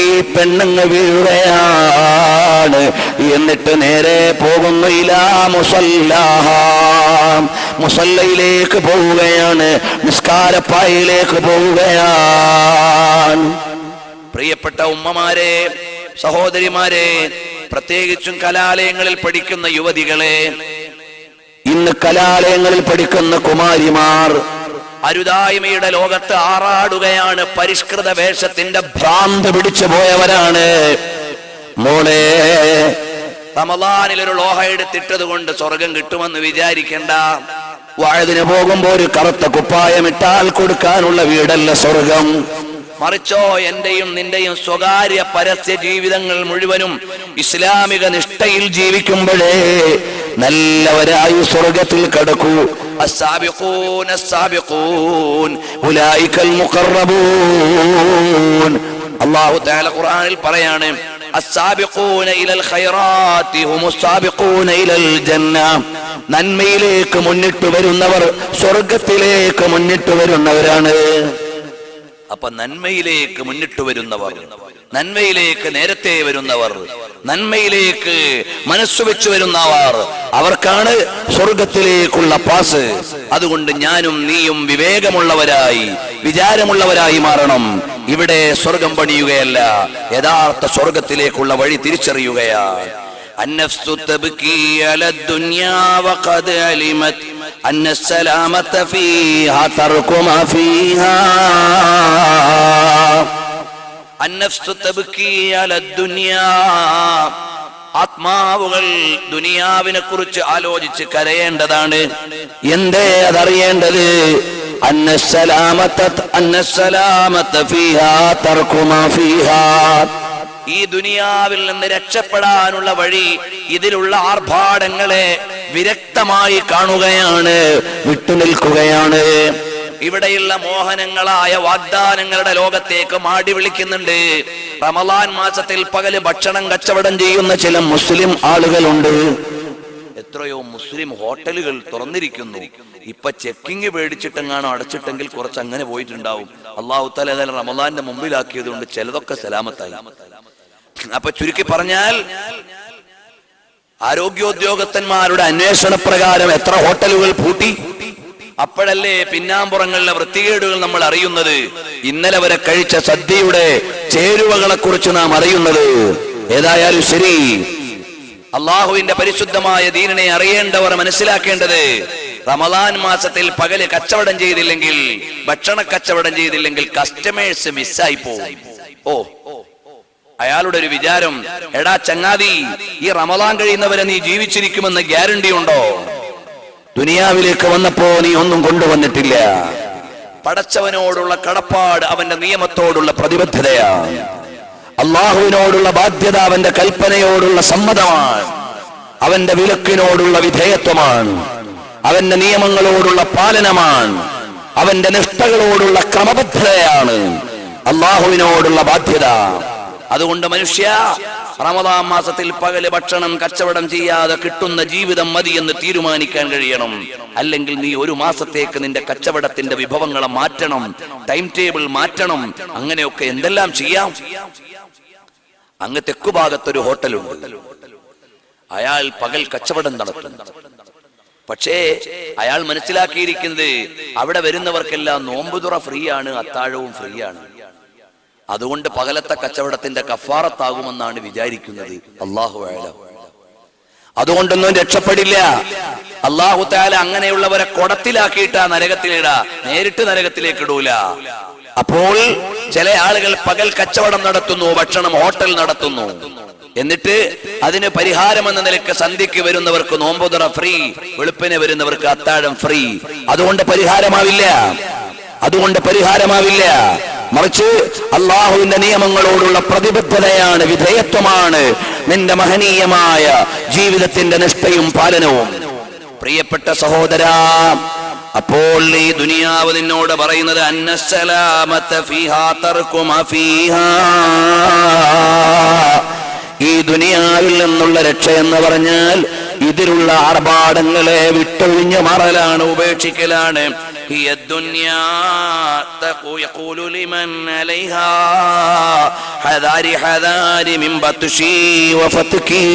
ഈ പെണ്ണങ്ങ് വീഴുകയാണ്. എന്നിട്ട് നേരെ പോകുന്നു ഇലാ മുസല്ലാഹ, മുസല്ലയിലേക്ക് പോവുകയാണ്, നിസ്കാരപ്പായയിലേക്ക് പോവുകയാണ്. പ്രിയപ്പെട്ട ഉമ്മമാരെ, സഹോദരിമാരെ, പ്രത്യേകിച്ചും കലാലയങ്ങളിൽ പഠിക്കുന്ന യുവതികളെ, ഇന്ന് കലാലയങ്ങളിൽ പഠിക്കുന്ന കുമാരിമാർ അരുതായ്മയുടെ ലോകത്ത് ആറാടുകയാണ്. പരിഷ്കൃത വേഷത്തിന്റെ ഭ്രാന്ത് പിടിച്ചു പോയവരാണ്. മോളെ, റമളാനിൽ ഒരു ലോഹ എടുത്തിട്ടത് കൊണ്ട് സ്വർഗം കിട്ടുമെന്ന് വിചാരിക്കണ്ട. വഅദിന് പോകുമ്പോ ഒരു കറുത്ത കുപ്പായമിട്ടാൽ കൊടുക്കാനുള്ള വീടല്ല സ്വർഗം. മറിച്ചോ എന്റെയും നിന്റെയും സ്വകാര്യ പരസ്യ ജീവിതങ്ങൾ മുഴുവനും ഇസ്ലാമിക നിഷ്ഠയിൽ ജീവിക്കുമ്പോഴേ നല്ലവരായി സ്വർഗത്തിൽ കടക്കൂ. അസ്സാബിഖൂൻ അസ്സാബിഖൂൻ ഉലൈകൽ മുഖറബൂൻ. അല്ലാഹു തആല ഖുർആനിൽ പറയാണ്, അസ്സാബിഖൂന ഇലൽ ഖൈറാത്തി ഹുമുസ്സാബിഖൂന ഇലൽ ജന്ന. നന്മയിലേക്ക് മുന്നിട്ട് വരുന്നവർ സ്വർഗത്തിലേക്ക് മുന്നിട്ട് വരുന്നവരാണ്. അപ്പൊ നന്മയിലേക്ക് മുന്നിട്ട് വരുന്നവർ, നന്മയിലേക്ക് നേരത്തെ വരുന്നവർ, നന്മയിലേക്ക് മനസ്സുവെച്ചു വരുന്നവർ, അവർക്കാണ് സ്വർഗത്തിലേക്കുള്ള പാസ്. അതുകൊണ്ട് ഞാനും നീയും വിവേകമുള്ളവരായി, വിചാരമുള്ളവരായി മാറണം. ഇവിടെ സ്വർഗം പണിയുകയല്ല, യഥാർത്ഥ സ്വർഗത്തിലേക്കുള്ള വഴി തിരിച്ചറിയുകയാണ്. النفس تبكي على الدنيا وقد علمت أن السلامة فيها ترك ما فيها. النفس تبكي على الدنيا. ആത്മാവുകൾ ദുനിയാവിനെ കുറിച്ച് ആലോചിച്ച് കരയേണ്ടതാണ്. എന്തേ അതറിയേണ്ടത്? അന്നസ്സലാമത ഫീഹാ തർക്കു മാ ഫീഹാ. ഈ ദുനിയാവിൽ നിന്ന് രക്ഷപ്പെടാനുള്ള വഴി ഇതിലുള്ള ആർഭാടങ്ങളെ വിരക്തമായി കാണുകയാണ്, വിട്ടുനിൽക്കുകയാണ്. ഇവിടെയുള്ള മോഹനങ്ങളായ വാഗ്ദാനങ്ങളുടെ ലോകത്തേക്ക് മാടി വിളിക്കുന്നുണ്ട്. റമളാൻ മാസത്തിൽ പകല് ഭക്ഷണം കച്ചവടം ചെയ്യുന്ന ചില മുസ്ലിം ആളുകളുണ്ട്. എത്രയോ മുസ്ലിം ഹോട്ടലുകൾ തുറന്നിരിക്കുന്നു. ഇപ്പൊ ചെക്കിങ് പേടിച്ചിട്ടെങ്ങാണോ അടച്ചിട്ടെങ്കിൽ കുറച്ച് അങ്ങനെ പോയിട്ടുണ്ടാവും. അല്ലാഹു തആല റമളാന്റെ മുമ്പിലാക്കിയതുകൊണ്ട് ചിലതൊക്കെ സലാമത്തായി. അപ്പൊ ചുരുക്കി പറഞ്ഞാൽ, ആരോഗ്യോദ്യോഗസ്ഥന്മാരുടെ അന്വേഷണ പ്രകാരം എത്ര ഹോട്ടലുകൾ പൂട്ടി. അപ്പോഴല്ലേ പിന്നാമ്പുറങ്ങളിലെ വൃത്തികേടുകൾ നമ്മൾ അറിയുന്നത്. ഇന്നലെ വരെ കഴിച്ച സദ്യയുടെ ചേരുവകളെ കുറിച്ച് നാം അറിയുന്നത്. ഏതായാലും ശരി, അള്ളാഹുവിന്റെ പരിശുദ്ധമായ ദീനിനെ അറിയേണ്ടവർ മനസ്സിലാക്കേണ്ടത്, റമളാൻ മാസത്തിൽ പകല് കച്ചവടം ചെയ്തില്ലെങ്കിൽ, ഭക്ഷണ കച്ചവടം ചെയ്തില്ലെങ്കിൽ കസ്റ്റമേഴ്സ് മിസ്സായി പോകും. ഓ, അയാളുടെ ഒരു വിചാരം, എടാ ചങ്ങാതി, ഈ റമളാൻ കഴിയുന്നവരെ നീ ജീവിച്ചിരിക്കുമെന്ന് ഗ്യാരണ്ടി ഉണ്ടോ? ദുനിയാവിലേക്ക് വന്നപ്പോ നീ ഒന്നും കൊണ്ടുവന്നിട്ടില്ല. പടച്ചവനോടുള്ള കടപ്പാട് അവന്റെ നിയമത്തോടുള്ള പ്രതിബദ്ധതയാണ്. അള്ളാഹുവിനോടുള്ള ബാധ്യത അവന്റെ കൽപ്പനയോടുള്ള സമ്മതമാണ്, അവന്റെ വിലക്കിനോടുള്ള വിധേയത്വമാണ്, അവന്റെ നിയമങ്ങളോടുള്ള പാലനമാണ്, അവന്റെ നിഷ്ഠകളോടുള്ള ക്രമബദ്ധതയാണ് അള്ളാഹുവിനോടുള്ള ബാധ്യത. അതുകൊണ്ട് മനുഷ്യ, റമദാൻ മാസത്തിൽ പകല് ഭക്ഷണം കച്ചവടം ചെയ്യാതെ കിട്ടുന്ന ജീവിതം മതി എന്ന് തീരുമാനിക്കാൻ കഴിയണം. അല്ലെങ്കിൽ നീ ഒരു മാസത്തേക്ക് നിന്റെ കച്ചവടത്തിന്റെ വിഭവങ്ങളെ മാറ്റണം, ടൈം ടേബിൾ മാറ്റണം. അങ്ങനെയൊക്കെ എന്തെല്ലാം ചെയ്യാം. അങ്ങ് തെക്കുഭാഗത്തൊരു ഹോട്ടലുണ്ട്, അയാൾ പകൽ കച്ചവടം നടത്തും. പക്ഷേ അയാൾ മനസ്സിലാക്കിയിരിക്കുന്നത് അവിടെ വരുന്നവർക്കെല്ലാം നോമ്പുതുറ ഫ്രീ ആണ്, അത്താഴവും ഫ്രീ ആണ്. അതുകൊണ്ട് പകലത്തെ കച്ചവടത്തിന്റെ കഫാറത്താകുമെന്നാണ് വിചാരിക്കുന്നത്. അല്ലാഹു അഅലം. അതുകൊണ്ടൊന്നും രക്ഷപ്പെടില്ല. അല്ലാഹു തആല അങ്ങനെയുള്ളവരെ കൊടത്തിലാക്കിയിട്ടാ നരകത്തിലിടാ, നേരിട്ട് നരകത്തിലേക്ക് ഇടൂല. അപ്പോൾ ചില ആളുകൾ പകൽ കച്ചവടം നടത്തുന്നു, ഭക്ഷണം ഹോട്ടൽ നടത്തുന്നു. എന്നിട്ട് അതിന് പരിഹാരം എന്ന നിലയ്ക്ക് സന്ധ്യയ്ക്ക് വരുന്നവർക്ക് നോമ്പുതുറ ഫ്രീ, വെളുപ്പിന് വരുന്നവർക്ക് അത്താഴം ഫ്രീ. അതുകൊണ്ട് പരിഹാരമാവില്ല. മറിച്ച് അള്ളാഹുവിന്റെ നിയമങ്ങളോടുള്ള പ്രതിബദ്ധതയാണ്, വിധേയത്വമാണ് നിന്റെ മഹനീയമായ ജീവിതത്തിന്റെ നിഷ്ഠയും പാലനവും. പ്രിയപ്പെട്ട സഹോദരാ, അപ്പോൾ ഈ ദുനിയാവ് നിന്നോട് പറയുന്നത് അന്നസ്സലാമത ഫീഹാ തർകു മാ ഫീഹാ, ഈ ദുനിയാവിൽ നിന്നുള്ള രക്ഷ എന്ന് പറഞ്ഞാൽ ഇതിലുള്ള ആർഭാടങ്ങളെ വിട്ടൊഴിഞ്ഞു മാറലാണ്, ഉപേക്ഷിക്കലാണ്. هي الدنيا يقول لمن عليها حذاري من بطشي وفتكي.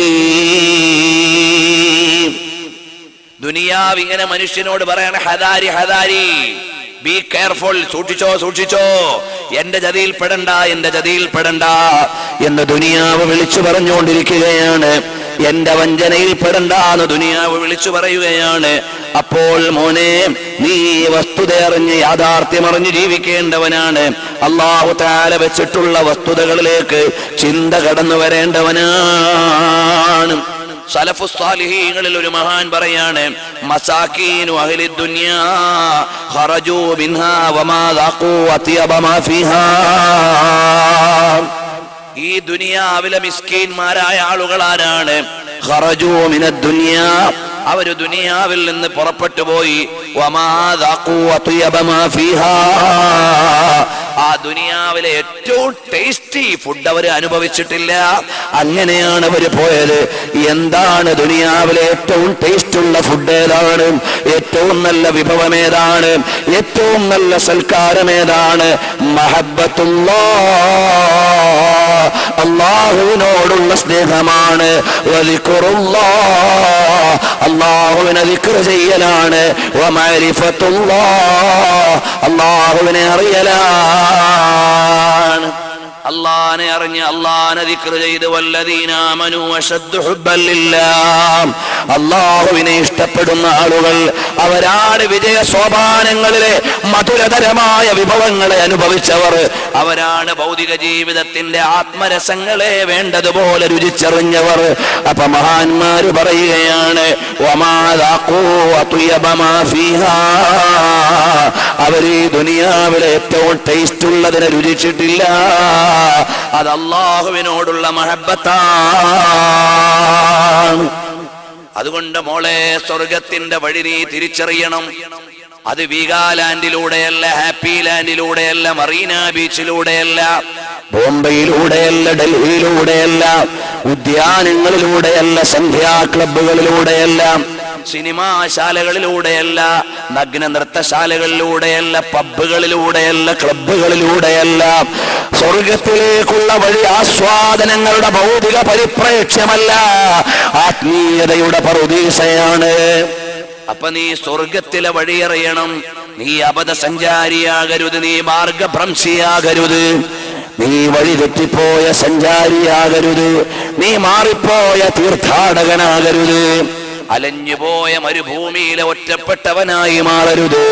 ദുനിയാവ് ഇങ്ങനെ മനുഷ്യനോട് പറയാണ്, ഹദാരി, ബി കെയർഫുൾ, സൂക്ഷിച്ചോ, എന്റെ ചതിയിൽ പെടണ്ട എന്ന് ദുനിയാവ് വിളിച്ചു പറഞ്ഞുകൊണ്ടിരിക്കുകയാണ്. എന്റെ വഞ്ചനയിൽ പെടണ്ടെന്ന് ദുനിയാവ് വിളിച്ചു പറയുകയാണ്. അപ്പോൾ മോനെ, നീ വസ്തുത അറിഞ്ഞ് യാഥാർത്ഥ്യമറിഞ്ഞ് ജീവിക്കേണ്ടവനാണ്. അല്ലാഹു തആല വെച്ചിട്ടുള്ള വസ്തുതകളിലേക്ക് ചിന്ത കടന്നു വരേണ്ടവനാണ്. സലഫു സ്വാലിഹീങ്ങളിൽ ഒരു മഹാൻ പറയാണ്, മസാകീനു അഹ്ലി ദുനിയാ ഖറജൂ മിൻഹാ വമാ ദാഖൂ അത്യബ മാ ഫീഹാ. ഈ ദുനിയാവിലെ മിസ്കീന്മാരായ ആളുകൾ ആരാണ്? ഖറജൂ മിനദ് ദുനിയാ, അവര് ദുനിയാവിൽ നിന്ന് പുറപ്പെട്ടു പോയി. വമാ ദാഖൂ അത്യബ മാ ഫീഹാ, ആ ദുനിയാവിലെ ഏറ്റവും ടേസ്റ്റി ഫുഡ് അവര് അനുഭവിച്ചിട്ടില്ല. അങ്ങനെയാണ് അവര് പോയത്. എന്താണ് ദുനിയാവിലെ ഏറ്റവും ടേസ്റ്റ് ഉള്ള ഫുഡ്? ഏതാണ്? ഏറ്റവും നല്ല വിഭവം ഏതാണ്? ഏറ്റവും നല്ല സൽക്കാരം ഏതാണ്? മഹബ്ബത്തുല്ലാഹ്, അല്ലാഹുവിനോടുള്ള സ്നേഹമാണ്. വദിക്റുല്ലാഹ്, അല്ലാഹുവിനെ ദിക്ർ ചെയ്യലാണ്. വമഅരിഫത്തുല്ലാഹ്, അല്ലാഹുവിനെ അറിയലാണ്. അല്ലാഹനെ അറിഞ്ഞ് അല്ലാഹനെ ദിക്ർ ചെയ്ത് വല്ലദീന ആമനൂ അശദ്ദു ഹുബ്ബൻ ലില്ലാഹ്, അല്ലാഹുവിനെ ഇഷ്ടപ്പെടുന്ന ആളുകൾ അവരാണ് വിജയ സോപാനങ്ങളിലെ മധുരതരമായ വിഭവങ്ങളെ അനുഭവിച്ചവർ. അവരാണ് ഭൗതിക ജീവിതത്തിന്റെ ആത്മരസങ്ങളെ വേണ്ടതുപോലെ രുചിച്ചറിഞ്ഞവർ. അപ്പൊ മഹാന്മാര് പറയുകയാണ്, വമാ ദാഖൂ അത്യബ മാ ഫീഹാ, അവര് ഈ ദുനിയാവിലെ ഏറ്റവും ടേസ്റ്റ് ഉള്ളതിനെ രുചിച്ചിട്ടില്ല. അത് അല്ലാഹുവിനോടുള്ള മഹബ്ബത്താണ്. അതുകൊണ്ട് മോളെ, സ്വർഗത്തിന്റെ വഴി നീ തിരിച്ചറിയണം. അത് വീഗാലാൻഡിലൂടെയല്ല, ഹാപ്പി ലാൻഡിലൂടെയല്ല, മറീന ബീച്ചിലൂടെയല്ല, ബോംബെയിലൂടെയല്ല, ഡൽഹിയിലൂടെയല്ല, ഉദ്യാനങ്ങളിലൂടെയല്ല, സന്ധ്യാ ക്ലബുകളിലൂടെയല്ല, സിനിമാശാലകളിലൂടെയല്ല, നഗ്ന നൃത്തശാലകളിലൂടെയല്ല, പബ്ബുകളിലൂടെയല്ല, ക്ലബുകളിലൂടെയല്ല. സ്വർഗത്തിലേക്കുള്ള വഴി ആസ്വാദനങ്ങളുടെ ഭൗതിക പരിപ്രേക്ഷ്യമല്ല, ആത്മീയതയുടെ പറുദീസയാണ്. അപ്പൊ നീ സ്വർഗത്തിലെ വഴിയറിയണം. നീ അബദ്ധസഞ്ചാരിയാകരുത്, നീ മാർഗഭ്രംശിയാകരുത്, നീ വഴി തെറ്റിപ്പോയ സഞ്ചാരിയാകരുത്, നീ മാറിപ്പോയ തീർത്ഥാടകനാകരുത്, അലഞ്ഞുപോയ മരുഭൂമിയിലെ ഒറ്റപ്പെട്ടവനായി മാറരുത്.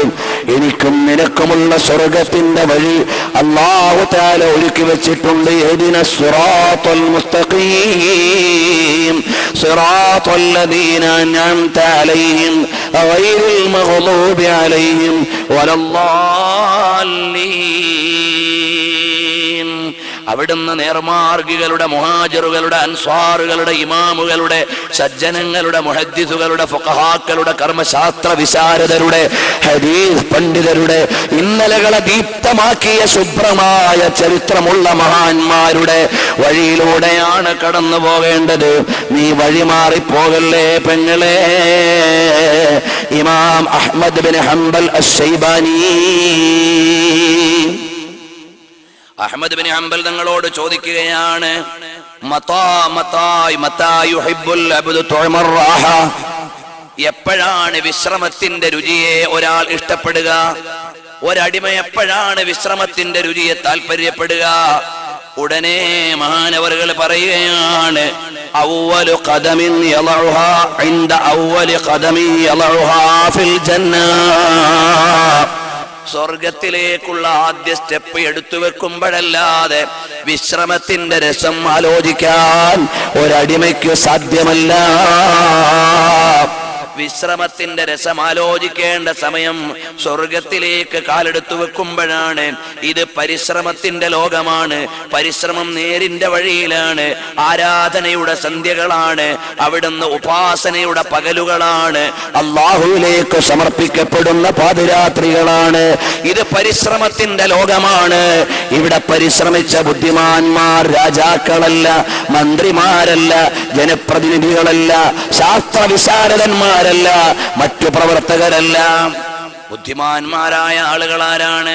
എനിക്കും നിനക്കുമുള്ള സ്വർഗത്തിന്റെ വഴി അല്ലാഹു തആല ഒരുക്കി വെച്ചിട്ടുണ്ട്. ഇഹ്ദിനസ് സിറാത്തൽ മുസ്തഖീം സിറാത്തൽ ലദീന അൻഅംത അലൈഹിം ഗൈറിൽ മഗ്ളൂബി അലൈഹിം വലദ്ദാല്ലീൻ. അവിടുന്ന് നേർമാർഗികളുടെ, മുഹാജിറുകളുടെ, അൻസ്വാറുകളുടെ, ഇമാമുകളുടെ, സജ്ജനങ്ങളുടെ, മുഹദ്ദിസുകളുടെ, ഫുഖഹാക്കളുടെ, കർമ്മശാസ്ത്ര വിശാരദരുടെ, ഹദീസ് പണ്ഡിതരുടെ, ഇന്നലകളെ ദീപ്തമാക്കിയ ശുഭ്രമായ ചരിത്രമുള്ള മഹാന്മാരുടെ വഴിയിലൂടെയാണ് കടന്നു പോകേണ്ടത്. നീ വഴിമാറിപ്പോകല്ലേ പെങ്ങളെ. ഇമാം Ahmad bin Hanbal Ashshaybani, Ahmad bin Hanbal തങ്ങളോട് ചോദിക്കുകയാണ്, എപ്പോഴാണ് വിശ്രമത്തിന്റെ രുചിയെ ഒരാൾ ഇഷ്ടപ്പെടുക? ഒരടിമ എപ്പോഴാണ് വിശ്രമത്തിന്റെ രുചിയെ താല്പര്യപ്പെടുക? ഉടനെ മഹാനവറുകൾ പറയുകയാണ്, അവ്വലു ഖദമിൻ യളഉഹാ ഇൻദ അവ്വലി ഖദമിൻ യളഉഹാ ഫിൽ ജന്ന. സ്വർഗത്തിലേക്കുള്ള ആദ്യ സ്റ്റെപ്പ് എടുത്തു വെക്കുമ്പോഴല്ലാതെ വിശ്രമത്തിന്റെ രസം ആലോചിക്കാൻ ഒരടിമയ്ക്ക് സാധ്യമല്ല. വിശ്രമത്തിന്റെ രസം ആലോചിക്കേണ്ട സമയം സ്വർഗത്തിലേക്ക് കാലെടുത്തു വെക്കുമ്പോഴാണ്. ഇത് പരിശ്രമത്തിന്റെ ലോകമാണ്. പരിശ്രമം നേരിന്റെ വഴിയിലാണ്. ആരാധനയുടെ സന്ധ്യകളാണ്. അവിടുന്ന് ഉപാസനയുടെ പകലുകളാണ്. അല്ലാഹുവിലേക്ക് സമർപ്പിക്കപ്പെടുന്ന പാതിരാത്രികളാണ്. ഇത് പരിശ്രമത്തിന്റെ ലോകമാണ്. ഇവിടെ പരിശ്രമിച്ച ബുദ്ധിമാന്മാർ രാജാക്കളല്ല, മന്ത്രിമാരല്ല, ജനപ്രതിനിധികളല്ല, ശാസ്ത്ര വിശാരദന്മാർ, മറ്റു പ്രവർത്തകരല്ല. ബുദ്ധിമാന്മാരായ ആളുകളാരാണ്?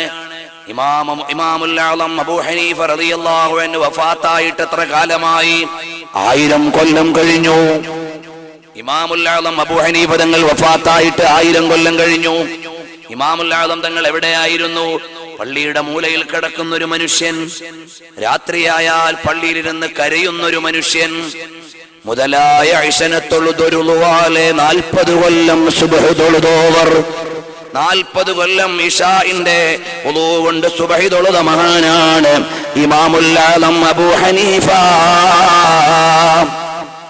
ഇമാമുൽ ആളം അബൂ ഹനീഫ റളിയല്ലാഹു അൻഹു വഫാത്തായിട്ട് എത്ര കാലമായി? 1000 കൊല്ലം കഴിഞ്ഞു. ഇമാമുൽ ആളം അബൂ ഹനീഫ തങ്ങൾ വഫാത്തായിട്ട് 1000 കൊല്ലം കഴിഞ്ഞു. ഇമാമുൽ ആളം തങ്ങൾ എവിടെയായിരുന്നു? പള്ളിയുടെ മൂലയിൽ കിടക്കുന്നൊരു മനുഷ്യൻ, രാത്രിയായാൽ പള്ളിയിലിരുന്ന് കരയുന്നൊരു മനുഷ്യൻ. മുതലായ ഇശനെ തൊഴുതൊരുളുവാലെ 40 കൊല്ലം സുബ്ഹ് തൊഴുതോവർ. 40 കൊല്ലം ഇശാഇന്റെ വുളൂ കൊണ്ട് സുബ്ഹ് തൊഴുത മഹാനാണ് ഇമാമുൽ ആലം അബൂ ഹനീഫ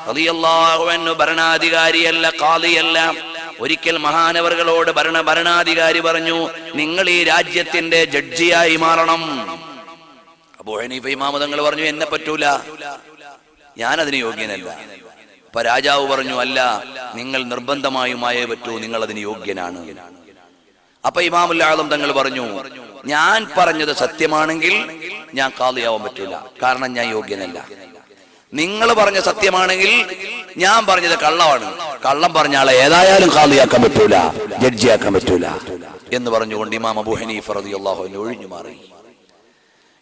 റളിയല്ലാഹു അൻഹു. ഭരണാധികാരിയല്ല, ഖാദിയല്ല. ഒരിക്കൽ മഹാനവറുകളോട് ഭരണാധികാരി പറഞ്ഞു, നിങ്ങൾ ഈ രാജ്യത്തിന്റെ ജഡ്ജിയായി മാറണം. അബൂ ഹനീഫ ഇമാം തങ്ങൾ പറഞ്ഞു, എന്നെ പറ്റൂല, ഞാനതിന് യോഗ്യനല്ല. അപ്പൊ രാജാവ് പറഞ്ഞു, അല്ല, നിങ്ങൾ നിർബന്ധമായുമായേ പറ്റൂ, നിങ്ങൾ അതിന് യോഗ്യനാണ്. അപ്പൊ ഇമാമുൽ ആലം തങ്ങൾ പറഞ്ഞു, ഞാൻ പറഞ്ഞത് സത്യമാണെങ്കിൽ ഞാൻ ഖാദിയാവാൻ പറ്റൂല, കാരണം ഞാൻ യോഗ്യനല്ല. നിങ്ങൾ പറഞ്ഞ സത്യമാണെങ്കിൽ ഞാൻ പറഞ്ഞത് കള്ളമാണ്, കള്ളം പറഞ്ഞ ആളെ ഏതായാലും ഖാദിയാക്കാൻ പറ്റൂല, ജഡ്ജിയാക്കാൻ പറ്റൂല എന്ന് പറഞ്ഞുകൊണ്ട് ഇമാം അബൂ ഹനീഫ റളിയല്ലാഹു അൻഹു ഒഴിഞ്ഞു മാറി.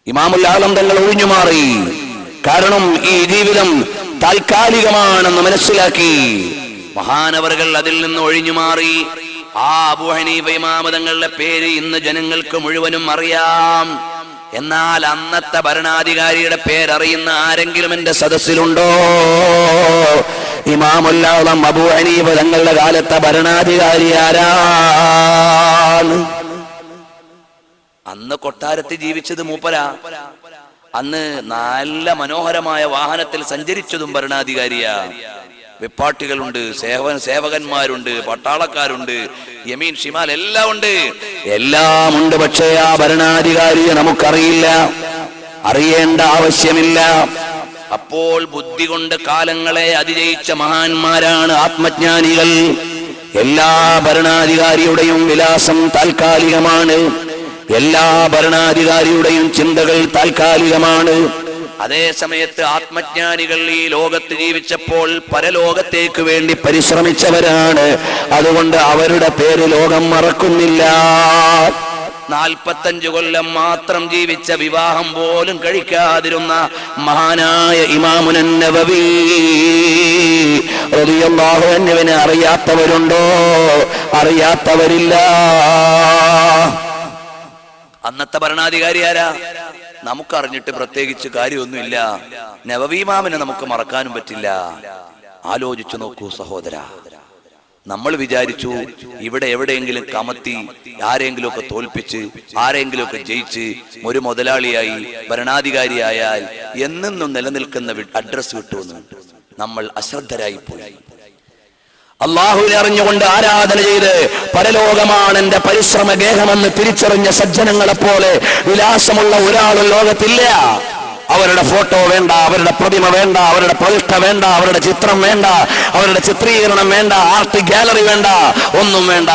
ഇമാമുൽ ആലം തങ്ങൾ ഒഴിഞ്ഞു മാറി. കാരണം ഈ ജീവിതം താൽക്കാലികമാണെന്ന് മനസ്സിലാക്കി മഹാനവറുകൾ അതിൽ നിന്ന് ഒഴിഞ്ഞു മാറി. ആ അബൂ ഹനീഫ ഇമാം തങ്ങളുടെ പേര് ഇന്ന് ജനങ്ങൾക്ക് മുഴുവനും അറിയാം. എന്നാൽ അന്നത്തെ ഭരണാധികാരിയുടെ പേരറിയുന്ന ആരെങ്കിലും എന്റെ സദസ്സിലുണ്ടോ? ഇമാമുൽ ആലം അബൂ ഹനീഫ തങ്ങളുടെ കാലത്തെ ഭരണാധികാരി ആരാണ്? അന്ന് കൊട്ടാരത്തിൽ ജീവിച്ചത് മൂപ്പരാ. അന്ന് നല്ല മനോഹരമായ വാഹനത്തിൽ സഞ്ചരിച്ചതും ഭരണാധികാരിയാ. വെപ്പാട്ടികളുണ്ട്, സേവകന്മാരുണ്ട്, പട്ടാളക്കാരുണ്ട്, യമീൻ ഷിമാൽ എല്ലാം ഉണ്ട്, എല്ലാം ഉണ്ട്. പക്ഷേ ആ ഭരണാധികാരിയെ നമുക്കറിയില്ല, അറിയേണ്ട ആവശ്യമില്ല. അപ്പോൾ ബുദ്ധി കൊണ്ട് കാലങ്ങളെ അതിജയിച്ച മഹാന്മാരാണ് ആത്മജ്ഞാനികൾ. എല്ലാ ഭരണാധികാരിയുടെയും വിലാസം താൽക്കാലികമാണ്. എല്ലാ ഭരണാധികാരിയുടെയും ചിന്തകൾ താൽക്കാലികമാണ്. അതേ സമയത്ത് ആത്മജ്ഞാനികൾ ഈ ലോകത്ത് ജീവിച്ചപ്പോൾ പരലോകത്തേക്ക് വേണ്ടി പരിശ്രമിച്ചവരാണ്. അതുകൊണ്ട് അവരുടെ പേര് ലോകം മറക്കുന്നില്ല. 45 കൊല്ലം മാത്രം ജീവിച്ച, വിവാഹം പോലും കഴിക്കാതിരുന്ന മഹാനായ ഇമാമുൻ നവവി റളിയല്ലാഹു അൻഹുവിനെ അറിയാത്തവരുണ്ടോ? അറിയാത്തവരില്ല. അന്നത്തെ ഭരണാധികാരി ആരാ? നമുക്കറിഞ്ഞിട്ട് പ്രത്യേകിച്ച് കാര്യമൊന്നുമില്ല. നവവി ഇമാമിനെ നമുക്ക് മറക്കാനും പറ്റില്ല. ആലോചിച്ചു നോക്കൂ സഹോദര. നമ്മൾ വിചാരിച്ചു ഇവിടെ എവിടെയെങ്കിലും കമത്തി ആരെങ്കിലും ഒക്കെ തോൽപ്പിച്ച് ആരെങ്കിലും ഒക്കെ ജയിച്ച് ഒരു മുതലാളിയായി ഭരണാധികാരിയായാൽ എന്നെന്നും നിലനിൽക്കുന്ന അഡ്രസ് കിട്ടുമെന്ന്. നമ്മൾ അശ്രദ്ധരായി പോയി. അള്ളാഹുവിനെ അറിഞ്ഞുകൊണ്ട് ആരാധന ചെയ്ത് പരലോകമാണ് എന്റെ പരിശ്രമ ഗേഹമെന്ന് തിരിച്ചറിഞ്ഞ സജ്ജനങ്ങളെ പോലെ വിലാസമുള്ള ഒരാളും ലോകത്തില്ല. അവരുടെ ഫോട്ടോ വേണ്ട, അവരുടെ പ്രതിമ വേണ്ട, അവരുടെ പ്രതിഷ്ഠ വേണ്ട, അവരുടെ ചിത്രം വേണ്ട, അവരുടെ ചിത്രീകരണം വേണ്ട, ആർട്ട് ഗാലറി വേണ്ട, ഒന്നും വേണ്ട.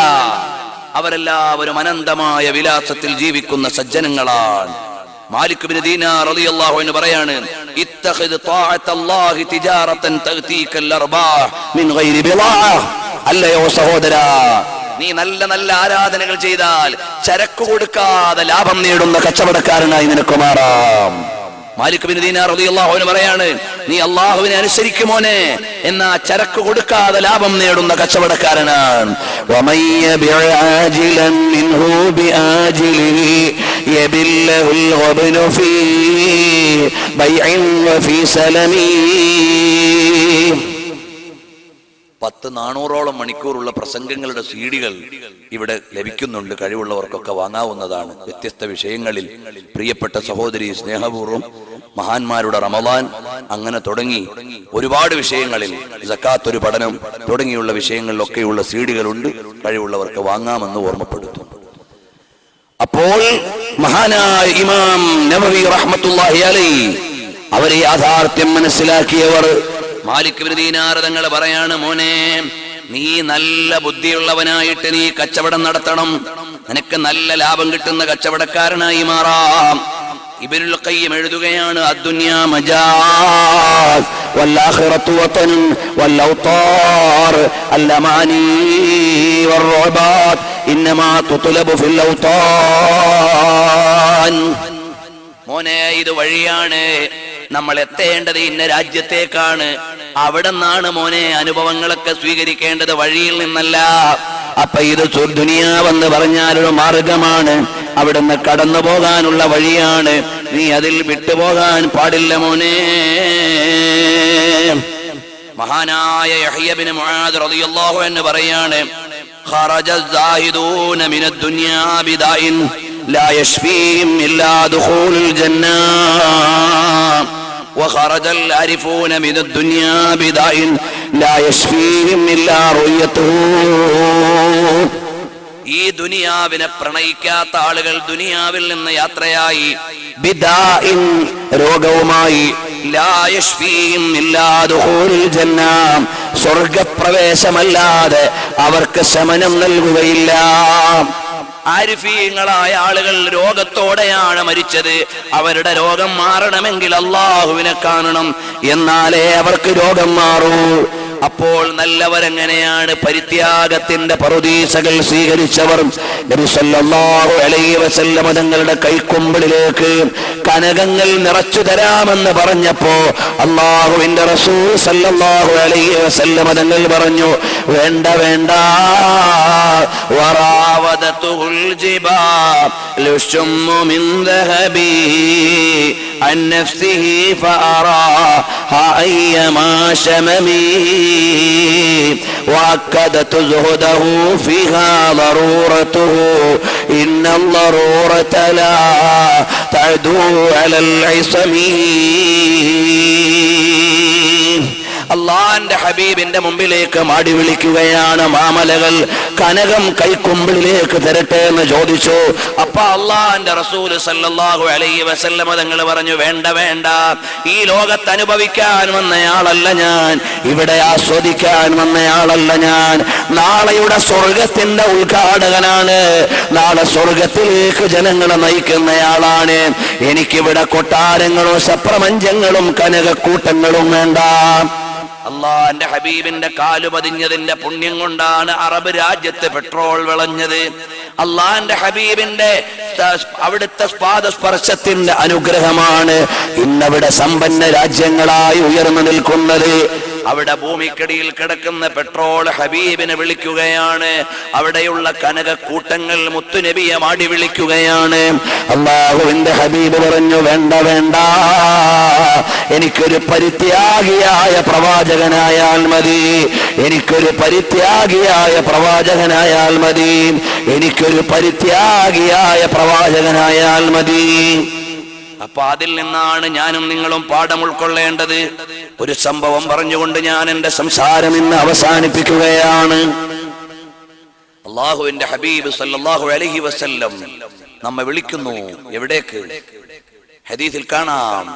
അവരെല്ലാവരും അനന്തമായ വിലാസത്തിൽ ജീവിക്കുന്ന സജ്ജനങ്ങളാണ്. മാലിക് ഇബ്നു ദീനാർ റളിയല്ലാഹു അൻഹു പറയാണ്, ഇത്തഖിദ് ത്വാഅത്തല്ലാഹി തിജാറതൻ തഗ്തീകൽ അർബാഹ് മിൻ ഗൈരി ബിളാഅ. അല്ലയോ സഹോദരാ, നീ നല്ല നല്ല ആരാധനകൾ ചെയ്താൽ ചരക്ക് കൊടുക്കാതെ ലാഭം നേടുന്ന കച്ചവടക്കാരനായി നിനക്ക് മാറാം. മാലിക് ഇബ്നു ദീനാർ റളിയല്ലാഹു അൻഹു പറയാണ്, നീ അല്ലാഹുവിനെ അനുസരിക്കുമോനെ, എന്നാ ചരക്ക് കൊടുക്കാതെ ലാഭം നേടുന്ന കച്ചവടക്കാരനാണ്. പത്ത് 400ഓളം മണിക്കൂറുള്ള പ്രസംഗങ്ങളുടെ സീഡികൾ ഇവിടെ ലഭിക്കുന്നുണ്ട്. കഴിവുള്ളവർക്കൊക്കെ വാങ്ങാവുന്നതാണ്. വ്യത്യസ്ത വിഷയങ്ങളിൽ പ്രിയപ്പെട്ട സഹോദരി സ്നേഹപൂർവ്വം മഹാന്മാരുടെ റമദാൻ അങ്ങനെ തുടങ്ങി ഒരുപാട് വിഷയങ്ങളിൽ, സക്കാത്ത് ഒരു പഠനം തുടങ്ങിയുള്ള വിഷയങ്ങളിലൊക്കെയുള്ള സീഡികളുണ്ട്. കഴിവുള്ളവർക്ക് വാങ്ങാമെന്ന് ഓർമ്മപ്പെടുത്തുന്നു. അപ്പോൾ മഹാനായ ഇമാം നവവി റഹ്മത്തുള്ളാഹി അലൈഹി അവരെ യാഥാർത്ഥ്യം മനസ്സിലാക്കിയവർ മാലിക് ഇബ്നു ദീനാർ തങ്ങൾ പറയാണ്, മോനെ, നീ നല്ല ബുദ്ധിയുള്ളവനായിട്ട് നീ കച്ചവടം നടത്തണം. നിനക്ക് നല്ല ലാഭം കിട്ടുന്ന കച്ചവടക്കാരനായി മാറാം. ഇബ്നുൽ ഖയ്യിം എഴുതുകയാണ്, അദ്ദുനിയാ മജാസ് വൽആഖിറത്തു വതൻ വൽഔതാർ അൽഅമാനി വൽറുബാത് ഇന്നമാ തുത്ലബു ഫിൽ ഔതാൻ. മോനെ, ഇത് വഴിയാണ്. നമ്മൾ എത്തേണ്ടത് ഇന്ന രാജ്യത്തേക്കാണ്. അവിടെ നിന്നാണ് മോനെ അനുഭവങ്ങളൊക്കെ സ്വീകരിക്കേണ്ടത്, വഴിയിൽ നിന്നല്ല. അപ്പൊ ഇത് ദുനിയാവെന്ന് പറഞ്ഞാലൊരു മാർഗമാണ്, അവിടുന്ന് കടന്നു പോകാനുള്ള വഴിയാണ്. നീ അതിൽ വിട്ടുപോകാൻ പാടില്ല മോനെ. മഹാനായ യഹ്യ ഇബ്നു മുആദ് റളിയല്ലാഹു അൻഹു പറയാണ്, ഖറജ الزاهدون من الدنيا بداء لا يشفيهم إلا دخول الجنة وخرج العارفون من الدنيا بداء لا يشفيهم إلا رؤيته. ഈ ദുനിയാവിനെ പ്രണയിക്കാത്ത ആളുകൾ ദുനിയാവിൽ നിന്ന് യാത്രയായി ബിദാഇൻ രോഗവുമായി, ലാ യശ്ഫീഹിം ഇല്ലാ ദുഖൂലുൽ ജന്ന, സ്വർഗ്ഗപ്രവേശമല്ലാതെ അവർക്ക് ശമനം നൽകുകയില്ല. ആരിഫീങ്ങളായ ആളുകൾ രോഗത്തോടെയാണ് മരിച്ചത്. അവരുടെ രോഗം മാറണമെങ്കിൽ അല്ലാഹുവിനെ കാണണം, എന്നാലേ അവർക്ക് രോഗം മാറൂ. അപ്പോൾ നല്ലവരെങ്ങനെയാണ്? പരിത്യാഗത്തിന്റെ പറുദീസകൾ സ്വീകരിച്ചവർ. നബി സല്ലല്ലാഹു അലൈഹി വസല്ലം തങ്ങളുടെ കൈക്കൊമ്പിളിലേക്ക് കനകങ്ങൾ നിറച്ചു തരാമെന്ന് പറഞ്ഞപ്പോ അല്ലാഹുവിന്റെ റസൂൽ സല്ലല്ലാഹു അലൈഹി വസല്ലം തങ്ങൾ പറഞ്ഞു, വേണ്ട വേണ്ട. വറാവദതുൽ ജിബാലു ശുമ്മു മിൻ ദഹബി അൻ നഫ്സിഹി ഫഅറാഹ അയ്യമാ ശമമി وأكدت زهده فيها ضرورته إن الضرورة لا تعدو على العصم. അള്ളാന്റെ ഹബീബിന്റെ മുമ്പിലേക്ക് മാടി വിളിക്കുകയാണ് മാമലകൾ. കനകം കൈക്കൊമ്പിളിലേക്ക് തരട്ടെ എന്ന് ചോദിച്ചു. അപ്പൊ അള്ളാന്റെ റസൂൽ സല്ലല്ലാഹു അലൈഹി വസല്ലം തങ്ങൾ പറഞ്ഞു, വേണ്ട വേണ്ട. ഈ ലോകത്ത് അനുഭവിക്കാൻ വന്നയാളല്ല ഞാൻ, ഇവിടെ ആസ്വദിക്കാൻ വന്നയാളല്ല ഞാൻ. നാളെയുടെ സ്വർഗത്തിന്റെ ഉദ്ഘാടകനാണ്. നാളെ സ്വർഗത്തിലേക്ക് ജനങ്ങളെ നയിക്കുന്നയാളാണ്. എനിക്കിവിടെ കൊട്ടാരങ്ങളും സപ്രപഞ്ചങ്ങളും കനകക്കൂട്ടങ്ങളും വേണ്ട. അള്ളാന്റെ ഹബീബിന്റെ കാലു പതിഞ്ഞതിന്റെ പുണ്യം കൊണ്ടാണ് അറബ് രാജ്യത്ത് പെട്രോൾ വിളഞ്ഞത്. അള്ളാന്റെ ഹബീബിന്റെ അവിടുത്തെ പാദസ്പർശത്തിന്റെ അനുഗ്രഹമാണ് ഇന്നവിടെ സമ്പന്ന രാജ്യങ്ങളായി ഉയർന്നു നിൽക്കുന്നത്. അവിടെ ഭൂമിക്കടിയിൽ കിടക്കുന്ന പെട്രോൾ ഹബീബിനെ വിളിക്കുകയാണ്. അവിടെയുള്ള കനകക്കൂട്ടങ്ങൾ മുത്തുനബിയെ മാടി വിളിക്കുകയാണ്. അല്ലാഹുവിന്റെ ഹബീബ് പറഞ്ഞു, വേണ്ട വേണ്ട. എനിക്കൊരു പരിത്യാഗിയായ പ്രവാചകനായാൽ മതി. എനിക്കൊരു പരിത്യാഗിയായ പ്രവാചകനായാൽ മതി. എനിക്കൊരു പരിത്യാഗിയായ പ്രവാചകനായാൽ മതി. അപ്പൊ അതിൽ നിന്നാണ് ഞാനും നിങ്ങളും പാഠം ഉൾക്കൊള്ളേണ്ടത്. ഒരു സംഭവം പറഞ്ഞുകൊണ്ട് ഞാൻ എന്റെ സംസാരം ഇന്ന് അവസാനിപ്പിക്കുകയാണ്. അല്ലാഹുവിന്റെ ഹബീബ് സല്ലല്ലാഹു അലൈഹി വസല്ലം നമ്മെ വിളിക്കുന്നു. എവിടേക്ക്? ഹദീസിൽ കാണാം,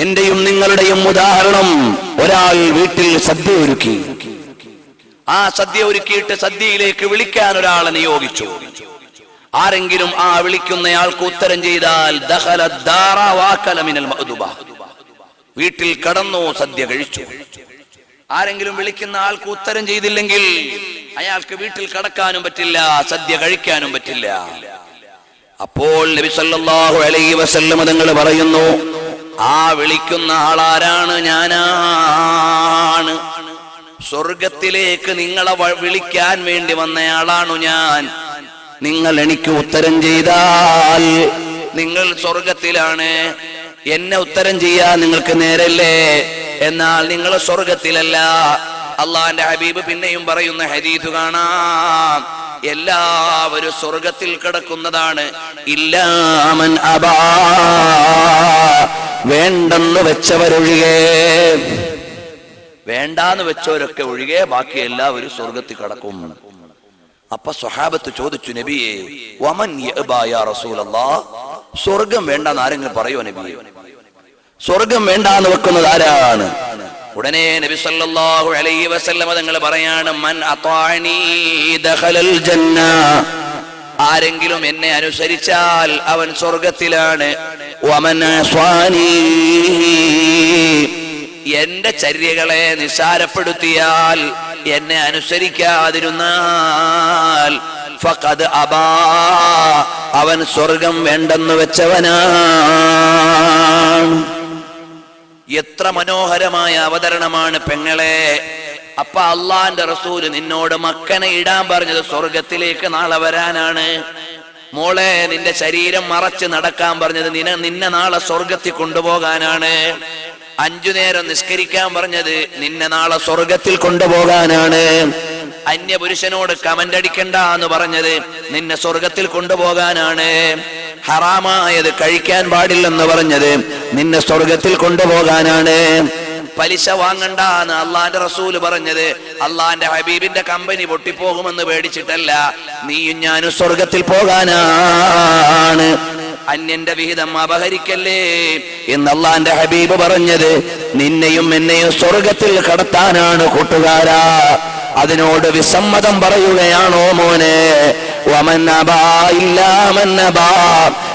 എന്റെയും നിങ്ങളുടെയും ഉദാഹരണം, ഒരാൾ വീട്ടിൽ സദ്യ ഒരുക്കി. ആ സദ്യ ഒരുക്കിയിട്ട് സദ്യയിലേക്ക് വിളിക്കാൻ ഒരാളെ നിയോഗിച്ചു. ആരെങ്കിലും ആ വിളിക്കുന്നയാൾക്ക് ഉത്തരം ചെയ്താൽ ദഖല ദാറ വാകല മിനൽ മഅ്ദുബ, വീട്ടിൽ കടന്നു സദ്യ കഴിച്ചു. ആരെങ്കിലും വിളിക്കുന്ന ആൾക്ക് ഉത്തരം ചെയ്തില്ലെങ്കിൽ അയാൾക്ക് വീട്ടിൽ കടക്കാനും പറ്റില്ല, സദ്യ കഴിക്കാനും പറ്റില്ല. അപ്പോൾ നബി സല്ലല്ലാഹു അലൈഹി വസല്ലം തങ്ങൾ പറയുന്നു, ആ വിളിക്കുന്ന ആളാരാണ്? ഞാനാണ്. സ്വർഗത്തിലേക്ക് നിങ്ങളെ വിളിക്കാൻ വേണ്ടി വന്നയാളാണു ഞാൻ. നിങ്ങൾ എനിക്ക് ഉത്തരം ചെയ്താൽ നിങ്ങൾ സ്വർഗത്തിലാണ്. എന്നെ ഉത്തരം ചെയ്യാൻ നിങ്ങൾക്ക് നേരല്ലേ? എന്നാൽ നിങ്ങൾ സ്വർഗത്തിലല്ല. അള്ളാന്റെ ഹബീബ് പിന്നെയും പറയുന്ന ഹദീസ് കാണാം, എല്ലാവരും സ്വർഗത്തിൽ കിടക്കുന്നതാണ്. ഇല്ലാമൻ അബാ, വേണ്ടെന്ന് വെച്ചവരൊഴികെ. വേണ്ടാന്ന് വെച്ചവരൊക്കെ ഒഴികെ ബാക്കി എല്ലാവരും സ്വർഗത്തിൽ കിടക്കും. അപ്പൊ സ്വഹാബത്ത് ചോദിച്ചു, നബിയെ വമൻ യഅബാ യാ റസൂലല്ലാഹ്, സ്വർഗം വേണ്ടാന്ന് ആരെങ്കിലും പറയോ നബിയെ? സ്വർഗം വേണ്ടാന്ന് വെക്കുന്നത് ആരാണ്? ഉടനെ നബി സല്ലല്ലാഹു അലൈഹി വസല്ലം തങ്ങൾ പറയാണ്, മൻ അതാഅനി ദഖലൽ ജന്ന, ആരെങ്കിലും എന്നെ അനുസരിച്ചാൽ അവൻ സ്വർഗത്തിലാണ്. വമൻ അസ്വാനി, എന്റെ ചര്യകളെ നിസ്സാരപ്പെടുത്തിയാൽ, എന്നെ അനുസരിക്കാതിരുന്നാൽ ഫഖദ് അബാ, അവൻ സ്വർഗം വേണ്ടെന്ന് വെച്ചവനാണ്. എത്ര മനോഹരമായ അവതരണമാണ് പെങ്ങളെ. അപ്പ അള്ളാന്റെ റസൂല് നിന്നോട് മക്കനെ ഇടാൻ പറഞ്ഞത് സ്വർഗത്തിലേക്ക് നാളെ വരാനാണ്. മോളെ, നിന്റെ ശരീരം മറച്ച് നടക്കാൻ പറഞ്ഞത് നിന്നെ നാളെ സ്വർഗത്തിൽ കൊണ്ടുപോകാനാണ്. 5 നേരം നിസ്കരിക്കാൻ പറഞ്ഞത് നിന്നെ നാളെ സ്വർഗത്തിൽ കൊണ്ടുപോകാനാണ്. അന്യപുരുഷനോട് കമന്റ് അടിക്കണ്ട എന്ന് പറഞ്ഞത് നിന്നെ സ്വർഗത്തിൽ കൊണ്ടുപോകാനാണ്. ഹറാമായത് കഴിക്കാൻ പാടില്ലെന്ന് പറഞ്ഞത് നിന്നെ സ്വർഗത്തിൽ കൊണ്ടുപോകാനാണ്. പലിശ വാങ്ങണ്ട എന്ന് അള്ളാന്റെ റസൂല് പറഞ്ഞത് അള്ളാന്റെ ഹബീബിന്റെ കമ്പനി പൊട്ടിപ്പോകുമെന്ന് പേടിച്ചിട്ടല്ല, നീയും ഞാനും സ്വർഗത്തിൽ പോകാനാണ്. അന്യന്റെ വിഹിതം അപഹരിക്കല്ലേ എന്ന് അള്ളാന്റെ ഹബീബ് പറഞ്ഞത് നിന്നെയും എന്നെയും സ്വർഗത്തിൽ കടത്താനാണ് കൂട്ടുകാരാ. അതിനോട് വിസമ്മതം പറയുകയാണോ മോനെ? വമൻ അബാ ഇല്ലാ മൻ അബാ,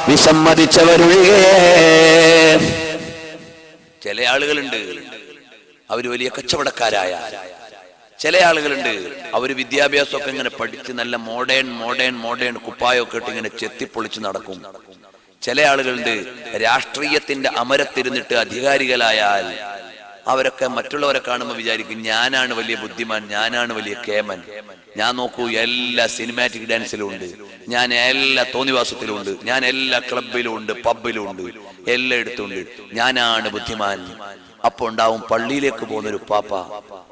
വിസമ്മതിച്ചവരൊഴികെ. ചില ആളുകളുണ്ട് അവര് വലിയ കച്ചവടക്കാരായ, ചില ആളുകളുണ്ട് അവര് വിദ്യാഭ്യാസമൊക്കെ ഇങ്ങനെ പഠിച്ച് നല്ല മോഡേൺ കുപ്പായൊക്കെ ഇട്ട് ഇങ്ങനെ ചെത്തിപ്പൊളിച്ച് നടക്കും. ചില ആളുകളുണ്ട് രാഷ്ട്രീയത്തിന്റെ അമരത്തിരുന്നിട്ട് അധികാരികളായാൽ അവരൊക്കെ മറ്റുള്ളവരെ കാണുമ്പോൾ വിചാരിക്കും ഞാനാണ് വലിയ ബുദ്ധിമാൻ, ഞാനാണ് വലിയ കേമൻ. ഞാൻ നോക്കൂ, എല്ലാ സിനിമാറ്റിക് ഡാൻസിലും ഉണ്ട്, ഞാൻ എല്ലാ തോന്നിവാസത്തിലും ഉണ്ട്, ഞാൻ എല്ലാ ക്ലബിലും ഉണ്ട്, പബ്ബിലും ഉണ്ട്, എല്ലായിടത്തും ഉണ്ട്, ഞാനാണ് ബുദ്ധിമാൻ. അപ്പൊ ഉണ്ടാവും പള്ളിയിലേക്ക് പോകുന്നൊരു ഉപ്പാപ്പ,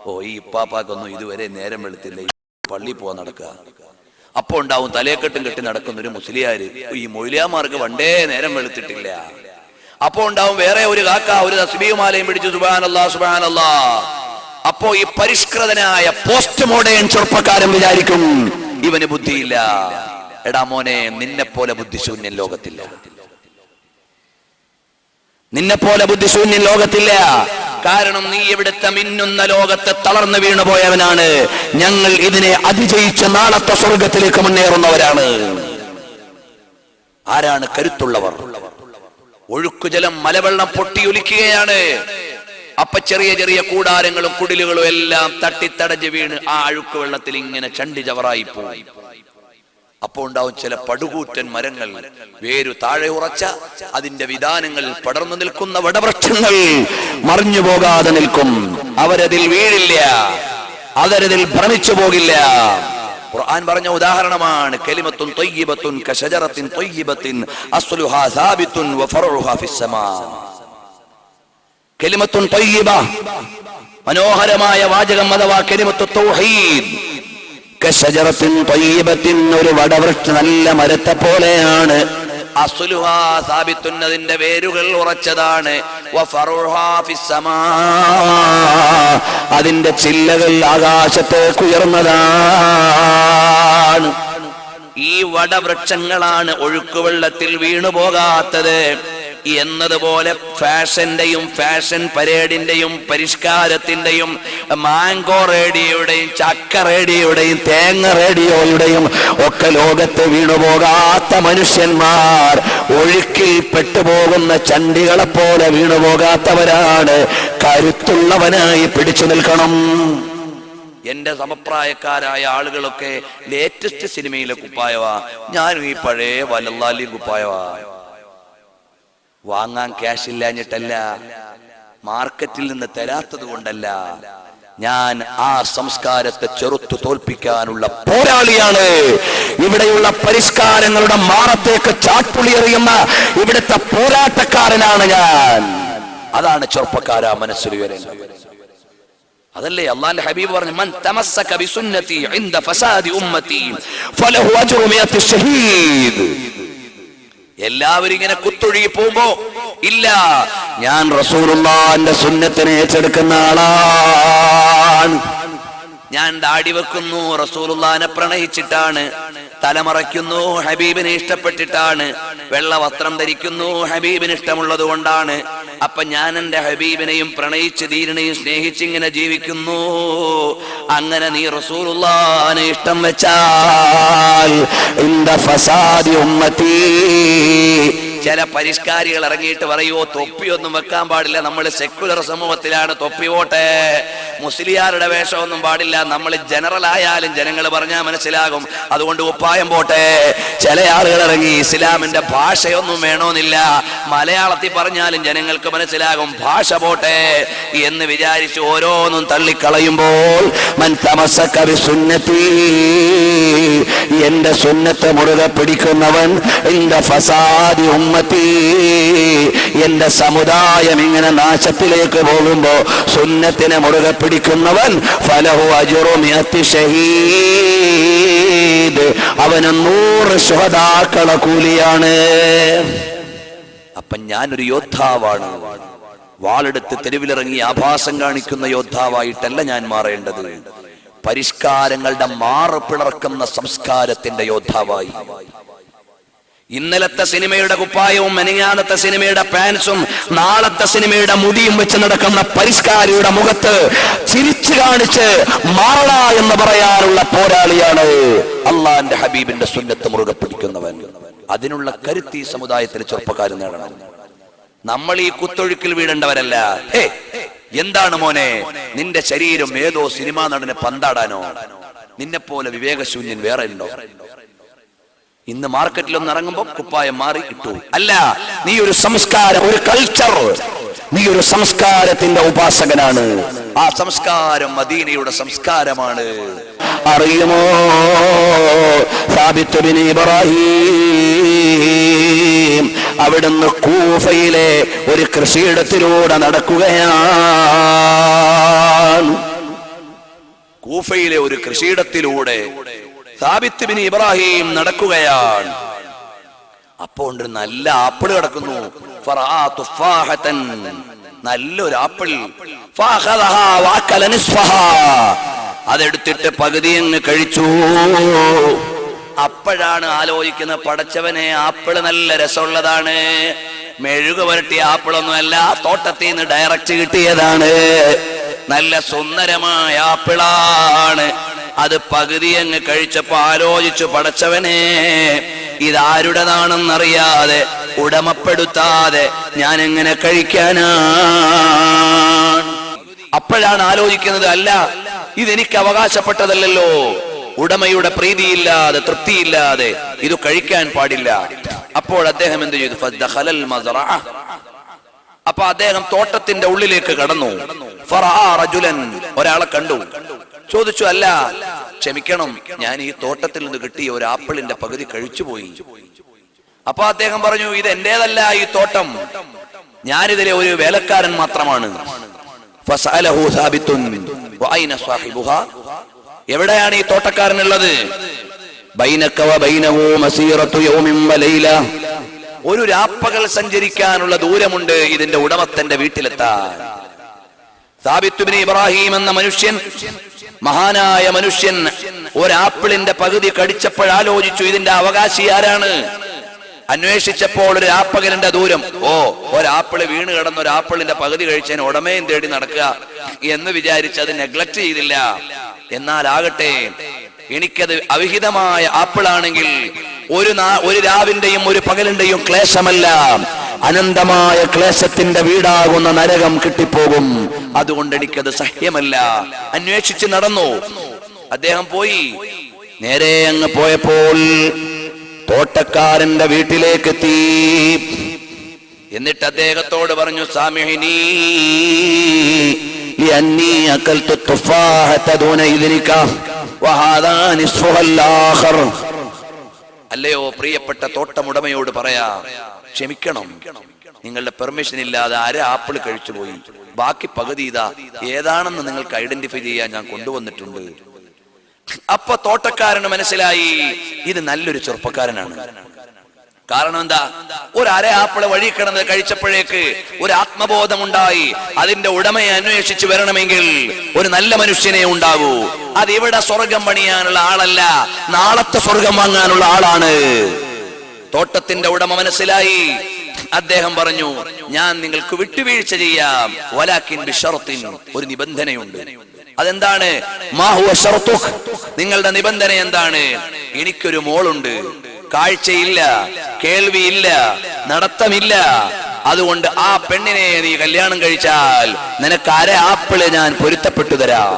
ഓ ഈ ഉപ്പാപ്പാക്കൊന്നും ഇതുവരെ നേരം വെളുത്തില്ല, പള്ളി പോവാൻ നടക്കുക. അപ്പൊ ഉണ്ടാവും തലേക്കെട്ടും കെട്ടി നടക്കുന്ന ഒരു മുസ്ലിയാര്, ഈ മൊയ്ലിയാമാർക്ക് വണ്ടേ നേരം വെളുത്തിട്ടില്ല. അപ്പൊ ഉണ്ടാവും വേറെ ഒരു കാക്ക ഒരു തസ്ബീഹുമാലയും പിടിച്ചു സുബ്ഹാനല്ലാഹ് സുബ്ഹാനല്ലാഹ്. അപ്പോ ഈ പരിഷ്കൃതനായ പോസ്റ്റ് മോഡേൺ ചെറുപ്പക്കാരൻ വിചാരിക്കും ഇവന് ബുദ്ധിയില്ല. എടാ മോനെ, നിന്നെ പോലെ ബുദ്ധിശൂന്യൻ ലോകത്തില്ല, നിന്നെ പോലെ ബുദ്ധിശൂന്യൻ ലോകത്തില്ല. കാരണം നീ ഇവിടുത്തെ മിന്നുന്ന ലോകത്തെ തളർന്നു വീണു പോയവനാണ്. ഞങ്ങൾ ഇതിനെ അതിജയിച്ച് നാളത്തെ സ്വർഗത്തിലേക്ക് മുന്നേറുന്നവരാണ്. ആരാണ് കരുത്തുള്ളവർ? ഒഴുക്കുജലം മലവെള്ളം പൊട്ടിയൊലിക്കുകയാണ്. അപ്പൊ ചെറിയ ചെറിയ കൂടാരങ്ങളും കുടിലുകളും എല്ലാം തട്ടിത്തടഞ്ഞ് വീണ് ആ അഴുക്ക് വെള്ളത്തിൽ ഇങ്ങനെ ചണ്ടി ചവറായി പോയി. അപ്പോ ഉണ്ടാവും ചില പടുകൂറ്റൻ മരങ്ങൾ, വേരു താഴെ ഉറച്ച അതിന്റെ വിധാനങ്ങളിൽ പടർന്നു നിൽക്കുന്ന വടവൃക്ഷങ്ങൾ മറിഞ്ഞു പോകാതെ നിൽക്കും. അവരതിൽ വീഴില്ല, അവരതിൽ ഭ്രമിച്ചു പോകില്ല. ഖുർആൻ പറഞ്ഞ ഉദാഹരണമാണ് കലിമത്തുൻ ത്വയ്യിബത്തുൻ കശജറത്തിൻ ത്വയ്യിബത്തിൻ അസ്ലുഹാ സാബിത്തുൻ വഫറുഹാ ഫിസ്സമാ. കലിമത്തുൻ ത്വയ്യിബ, മനോഹരമായ വാചകം അഥവാ കലിമത്തു തൗഹീദ്. കശജറത്തിൻ ത്വയ്യിബത്തിൻ, ഒരു വടവൃക്ഷ നല്ല മരത്തെ പോലെയാണ്. അസ്ലുഹാ സാബിത്തുൻ, അതിന്റെ വേരുകൾ ഉറച്ചതാണ്. വഫറുഹാ ഫിസ്സമാ, അതിന്റെ ചില്ലകൾ ആകാശത്തേക്ക് ഉയർന്നതാണ്. ഈ വടവൃക്ഷങ്ങളാണ് ഒഴുക്കുവെള്ളത്തിൽ വീണുപോകാത്തത്. എന്നതുപോലെ ഫാഷന്റെയും ഫാഷൻ പരേഡിന്റെയും പരിഷ്കാരത്തിന്റെയും മാംഗോ റേഡിയോയുടെയും ചക്ക റേഡിയോയുടെയും തേങ്ങ റേഡിയോയുടെയും ഒക്കെ ലോകത്ത് വീണുപോകാത്ത മനുഷ്യന്മാർ, ഒഴുക്കിൽ പെട്ടുപോകുന്ന ചണ്ടികളെ പോലെ വീണുപോകാത്തവരാണ്. കരുത്തുള്ളവനായി പിടിച്ചു നിൽക്കണം. എന്റെ സമപ്രായക്കാരായ ആളുകളൊക്കെ ലേറ്റസ്റ്റ് സിനിമയിലെ കുപ്പായവാ, ഞാനും ഈ പഴയ വലല്ലാലി കുപ്പായവാ. വാങ്ങാൻ ക്യാഷ് ഇല്ലാഞ്ഞിട്ടല്ല, മാർക്കറ്റിൽ നിന്ന് തരാത്തത് കൊണ്ടല്ല. ഞാൻ ആ സംസ്കാരത്തെ ചെറുത്തു തോൽപ്പിക്കാനുള്ള പോരാളിയാണ്. ഇവിടെയുള്ള പരിഷ്കാരങ്ങളുടെ മാറത്തേക്ക് ചാട്ടുളി എറിയുന്ന ഇവിടുത്തെ പോരാട്ടക്കാരനാണ് ഞാൻ. അതാണ് ചെറുപ്പക്കാരാ മനസ്സിൽ വരേണ്ടത്. അതല്ലേ അല്ലാഹുവിന്റെ ഹബീബ് പറഞ്ഞു, മൻ തമസ്സക ബിസുന്നതി ഇൻദ ഫസാദി ഉമ്മതി ഫലഹു അജ്റു മിഅത്തി ഷഹീദ്. എല്ലാവരും ഇങ്ങനെ കുത്തൊഴുകി പോകുമ്പോ ഇല്ല, ഞാൻ റസൂലുള്ളാഹിന്റെ സുന്നത്തിനെ ഏറ്റെടുക്കുന്ന ആളാണ്. ഞാൻ ദാടി വെക്കുന്നു, റസൂലുള്ളാഹിനെ പ്രണയിച്ചിട്ടാണ്. തലമറയ്ക്കുന്നു, ഹബീബിനെ ഇഷ്ടപ്പെട്ടിട്ടാണ്. വെള്ള വസ്ത്രം ധരിക്കുന്നു, ഹബീബിന് ഇഷ്ടമുള്ളത് കൊണ്ടാണ്. അപ്പൊ ഞാൻ എന്റെ ഹബീബിനെയും പ്രണയിച്ച് ദീനിനെയും സ്നേഹിച്ചിങ്ങനെ ജീവിക്കുന്നു. അങ്ങനെ നീ റസൂലുള്ളാഹിനെ ഇഷ്ടം വെച്ചാൽ ഇന്ദ ഫസാദി ഉമ്മത്തി. ചില പരിഷ്കാരികൾ ഇറങ്ങിയിട്ട് പറയുവോ തൊപ്പിയൊന്നും വെക്കാൻ പാടില്ല, നമ്മൾ സെക്യുലർ സമൂഹത്തിലാണ്, തൊപ്പി പോട്ടെ. മുസ്ലിയാരുടെ വേഷമൊന്നും പാടില്ല, നമ്മൾ ജനറൽ ആയാലും ജനങ്ങൾ പറഞ്ഞാൽ മനസ്സിലാകും, അതുകൊണ്ട് ഉപ്പായം പോട്ടെ. ചില ആളുകൾ ഇറങ്ങി ഇസ്ലാമിന്റെ ഭാഷയൊന്നും വേണമെന്നില്ല, മലയാളത്തിൽ പറഞ്ഞാലും ജനങ്ങൾക്ക് മനസ്സിലാകും, ഭാഷ പോട്ടെ എന്ന് വിചാരിച്ച് ഓരോന്നും തള്ളിക്കളയുമ്പോൾ മൻ തമസ്സക ബിസുന്നതി, എന്റെ സുന്നത്തെ മുറുകെ പിടിക്കുന്നവൻ ഇന്ദ ഫസാദി ഉമ്മത്തി, എന്റെ സമുദായം ഇങ്ങനെ നാശത്തിലേക്ക് പോകുമ്പോ സുന്നത്തിനെ മുറുകെ പിടിക്കുന്നവൻ ഫലഹു അജ്റു മിഅത്തി ഷഹീദ്, അവന് 100 ശുഹദാക്കളെ കൂലിയാണ്. അപ്പൊ ഞാനൊരു യോദ്ധാവാണ്. വാളെടുത്ത് തെരുവിലിറങ്ങി ആഭാസം കാണിക്കുന്ന യോദ്ധാവായിട്ടല്ല ഞാൻ മാറേണ്ടത്, പരിഷ്കാരങ്ങളുടെ മാറ് പിളർക്കുന്ന സംസ്കാരത്തിന്റെ യോദ്ധാവായി. ഇന്നലത്തെ സിനിമയുടെ കുപ്പായവും മെനിങ്ങാനത്തെ സിനിമയുടെ പാൻസും നാളത്തെ സിനിമയുടെ മുടിയും വെച്ച് നടക്കുന്ന പരിഷ്കാരിയുടെ മുഖത്ത് ചിരിച്ചു കാണിച്ച് മാറണ എന്ന് പറയാനുള്ള പോരാളിയാണ് അള്ളാന്റെ ഹബീബിന്റെ സുന്നത്ത് മുറുകെ പിടിക്കുന്നവൻ. അതിനുള്ള കരുത്ത് ഈ സമുദായത്തിൽ ചെറുപ്പക്കാരൻ നേടണം. നമ്മൾ ഈ കുത്തൊഴുക്കിൽ വീഴേണ്ടവരല്ല. എന്താണ് മോനെ നിന്റെ ശരീരം ഏതോ സിനിമാ നടന് പന്താടാനോ? നിന്നെ പോലെ വിവേകശൂന്യൻ വേറെ ഉണ്ടോ? ഇന്ന് മാർക്കറ്റിലൊന്ന് ഇറങ്ങുമ്പോ കുപ്പായം മാറി ഇട്ടു. അല്ല, നീ ഒരു സംസ്കാരം, ഒരു കൾച്ചർ, നീ ഒരു സംസ്കാരത്തിന്റെ ഉപാസകനാണ്. ആ സംസ്കാരം മദീനയുടെ സംസ്കാരമാണ്. അറിയുമോ, സാബിത്ത് ബിൻ ഇബ്രാഹിം അവിടുന്ന് കൂഫയിലെ ഒരു കൃഷിയിടത്തിലൂടെ നടക്കുകയാണ്. കൂഫയിലെ ഒരു കൃഷിയിടത്തിലൂടെ സാബിത്ത് ബിൻ ഇബ്രാഹിം നടക്കുകയാണ്. അപ്പോൾ ഒരു നല്ല ആപ്പിൾ കിടക്കുന്നു. നല്ലൊരു ആപ്പിൾ. അതെടുത്തിട്ട് പകുതി അങ്ങ് കഴിച്ചു. അപ്പോഴാണ് ആലോചിക്കുന്നത്, പടച്ചവനെ, ആപ്പിള് നല്ല രസമുള്ളതാണ്, മെഴുക് പുരട്ടിയ ആപ്പിളൊന്നുമല്ല, തോട്ടത്തിൽ നിന്ന് ഡയറക്റ്റ് കിട്ടിയതാണ്, നല്ല സുന്ദരമായ ആപ്പിളാണ്. അത് പകുതി അങ്ങ് കഴിച്ചപ്പോ ആലോചിച്ചു, പടച്ചവനെ, ഇതാരുടേതാണെന്നറിയാതെ ഉടമപ്പെടുത്താതെ ഞാൻ എങ്ങനെ കഴിക്കാനാണ്? അപ്പോഴാണ് ആലോചിക്കുന്നത്, അല്ല, ഇതെനിക്ക് അവകാശപ്പെട്ടതല്ലല്ലോ, ഉടമയുടെ പ്രീതിയില്ലാതെ തൃപ്തിയില്ലാതെ ഇത് കഴിക്കാൻ പാടില്ല. അപ്പോൾ അദ്ദേഹം എന്ത് ചെയ്തു? അപ്പൊ അദ്ദേഹം തോട്ടത്തിന്റെ ഉള്ളിലേക്ക് കടന്നു. ഒരാളെ കണ്ടു. ചോദിച്ചു, അല്ല, ക്ഷമിക്കണം, ഞാൻ ഈ തോട്ടത്തിൽ നിന്ന് കിട്ടിയ ഒരു ആപ്പിളിന്റെ പകുതി കഴിച്ചുപോയി. അപ്പൊ അദ്ദേഹം പറഞ്ഞു, ഇത് എന്റേതല്ല ഈ തോട്ടം, ഞാനിതിലെ ഒരു വേലക്കാരൻ മാത്രമാണ്. എവിടെയാണ് ഈ തോട്ടക്കാരനുള്ളത്? ഒരു രാപ്പകൽ സഞ്ചരിക്കാനുള്ള ദൂരമുണ്ട് ഇതിന്റെ ഉടമസ്ഥന്റെ വീട്ടിലെത്താൻ. സാബിത്ത് ബിൻ ഇബ്രാഹിം എന്ന മനുഷ്യൻ, മഹാനായ മനുഷ്യൻ, ഒരാപ്പിളിന്റെ പകുതി കടിച്ചപ്പോഴാലോചിച്ചു, ഇതിന്റെ അവകാശി ആരാണ്? അന്വേഷിച്ചപ്പോൾ ഒരു ആപ്പകലിന്റെ ദൂരം. ഒരാപ്പിള് വീണ് കിടന്ന ഒരു ആപ്പിളിന്റെ പകുതി കഴിച്ചതിന് ഉടമയും തേടി നടക്കുക എന്ന് വിചാരിച്ച് അത് നെഗ്ലക്ട് ചെയ്തില്ല. എന്നാൽ ആകട്ടെ, എനിക്കത് അവിഹിതമായ ആപ്പിളാണെങ്കിൽ ഒരു രാവിന്റെയും ഒരു പകലിന്റെയും ക്ലേശമല്ല, അനന്തമായ ക്ലേശത്തിന്റെ വീടാകുന്ന നരകം കിട്ടിപ്പോകും. അതുകൊണ്ട് എനിക്കത് സഹ്യമല്ല. അന്വേഷിച്ച് നടന്നു. അദ്ദേഹം പോയി. നേരെ അങ്ങ് പോയപ്പോൾ തോട്ടക്കാരന്റെ വീട്ടിലേക്ക് എത്തി. എന്നിട്ട് അദ്ദേഹത്തോട് പറഞ്ഞു, സാമിഹിനി ലിഅന്നി അകൽതു തുഫാഹത ദൂന ഇദ്രിക വഹാദാ നിസ്ഫുൽ ആഖർ. അല്ലയോ പ്രിയപ്പെട്ട തോട്ടമുടമയോട് പറയാ, ക്ഷമിക്കണം, നിങ്ങളുടെ പെർമിഷൻ ഇല്ലാതെ ആപ്പിൾ കഴിച്ചു പോയി, ബാക്കി പകുതി ഇതാ, ഏതാണെന്ന് നിങ്ങൾക്ക് ഐഡന്റിഫൈ ചെയ്യാൻ ഞാൻ കൊണ്ടുവന്നിട്ടുണ്ട്. അപ്പൊ തോട്ടക്കാരന് മനസ്സിലായി ഇത് നല്ലൊരു ചെറുപ്പക്കാരനാണ്. കാരണം എന്താ, ഒരു ആപ്പിള് വഴി കിടന്ന് കഴിച്ചപ്പോഴേക്ക് ഒരു ആത്മബോധമുണ്ടായി. അതിന്റെ ഉടമയെ അന്വേഷിച്ച് വരണമെങ്കിൽ ഒരു നല്ല മനുഷ്യനെ ഉണ്ടാകൂ. അതിവിടെ സ്വർഗം പണിയാനുള്ള ആളല്ല, നാളത്തെ സ്വർഗം വാങ്ങാനുള്ള ആളാണ്. തോട്ടത്തിന്റെ ഉടമ മനസ്സിലായി. അദ്ദേഹം പറഞ്ഞു, ഞാൻ നിങ്ങൾക്ക് വിട്ടുവീഴ്ച ചെയ്യാം, വലാകിൻ ബിശർത്തിൻ, ഒരു നിബന്ധനയുണ്ട്. അതെന്താണ്? മാ ഹുവ ശർതുക്, നിങ്ങളുടെ നിബന്ധന എന്താണ്? എനിക്കൊരു മോളുണ്ട്, കാഴ്ചയില്ല, കേൾവിയില്ല, നടത്തമില്ല. അതുകൊണ്ട് ആ പെണ്ണിനെ നീ കല്യാണം കഴിച്ചാൽ നിനക്ക് ആപ്പിള് ഞാൻ പൊരുത്തപ്പെട്ടു തരാം.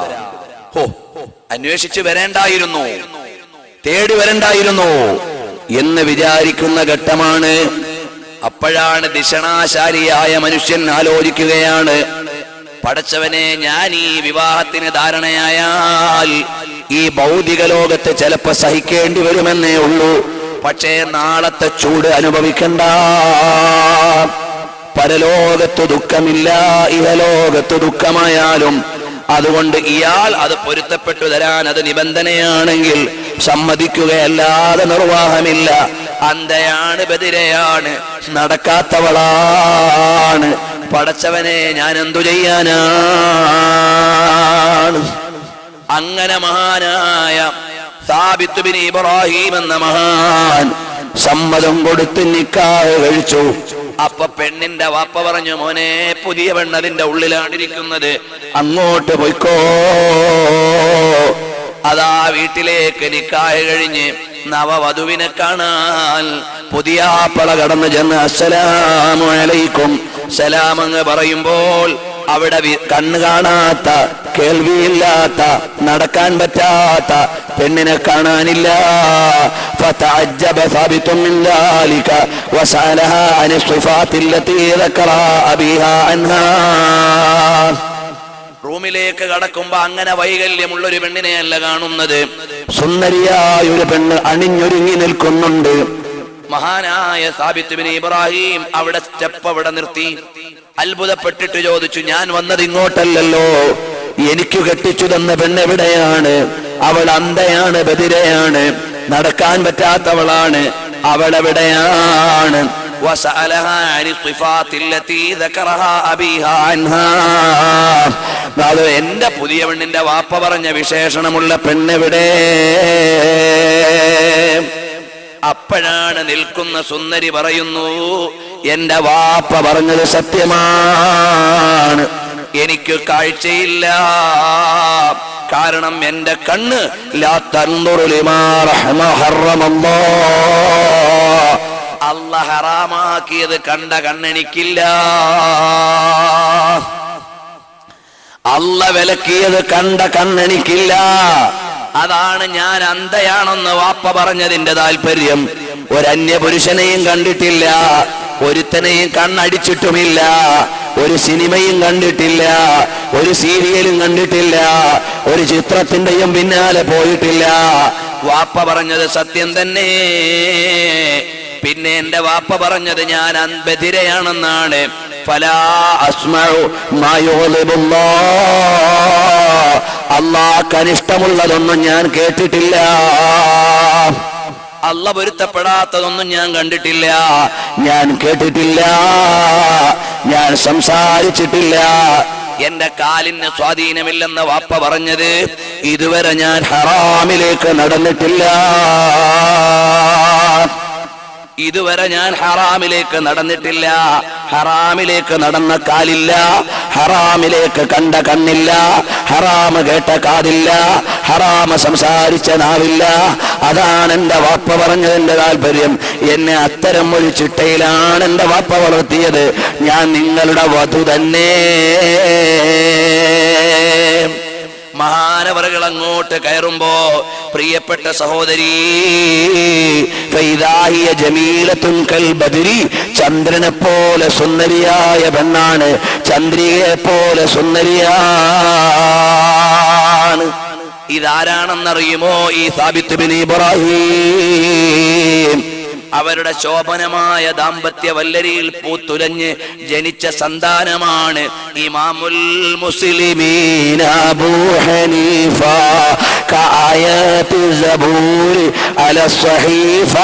അന്വേഷിച്ച് വരേണ്ടായിരുന്നു, തേടി വരണ്ടായിരുന്നു എന്ന് വിചാരിക്കുന്ന ഘട്ടമാണ്. അപ്പോഴാണ് ദിഷണാശാലിയായ മനുഷ്യൻ ആലോചിക്കുകയാണ്, പടച്ചവനെ, ഞാൻ ഈ വിവാഹത്തിന് ധാരണയായാൽ ഈ ഭൗതിക ലോകത്ത് ചിലപ്പോ സഹിക്കേണ്ടി വരുമെന്നേ ഉള്ളൂ, പക്ഷേ നാളത്തെ ചൂട് അനുഭവിക്കണ്ട. പരലോകത്ത് ദുഃഖമില്ല, ഇഹലോകത്ത് ദുഃഖമായാലും. അതുകൊണ്ട് ഇയാൾ അത് പൊരുത്തപ്പെട്ടു തരാൻ അത് നിബന്ധനയാണെങ്കിൽ സമ്മതിക്കുകയല്ലാതെ നിർവാഹമില്ല. അന്ധയാണ്, ബധിരയാണ്, നടക്കാത്തവളാണ്. പടച്ചവനെ, ഞാൻ എന്തു ചെയ്യാനാണ്? അങ്ങനെ മഹാനായ സാബിത്ത് ബിൻ ഇബ്രാഹിം എന്ന മഹാൻ സമ്മതം കൊടുത്ത് നിക്കാഹ് കഴിച്ചു. അപ്പൊ പെണ്ണിന്റെ വാപ്പ പറഞ്ഞു, മോനെ, പുതിയ പെണ്ണ് അതിന്റെ ഉള്ളിലാണിരിക്കുന്നത്, അങ്ങോട്ട് പോയിക്കോ. അതാ വീട്ടിലേക്ക് നിക്കാഹ് കഴിഞ്ഞ് നവവധുവിനെ കാണാൻ പുതിയ ആപ്പള കടന്നു ചെന്ന് അസ്സലാമു അലൈക്കും സലാം അങ്ങ് പറയുമ്പോൾ അവിടെ കണ്ണ് കാണാത്ത, കേൾവിയില്ലാത്ത, നടക്കാൻ പറ്റാത്ത പെണ്ണിനെ കാണാനില്ല. ഫതഅജ്ജബ സാബിതുൻ മിൻ ദാലിക വസഅലഹാ അനി സിഫാത്തില്ലതി ദക്കറ അബീഹാ അൻഹാ. റൂമിലേക്ക് കടക്കുമ്പോ അങ്ങനെ വൈകല്യമുള്ളൊരു പെണ്ണിനെയല്ല കാണുന്നത്, സുന്ദരിയായ ഒരു പെണ്ണ് അണിഞ്ഞൊരുങ്ങി നിൽക്കുന്നുണ്ട്. മഹാനായ സാബിത്ത് ബിൻ ഇബ്രാഹിം അവിടെ സ്റ്റെപ്പ് അവിടെ നിർത്തി. അത്ഭുതപ്പെട്ടിട്ട് ചോദിച്ചു, ഞാൻ വന്നത് ഇങ്ങോട്ടല്ലല്ലോ, എനിക്ക് കെട്ടിച്ചു തന്ന പെണ്ണെവിടെയാണ്? അവൾ അന്ധയാണ്, ബധിരയാണ്, നടക്കാൻ പറ്റാത്തവളാണ്, അവളെവിടെയാണ്? എന്റെ പുതിയ പെണ്ണിന്റെ വാപ്പ പറഞ്ഞ വിശേഷണമുള്ള പെണ്ണെവിടെ? അപ്പോഴാണ് നിൽക്കുന്ന സുന്ദരി പറയുന്നു, എന്റെ വാപ്പ പറഞ്ഞത് സത്യമാണ്, എനിക്ക് കാഴ്ചയില്ല. കാരണം എന്റെ കണ്ണ് ലാ തൻദുറു ലിമാ അല്ലാഹ് ഹറാമാക്കിയത് കണ്ട കണ്ണെനിക്കില്ല, അല്ലാഹ് വിലക്കിയത് കണ്ട കണ്ണെനിക്കില്ല. അതാണ് ഞാൻ അന്ധയാണെന്ന് വാപ്പ പറഞ്ഞതിന്റെ താല്പര്യം. ഒരന്യ പുരുഷനെയും കണ്ടിട്ടില്ല, ഒരുത്തനെയും കണ്ണടിച്ചിട്ടുമില്ല, ഒരു സിനിമയും കണ്ടിട്ടില്ല, ഒരു സീരിയലും കണ്ടിട്ടില്ല, ഒരു ചിത്രത്തിന്റെയും പിന്നാലെ പോയിട്ടില്ല. വാപ്പ പറഞ്ഞത് സത്യം തന്നെ. പിന്നെ എന്റെ വാപ്പ പറഞ്ഞത് ഞാൻ ബധിരയാണെന്നാണ്. ഫലാ അസ്മഉ മാ യുഗ്ളിബുല്ലാഹ്, അല്ലാഹുവിന് അനിഷ്ടമുള്ളതൊന്നും ഞാൻ കേട്ടിട്ടില്ല, അല്ലാഹ് പൊരുത്തപ്പെടാത്തതൊന്നും ഞാൻ കണ്ടിട്ടില്ല, ഞാൻ കേട്ടിട്ടില്ല, ഞാൻ സംസാരിച്ചിട്ടില്ല. എന്റെ കാലിന് സ്വാധീനമില്ലെന്ന് വാപ്പ പറഞ്ഞത് ഇതുവരെ ഞാൻ ഹറാമിലേക്ക് നടന്നിട്ടില്ല. ഇതുവരെ ഞാൻ ഹറാമിലേക്ക് നടന്നിട്ടില്ല, ഹറാമിലേക്ക് നടന്ന കാലില്ല, ഹറാമിലേക്ക് കണ്ട കണ്ണില്ല, ഹറാമ് കേട്ട കാതില്ല, ഹറാമ് സംസാരിച്ച നാവില്ല. അതാണ് എന്റെ വാപ്പ പറഞ്ഞതിന്റെ താല്പര്യം. എന്നെ അത്തരം ഒരു ചിട്ടയിലാണ് എന്റെ വാപ്പ വളർത്തിയത്. ഞാൻ നിങ്ങളുടെ വധു തന്നെ. മഹാനവറുകൾ അങ്ങോട്ട് കയറുമ്പോ, പ്രിയപ്പെട്ട സഹോദരി, ഫൈദാഹിയ ജമീലത്തുൻ കൽ ബദ്രി, ചന്ദ്രനെ പോലെ സുന്ദരിയായ പെണ്ണാണ്, ചന്ദ്രികയെ പോലെ സുന്ദരിയാണ്. ഇതാരാണെന്നറിയുമോ? ഈ സാബിത്ത് ബിൻ ഇബ്രാഹിം. അവരുടെ ശോഭനമായ ദാമ്പത്യ വല്ലരിയിൽ പൂത്തുലഞ്ഞ് ജനിച്ച സന്താനമാണ് ഇമാമുൽ മുസ്ലിമീൻ അബൂ ഹനീഫ. കആയാതി സബൂർ അല സ്വഹീഫ.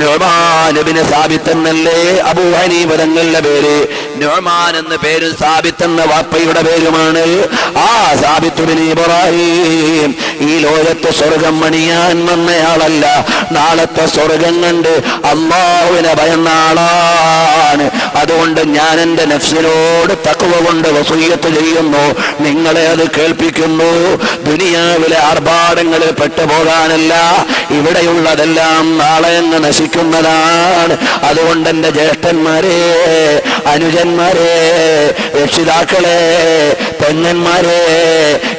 നുഅ്മാൻ ഇബ്നു സാബിത്ത് എന്നല്ലേ അബൂ ഹനീഫ തങ്ങളുടെ പേര്. നുഅ്മാൻ എന്ന പേര് സാബിത്ത് എന്ന വാപ്പയുടെ പേരുമാണ്. ആ സാബിത്ത് ഇബ്നു ഇബ്രാഹിം ഈ ലോകത്തെ സ്വർഗം മണിയാൻ വന്നയാളല്ല, നാളത്തെ സ്വർഗം കണ്ട് അല്ലാഹുവിനെ ഭയന്ന ആളാണ്. അതുകൊണ്ട് ഞാൻ എൻ്റെ നഫ്സിനോട് തഖ്വ കൊണ്ട് വസിയ്യത്ത് ചെയ്യുന്നു, നിങ്ങളെ അത് കേൾപ്പിക്കുന്നു. ദുനിയാവിലെ ആർഭാടങ്ങളിൽ പെട്ടുപോകാനല്ല, ഇവിടെയുള്ളതെല്ലാം നാളെ അങ്ങ് നശിക്കുന്നതാണ്. അതുകൊണ്ട് എൻ്റെ ജ്യേഷ്ഠന്മാരെ, അനുജന്മാരെ, രക്ഷിതാക്കളെ, പെങ്ങന്മാരെ,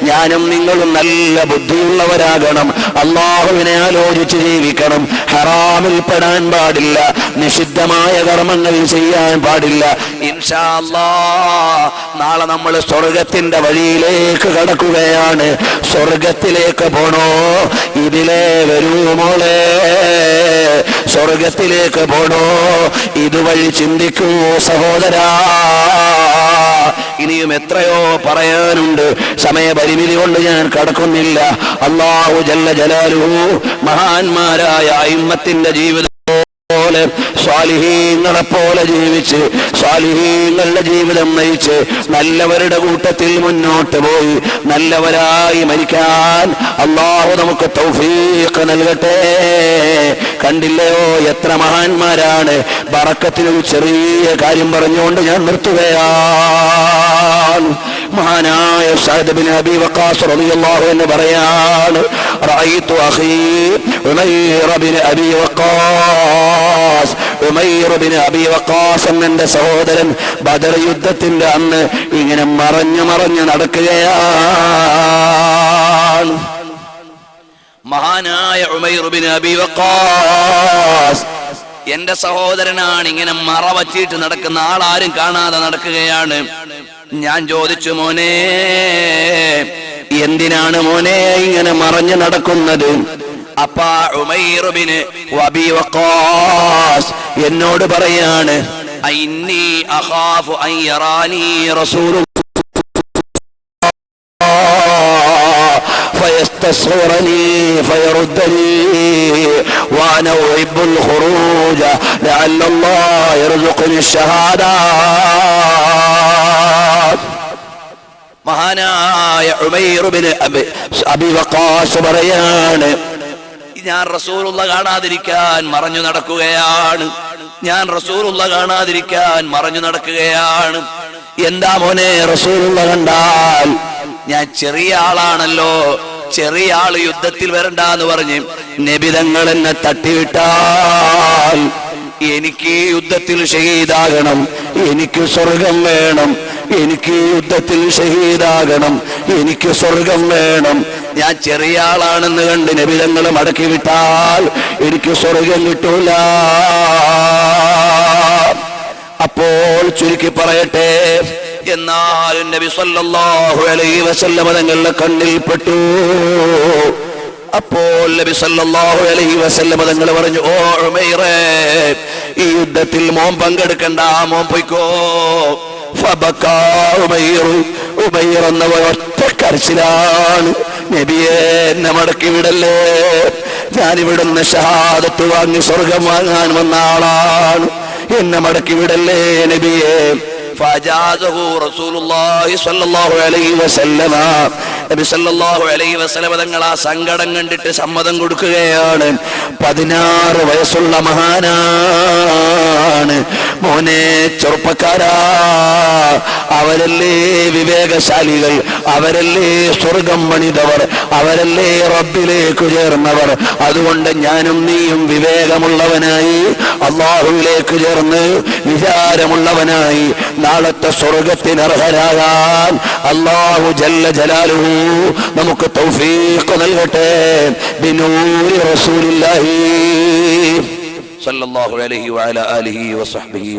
ഞാനും നിങ്ങളും നല്ല ബുദ്ധിയുള്ളവരാകണം. അല്ലാഹുവിനെ ആലോചിച്ച് ജീവിക്കണം. ഹറാമിൽ പെടാൻ പാടില്ല, നിഷിദ്ധമായ കർമ്മങ്ങൾ ചെയ്യാൻ പാടില്ല. ഇൻഷാ അല്ലാഹ് നാളെ നമ്മൾ സ്വർഗത്തിന്റെ വഴിയിലേക്ക് കടക്കുകയാണ്. സ്വർഗത്തിലേക്ക് പോണോ? ഇതിലേ വരൂ മോളെ. സ്വർഗത്തിലേക്ക് പോണോ? ഇതുവഴി ചിന്തിക്കൂ സഹോദരാ. ഇനിയും എത്രയോ പറയാനുണ്ട്, സമയപരിമിതി കൊണ്ട് ഞാൻ കടക്കുന്നില്ല. അല്ലാഹു ജല്ല ജലാലുഹു മഹാന്മാരായ അയിമ്മത്തിന്റെ ജീവിതം പോലെ സ്വാലിഹീങ്ങളെ പോലെ ജീവിച്ച്, സ്വാലിഹീങ്ങളുടെ ജീവിതം നയിച്ച്, നല്ലവരുടെ കൂട്ടത്തിൽ മുന്നോട്ട് പോയി നല്ലവരായി മരിക്കാൻ അല്ലാഹു നമുക്ക് തൗഫീഖ് നൽകട്ടെ. കണ്ടില്ലയോ എത്ര മഹാന്മാരാണ്. ബറക്കത്തിനൊരു ചെറിയ കാര്യം പറഞ്ഞുകൊണ്ട് ഞാൻ നിർത്തുകയാണ്. മഹാനായ സഅദ് ബിൻ അബി വഖാസ് റളിയല്ലാഹു അൻഹു പറയാണ്, റഅയ്തു അഖീ Umair bin Abi Waqqas. Umair bin Abi Waqqas എന്റെ സഹോദരൻ ബദർ യുദ്ധത്തിന്റെ അന്ന് ഇങ്ങനെ മറഞ്ഞു നടക്കുകയാണ്. മഹാനായ ഉമൈർ ബിൻ അബി വഖാസ് എന്റെ സഹോദരനാണ്. ഇങ്ങനെ മറ വച്ചിട്ട് നടക്കുന്ന ആളാരും കാണാതെ നടക്കുകയാണ്. ഞാൻ ചോദിച്ചു, മോനെ എന്തിനാണ് മോനെ ഇങ്ങനെ മറഞ്ഞു നടക്കുന്നത്? അപ്പാ ഉമൈർ ബിൻ അബി വഖാസ് എന്നോട് പറയാണ്, ഇന്നീ അഖാഫു അൻ യറാനി റസൂലുള്ളാഹി فيستصغرني فيردني وأنا أحب الخروج لعل الله يرزقني الشهادة. മഹാനായ ഉമൈർ ബിൻ അബി വഖാസ് പറയാണ്, ഞാൻ റസൂലുള്ള കാണാതിരിക്കാൻ മറഞ്ഞു നടക്കുകയാണ്. ഞാൻ റസൂലുള്ള കാണാതിരിക്കാൻ മറഞ്ഞു നടക്കുകയാണ്. എന്താ മോനെ റസൂലുള്ള കണ്ടാൽ? ഞാൻ ചെറിയ ആളാണല്ലോ, ചെറിയ ആള് യുദ്ധത്തിൽ വരണ്ടെന്ന് പറഞ്ഞ് നബി തങ്ങൾ എന്നെ തട്ടിവിട്ടാൽ എനിക്ക് യുദ്ധത്തിൽ ഷഹീദാകണം, എനിക്ക് സ്വർഗം വേണം, എനിക്ക് യുദ്ധത്തിൽ ഷഹീദാകണം, എനിക്ക് സ്വർഗം വേണം. ഞാൻ ചെറിയ ആളാണെന്ന് കണ്ട് നബി തങ്ങൾ മടക്കി വിട്ടാൽ എനിക്ക് സ്വർഗം കിട്ടൂല. അപ്പോൾ ചുരുക്കി പറയട്ടെ, എന്നാലും നബി സല്ലല്ലാഹു അലൈഹി വസല്ലം തങ്ങളുടെ കണ്ണിൽപ്പെട്ടു. അപ്പോൾ നബി സല്ലല്ലാഹു അലൈഹി വസല്ലം തങ്ങൾ പറഞ്ഞു, ഓ ഉമൈറേ, ഈ യുദ്ധത്തിൽ മോൻ പങ്കെടുക്കണ്ട, മോൻ പോയിക്കോ. ഫബക്കാ ഉമൈർ. ഉമൈർ എന്ന ഒറ്റ കരച്ചിലാണ്, നബിയെ എന്നെ മടക്കി വിടല്ലേ, ഞാനിവിടുന്ന് ഷഹാദത്ത് വാങ്ങി സ്വർഗം വാങ്ങാൻ വന്ന ആളാണ്, എന്നെ മടക്കി വിടല്ലേ നബിയെ. ഫജാസഹു റസൂലുള്ളാഹി സ്വല്ലല്ലാഹു അലൈഹി വസല്ലമ. നബി സല്ലല്ലാഹു അലൈഹി വസല്ലം തങ്ങൾ ആ സങ്കടം കണ്ടിട്ട് സമ്മതം കൊടുക്കുകയാണ്. 16 വയസ്സുള്ള മഹാനാണ്. മോനെ ചെറുപ്പക്കാരാ, അവരല്ലേ വിവേകശാലികൾ, അവരല്ലേ സ്വർഗം പണിതവർ, അവരല്ലേ റബ്ബിലേക്ക് ചേർന്നവർ. അതുകൊണ്ട് ഞാനും നീയും വിവേകമുള്ളവനായി അല്ലാഹുവിലേക്ക് ചേർന്ന് വിചാരമുള്ളവനായി നാളത്തെ സ്വർഗത്തിന് അർഹരാകാൻ അല്ലാഹു ജല്ല ജലാലുഹു നമുക്ക് തൗഫീഖ് നൽകട്ടെ. ബിനൂരി റസൂലില്ലാഹി സല്ലല്ലാഹു അലൈഹി വഅലാ ആലിഹി വസഹ്ബിഹി.